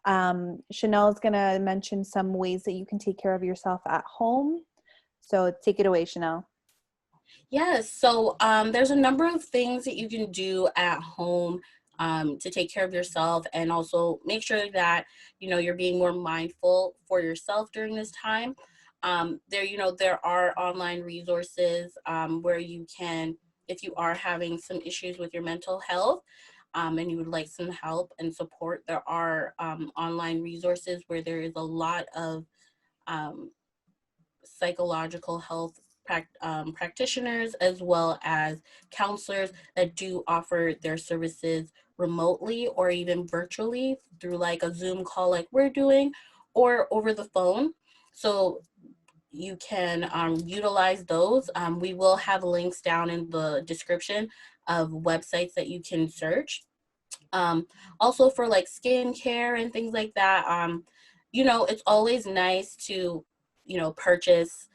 Shenelle is going to mention some ways that you can take care of yourself at home. So take it away, Shenelle. Yes, so there's a number of things that you can do at home to take care of yourself, and also make sure that you're being more mindful for yourself during this time. There are online resources where you can, if you are having some issues with your mental health, and you would like some help and support, there are online resources where there is a lot of um, psychological health practitioners, as well as counselors that do offer their services remotely or even virtually through like a Zoom call like we're doing, or over the phone. So you can utilize those. We will have links down in the description of websites that you can search. Also for like skincare and things like that, it's always nice to, purchase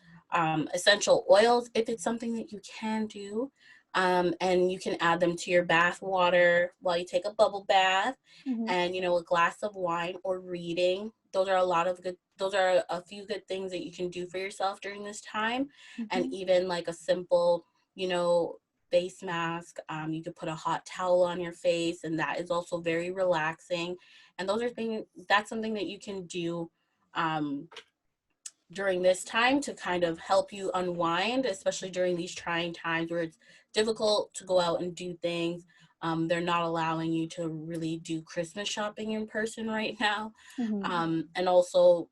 essential oils if it's something that you can do. And you can add them to your bath water while you take a bubble bath, Mm-hmm. and, a glass of wine or reading. Those are a few good things that you can do for yourself during this time. And Mm-hmm. even like a simple, face mask. You could put a hot towel on your face, and that is also very relaxing. And that's something that you can do during this time to kind of help you unwind, especially during these trying times where it's difficult to go out and do things. They're not allowing you to really do Christmas shopping in person right now. Mm-hmm. And also,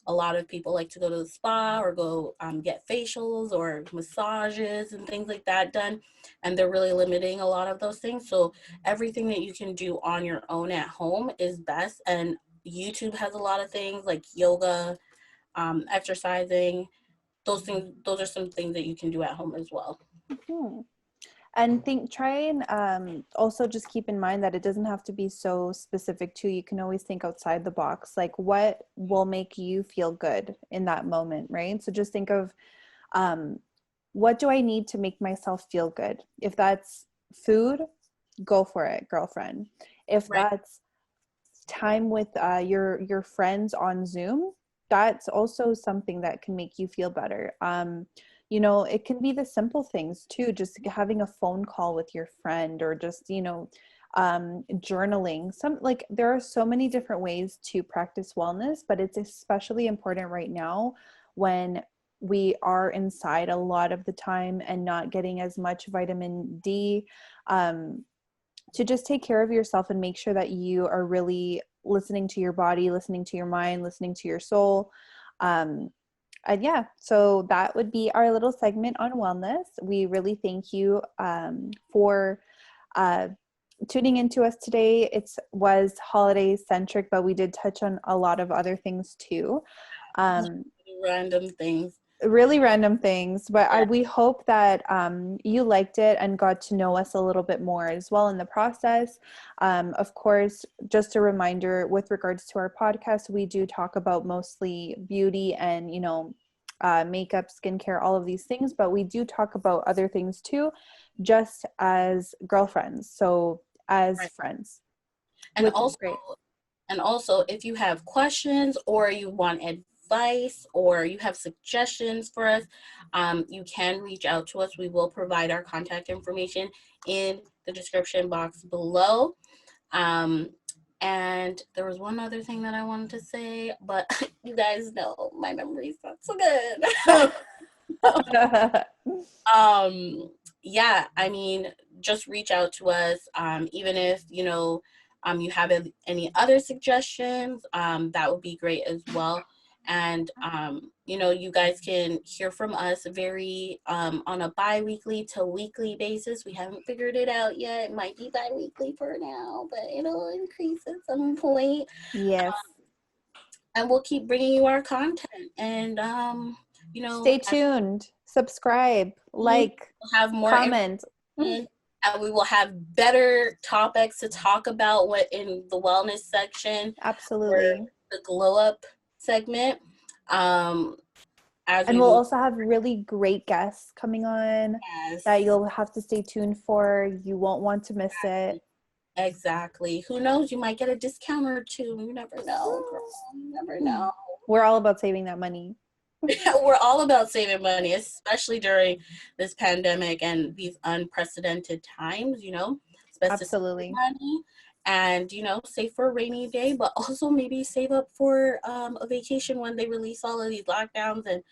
a lot of people like to go to the spa or go get facials or massages and things like that done. And they're really limiting a lot of those things. So everything that you can do on your own at home is best. And YouTube has a lot of things like yoga, exercising. Those are some things that you can do at home as well. Mm-hmm. And try and also just keep in mind that it doesn't have to be so specific too. You can always think outside the box, like what will make you feel good in that moment, right? So just think of what do I need to make myself feel good? If that's food, go for it, girlfriend. If Right. that's time with your friends on Zoom, that's also something that can make you feel better. It can be the simple things too, just having a phone call with your friend, or just journaling. There are so many different ways to practice wellness, but it's especially important right now when we are inside a lot of the time and not getting as much vitamin D, to just take care of yourself and make sure that you are really listening to your body, listening to your mind, listening to your soul. And yeah, so that would be our little segment on wellness. We really thank you for tuning into us today. It was holiday centric, but we did touch on a lot of other things too. Random things. Really random things, but we hope that you liked it and got to know us a little bit more as well in the process. Of course, just a reminder with regards to our podcast, we do talk about mostly beauty and, makeup, skincare, all of these things, but we do talk about other things too, just as girlfriends. So as friends. And also, if you have questions or you want advice or you have suggestions for us, you can reach out to us. We will provide our contact information in the description box below. And there was one other thing that I wanted to say, but you guys know my memory's not so good. Yeah, I mean, just reach out to us. Even if, you have any other suggestions, that would be great as well. And, you guys can hear from us very on a bi-weekly to weekly basis. We haven't figured it out yet. It might be bi-weekly for now, but it'll increase at some point. Yes. And we'll keep bringing you our content. And, stay tuned, subscribe, like, we'll have more comment. And we will have better topics to talk about in the wellness section. Absolutely. The glow up segment. And we'll also have really great guests coming on that you'll have to stay tuned for. You won't want to miss it. Exactly. Who knows? You might get a discount or two. You never know, girl. You never know. We're all about saving that money. We're all about saving money, especially during this pandemic and these unprecedented times, Absolutely. Money and, save for a rainy day, but also maybe save up for a vacation when they release all of these lockdowns and,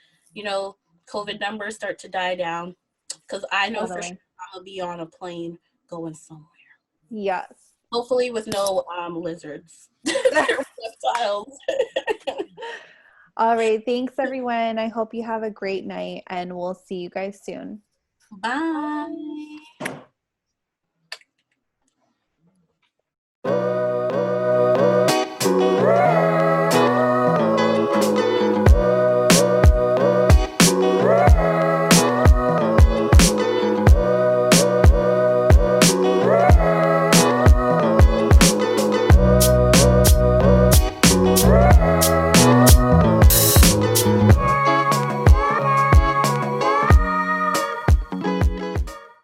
COVID numbers start to die down. Because I know for sure I'm going to be on a plane going somewhere. Yes. Hopefully with no lizards. Reptiles. All right. Thanks, everyone. I hope you have a great night, and we'll see you guys soon. Bye.